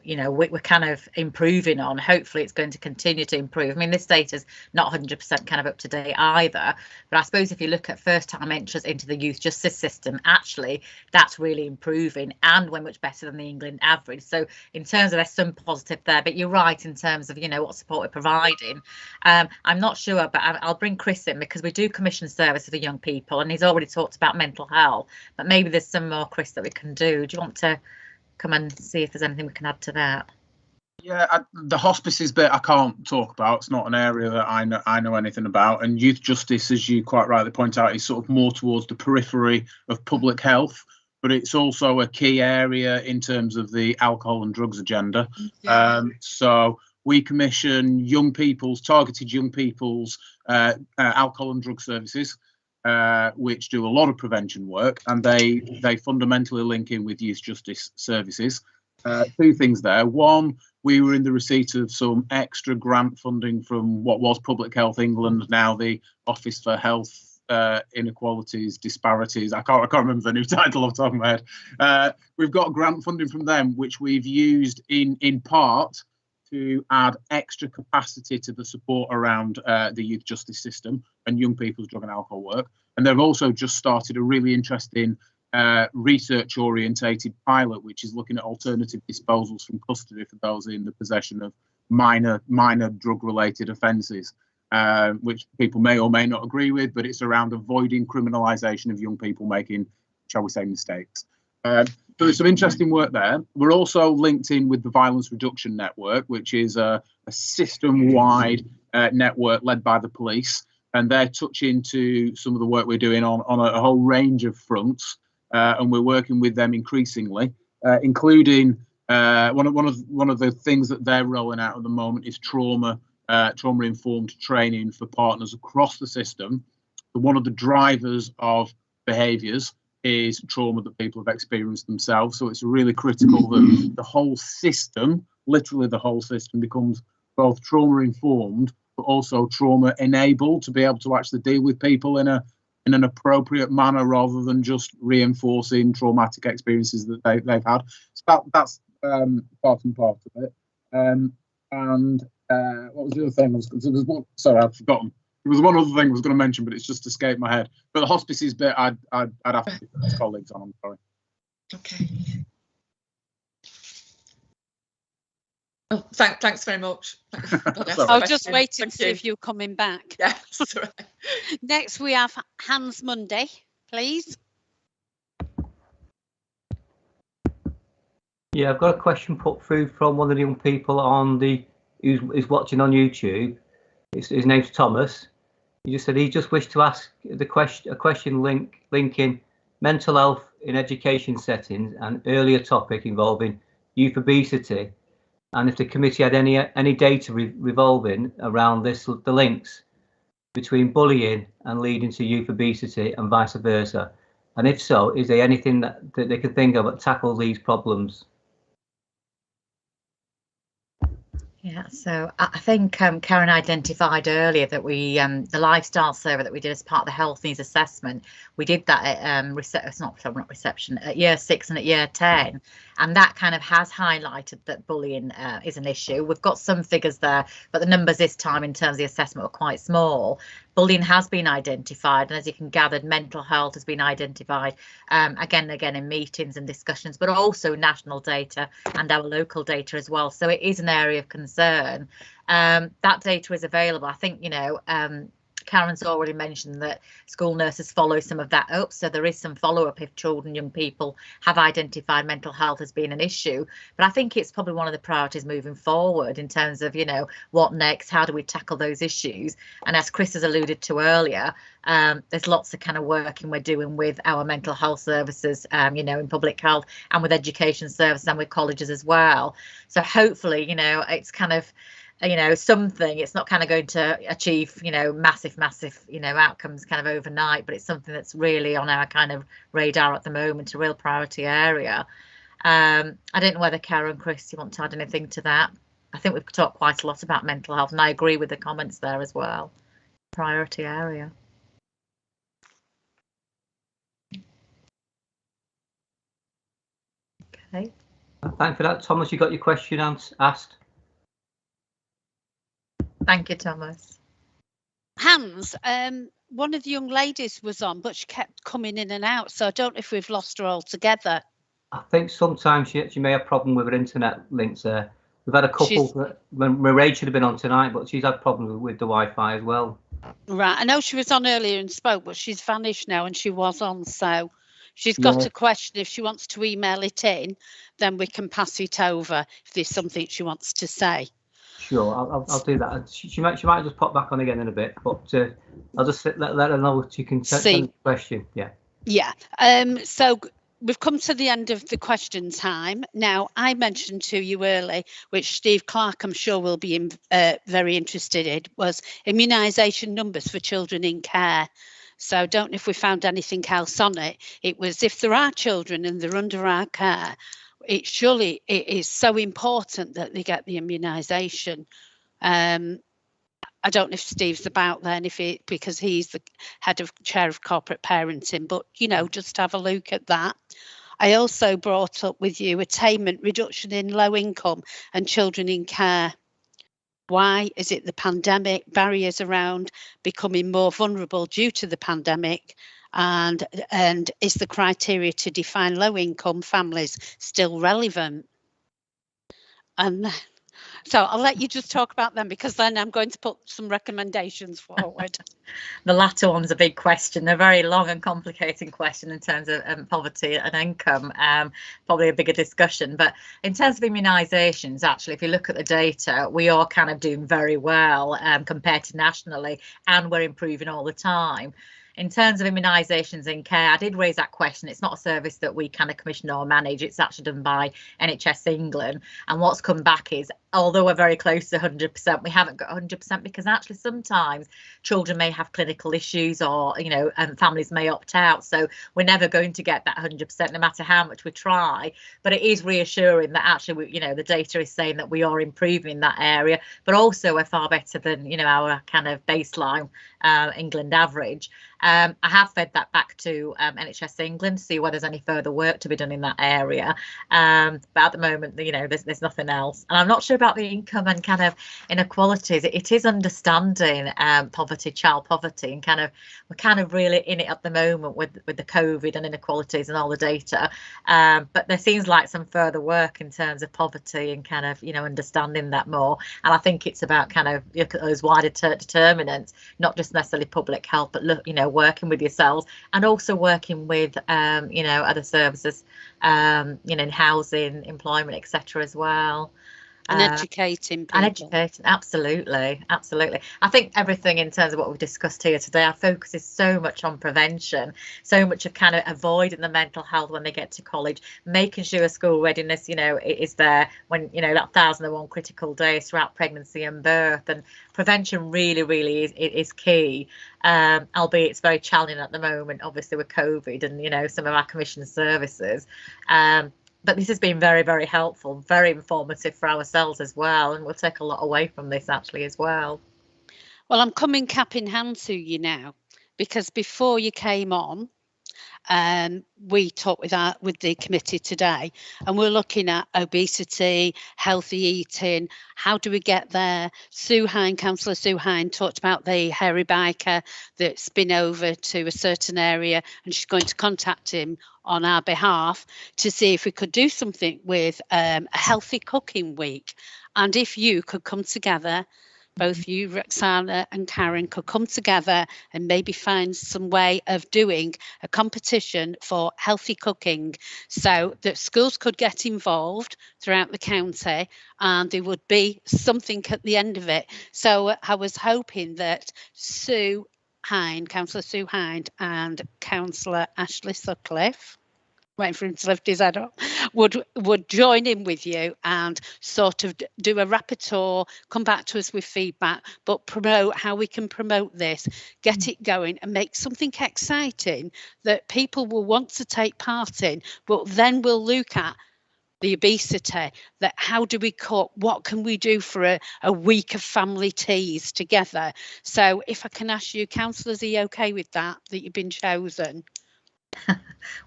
you know, we're kind of improving on. Hopefully it's going to continue to improve. I mean, this data's not 100% kind of up to date either, but I suppose if you look at first time entries into the youth justice system, actually that's really improving, and we're much better than the England average. So in terms of, there's some positive there, but you're right in terms of, you know, what support we're providing. I'm not sure, but I'll bring Chris in because we do commission services for young people, and he's already talked about mental health, but maybe there's some more, Chris, that we can do. Do you want to come and see if there's anything we can add to that? Yeah, the hospices bit I can't talk about. It's not an area that I know anything about. And youth justice, as you quite rightly point out, is sort of more towards the periphery of public health, but it's also a key area in terms of the alcohol and drugs agenda. Yeah. So we commission targeted young people's alcohol and drug services, which do a lot of prevention work, and they fundamentally link in with youth justice services. Two things there. One, we were in the receipt of some extra grant funding from what was Public Health England, now the Office for Health Inequalities, Disparities. I can't remember the new title off the top of my head. We've got grant funding from them, which we've used in part to add extra capacity to the support around the youth justice system and young people's drug and alcohol work. And they've also just started a really interesting research orientated pilot, which is looking at alternative disposals from custody for those in the possession of minor drug related offences, which people may or may not agree with, but it's around avoiding criminalisation of young people making, shall we say, mistakes. So there's some interesting work there. We're also linked in with the Violence Reduction Network, which is a system-wide network led by the police, and they're touching to some of the work we're doing on a whole range of fronts. And we're working with them increasingly, including one of the things that they're rolling out at the moment is trauma-informed training for partners across the system. One of the drivers of behaviours is trauma that people have experienced themselves. So it's really critical that the whole system, literally the whole system, becomes both trauma-informed but also trauma-enabled to be able to actually deal with people in an appropriate manner rather than just reinforcing traumatic experiences that they've had. So that's part and part of it. And what was the other thing? Sorry, I've forgotten. There was one other thing I was going to mention, but it's just escaped my head. But the hospices bit, I'd have to put colleagues on. I'm sorry. Okay. Oh, thanks very much. I was just waiting to see if you're coming back. Yeah, that's all right. Next, we have Hans Monday, please. Yeah, I've got a question put through from one of the young people who's watching on YouTube. His name's Thomas. He just said he just wished to ask a question linking mental health in education settings, an earlier topic involving youth obesity, and if the committee had any data revolving around the links between bullying and leading to youth obesity and vice versa, and if so, is there anything that they could think of that tackle these problems? Yeah, so I think Karen identified earlier that we the lifestyle survey that we did as part of the health needs assessment, we did that at not reception, at year 6 and at year 10, and that kind of has highlighted that bullying is an issue. We've got some figures there, but the numbers this time in terms of the assessment were quite small. Bullying has been identified, and as you can gather, mental health has been identified again and again in meetings and discussions, but also national data and our local data as well. So it is an area of concern. That data is available. I think, Karen's already mentioned that school nurses follow some of that up, so there is some follow-up if children, young people have identified mental health as being an issue. But I think it's probably one of the priorities moving forward in terms of, what next, how do we tackle those issues? And as Chris has alluded to earlier, there's lots of kind of working we're doing with our mental health services, in public health and with education services and with colleges as well. So hopefully, it's kind of something. It's not kind of going to achieve, massive, outcomes kind of overnight, but it's something that's really on our kind of radar at the moment, a real priority area. I don't know whether Karen, Chris, you want to add anything to that? I think we've talked quite a lot about mental health, and I agree with the comments there as well. Priority area. Okay. Thanks for that, Thomas. You got your question asked. Thank you, Thomas. Hans, one of the young ladies was on, but she kept coming in and out, so I don't know if we've lost her altogether. I think sometimes she may have problem with her internet links there. We've had a couple when Mairead should have been on tonight, but she's had problems with the Wi-Fi as well. Right, I know she was on earlier and spoke, but she's vanished now, and she was on, so she's got a question. If she wants to email it in, then we can pass it over if there's something she wants to say. Sure, I'll do that. She might just pop back on again in a bit, but I'll just let her know she can send the question. Yeah. So we've come to the end of the question time. Now, I mentioned to you early, which Steve Clark, I'm sure, will be very interested in, was immunisation numbers for children in care. So I don't know if we found anything else on it. It was if there are children and they're under our care, it is so important that they get the immunisation. I don't know if Steve's about then, because he's the chair of corporate parenting, but just have a look at that. I also brought up with you attainment reduction in low income and children in care. Why is it the pandemic, barriers around becoming more vulnerable due to the pandemic, and is the criteria to define low income families still relevant? And so I'll let you just talk about them, because then I'm going to put some recommendations forward. The latter one's a big question, a very long and complicated question in terms of poverty and income, probably a bigger discussion. But in terms of immunisations, actually, if you look at the data, we are kind of doing very well compared to nationally, and we're improving all the time. In terms of immunisations in care, I did raise that question. It's not a service that we kind of commission or manage. It's actually done by NHS England. And what's come back is, although we're very close to 100%, we haven't got 100%, because actually sometimes children may have clinical issues, or, and families may opt out. So we're never going to get that 100%, no matter how much we try. But it is reassuring that actually, the data is saying that we are improving in that area, but also we're far better than, our kind of baseline England average. I have fed that back to NHS England to see whether there's any further work to be done in that area. But at the moment, there's nothing else. And I'm not sure about the income and kind of inequalities. It is understanding poverty, child poverty, and we're kind of really in it at the moment with the COVID and inequalities and all the data. But there seems like some further work in terms of poverty and kind of, understanding that more. And I think it's about kind of look at those wider determinants, not just necessarily public health, but look, working with yourselves, and also working with other services, in housing, employment, etc. as well. And educating people. And educating, absolutely. I think everything in terms of what we've discussed here today, our focus is so much on prevention, so much of kind of avoiding the mental health when they get to college, making sure school readiness, is there when, that 1001 critical days throughout pregnancy and birth. And prevention really is key, albeit it's very challenging at the moment, obviously with COVID and, some of our commission services. But this has been very, very helpful, very informative for ourselves as well. And we'll take a lot away from this actually as well. Well, I'm coming cap in hand to you now, because before you came on, we talked with the committee today, and we're looking at obesity, healthy eating. How do we get there? Councillor Sue Hine talked about the hairy biker that's been over to a certain area, and she's going to contact him on our behalf to see if we could do something with a healthy cooking week. And if you could come together, both you, Roxana, and Karen, could come together and maybe find some way of doing a competition for healthy cooking, so that schools could get involved throughout the county, and there would be something at the end of it. So I was hoping that Sue Hine, Councillor Sue Hine, and Councillor Ashley Sutcliffe, waiting for him to lift his head up, would join in with you and sort of do a rapporteur, come back to us with feedback, but promote how we can promote this, get it going, and make something exciting that people will want to take part in. But then we'll look at the obesity, that how do we cook, what can we do for a week of family teas together. So if I can ask you, councillors, are you okay with that you've been chosen?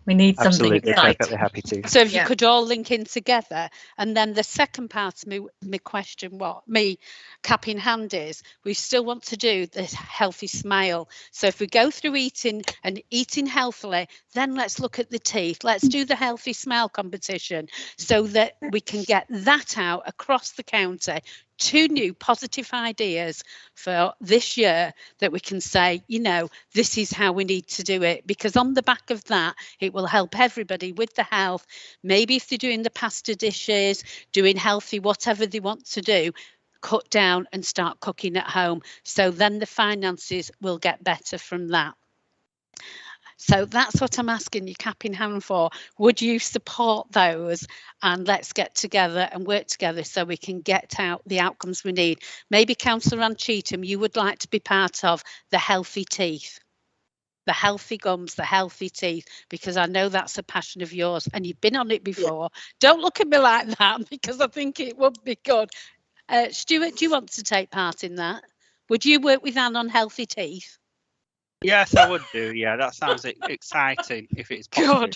We need something Absolutely, exciting. perfectly happy to. So if you could all link in together, and then the second part of my question, what me cap in hand is, we still want to do this healthy smile. So if we go through eating and eating healthily, then let's look at the teeth. Let's do the healthy smile competition so that we can get that out across the county. 2 new positive ideas for this year that we can say, you know, this is how we need to do it, because on the back of that, it will help everybody with the health. Maybe if they're doing the pasta dishes, doing healthy, whatever they want to do, cut down and start cooking at home. So then the finances will get better from that. So that's what I'm asking you cap in hand for. Would you support those? And let's get together and work together so we can get out the outcomes we need. Maybe Councillor Ann Cheetham, you would like to be part of the healthy teeth, the healthy gums, the healthy teeth, because I know that's a passion of yours and you've been on it before. Don't look at me like that, because I think it would be good. Stuart, do you want to take part in that? Would you work with Anne on healthy teeth? Yes, I would do. Yeah, that sounds exciting if it's possible.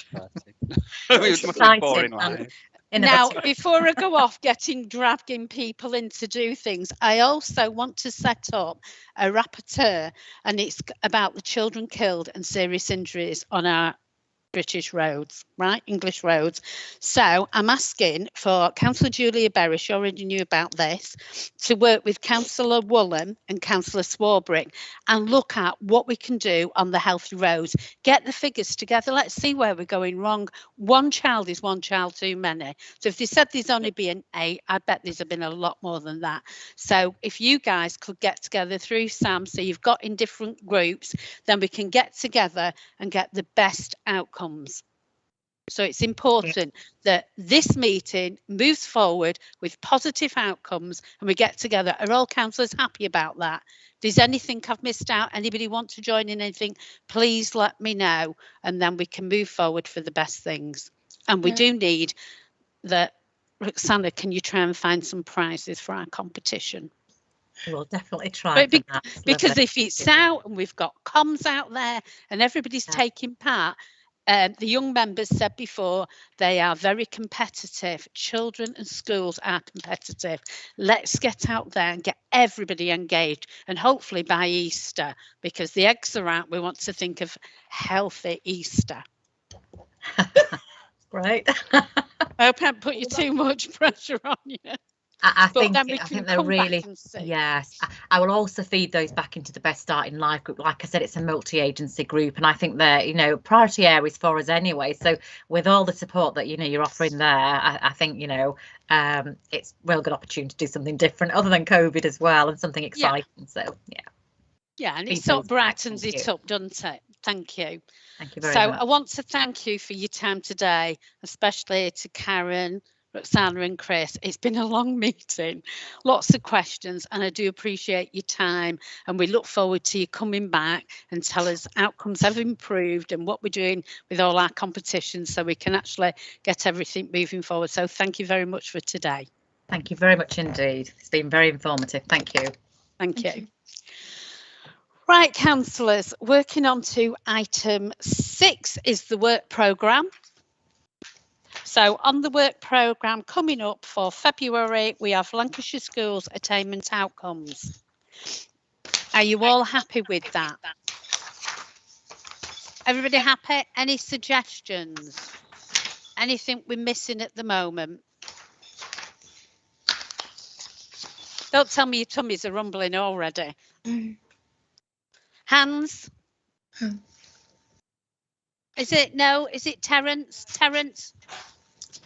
It's Boring life. Now, before I go off dragging people in to do things, I also want to set up a rapporteur, and it's about the children killed and serious injuries on our British roads, right? English roads. So I'm asking for Councillor Julia Berry, she already knew about this, to work with Councillor Woolen and Councillor Swarbrick and look at what we can do on the healthy roads. Get the figures together. Let's see where we're going wrong. One child is one child too many. So if they said there's only been 8, I bet there's been a lot more than that. So if you guys could get together through Sam, so you've got in different groups, then we can get together and get the best outcomes. So it's important that this meeting moves forward with positive outcomes and we get together. Are all councillors happy about that? If there's anything I've missed out, anybody want to join in anything, please let me know, and then we can move forward for the best things. And we do need that. Roxana, can you try and find some prizes for our competition? We'll definitely try. Because if it's out and we've got comms out there and everybody's taking part, the young members said before, they are very competitive. Children and schools are competitive. Let's get out there and get everybody engaged, and hopefully by Easter, because the eggs are out, we want to think of healthy Easter. Right. I hope I haven't put you too much pressure on you. I think they're really, yes. I will also feed those back into the Best Start in Life group. Like I said, it's a multi-agency group, and I think they're, you know, priority areas for us anyway. So with all the support that, you know, you're offering there, I think, you know, it's a real good opportunity to do something different other than COVID as well, and something exciting. So yeah. Yeah, and it sort of brightens it up, doesn't it? Thank you. Thank you very much. So I want to thank you for your time today, especially to Karen, Roxana and Chris. It's been a long meeting, lots of questions, and I do appreciate your time, and we look forward to you coming back and tell us outcomes have improved and what we're doing with all our competitions so we can actually get everything moving forward. So thank you very much for today. Thank you very much indeed. It's been very informative. Thank you. Thank you. Right, councillors, working on to item 6 is the work programme. So on the work programme coming up for February, we have Lancashire Schools Attainment Outcomes. Are you all happy with that? Everybody happy? Any suggestions? Anything we're missing at the moment? Don't tell me your tummies are rumbling already. Hands? Is it Terence? Terence?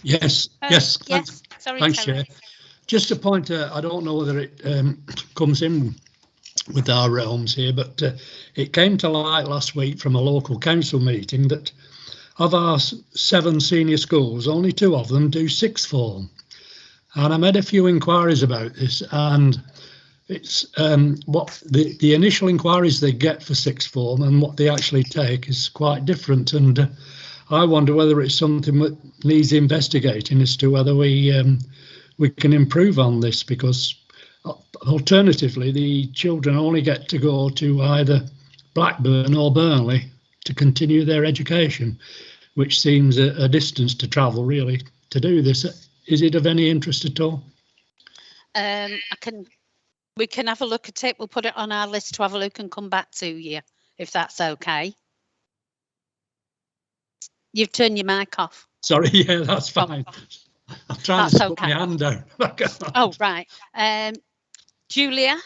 Yes, yes. Yes. Sorry, thanks, Chair. Just a point, I don't know whether it comes in with our realms here, but it came to light last week from a local council meeting that of our 7 senior schools, only 2 of them do 6th form. And I made a few inquiries about this, and it's what the initial inquiries they get for 6th form and what they actually take is quite different. And I wonder whether it's something that needs investigating as to whether we can improve on this, because alternatively the children only get to go to either Blackburn or Burnley to continue their education, which seems a distance to travel really to do this. Is it of any interest at all? We can have a look at it. We'll put it on our list to have a look and come back to you, if that's okay. You've turned your mic off. Sorry, yeah, that's fine. I'm trying to put my hand down. Oh, right. Julia?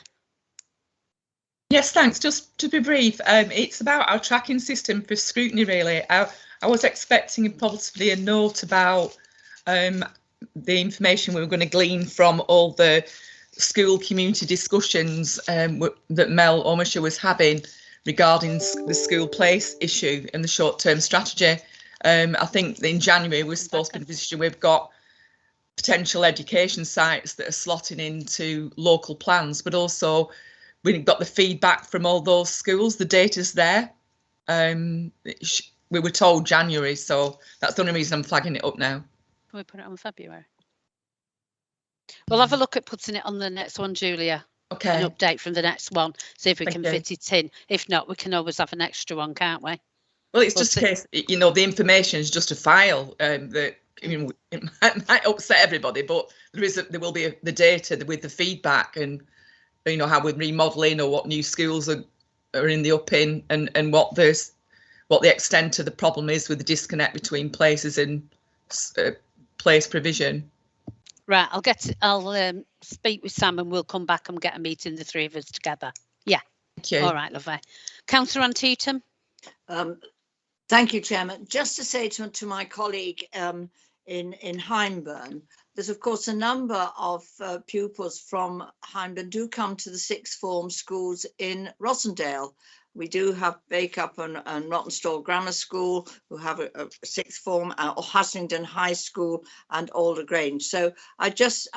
Yes, thanks. Just to be brief, it's about our tracking system for scrutiny, really. I was expecting possibly a note about the information we were going to glean from all the school community discussions that Mel Omisha was having regarding the school place issue and the short-term strategy. I think in January we're supposed to be in a position we've got potential education sites that are slotting into local plans, but also we've got the feedback from all those schools. The data's there. We were told January, so that's the only reason I'm flagging it up now. Can we put it on February? We'll have a look at putting it on the next one, Julia. Okay. An update from the next one, see if we Thank can you. fit it in. If not, we can always have an extra one, can't we? Well, it's just a case, you know, the information is just a file that, I mean, it might upset everybody, but there will be the data with the feedback and, you know, how we're remodelling or what new schools are in the up-in and what the extent of the problem is with the disconnect between places and place provision. Right, I'll speak with Sam and we'll come back and get a meeting, the three of us together. Yeah. Thank you. All right, lovely. Councillor Antietam. Thank you, Chairman. Just to say to my colleague in Hyndburn, there's of course a number of pupils from Hyndburn do come to the sixth form schools in Rossendale. We do have Bacup and Rottenstall Grammar School, who have a sixth form, or Haslingden High School and Alder Grange. So I just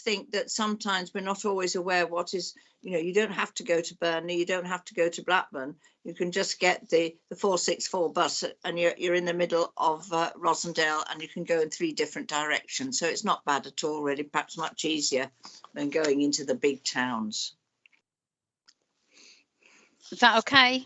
think that sometimes we're not always aware what is, you know, you don't have to go to Burnley, you don't have to go to Blackburn. You can just get the 464 bus and you're in the middle of Rossendale and you can go in 3 different directions. So it's not bad at all, really, perhaps much easier than going into the big towns. Is that okay?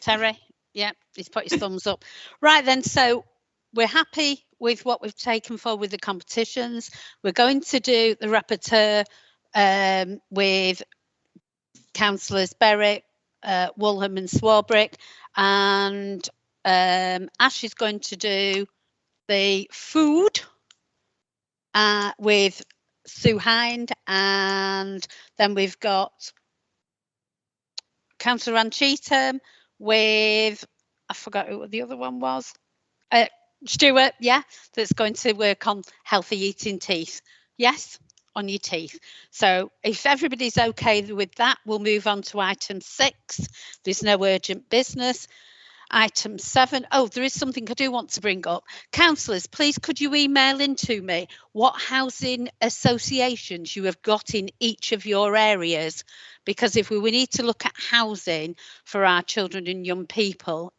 Terry? Yeah, he's put his thumbs up. Right then, so we're happy with what we've taken forward with the competitions. We're going to do the rapporteur with councillors Berwick, Woolham and Swarbrick, and Ash is going to do the food with Sue Hind, and then we've got Councillor Antietam with, I forgot who the other one was, Stuart, yeah, that's going to work on healthy eating teeth. Yes, on your teeth. So if everybody's okay with that, we'll move on to item 6. There's no urgent business. Item 7. Oh, there is something I do want to bring up. Councillors, please could you email in to me what housing associations you have got in each of your areas? Because if we need to look at housing for our children and young people,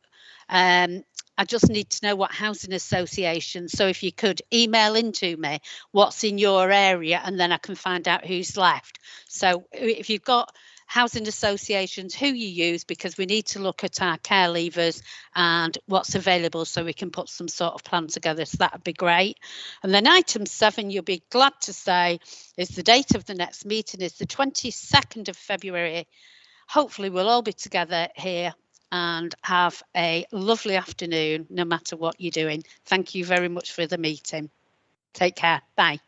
I just need to know what housing association. So if you could email into me what's in your area, and then I can find out who's left. So if you've got housing associations, who you use, because we need to look at our care leavers and what's available so we can put some sort of plan together. So that would be great. And then item 7, you'll be glad to say, is the date of the next meeting is the 22nd of February. Hopefully we'll all be together here and have a lovely afternoon, no matter what you're doing. Thank you very much for the meeting. Take care. Bye.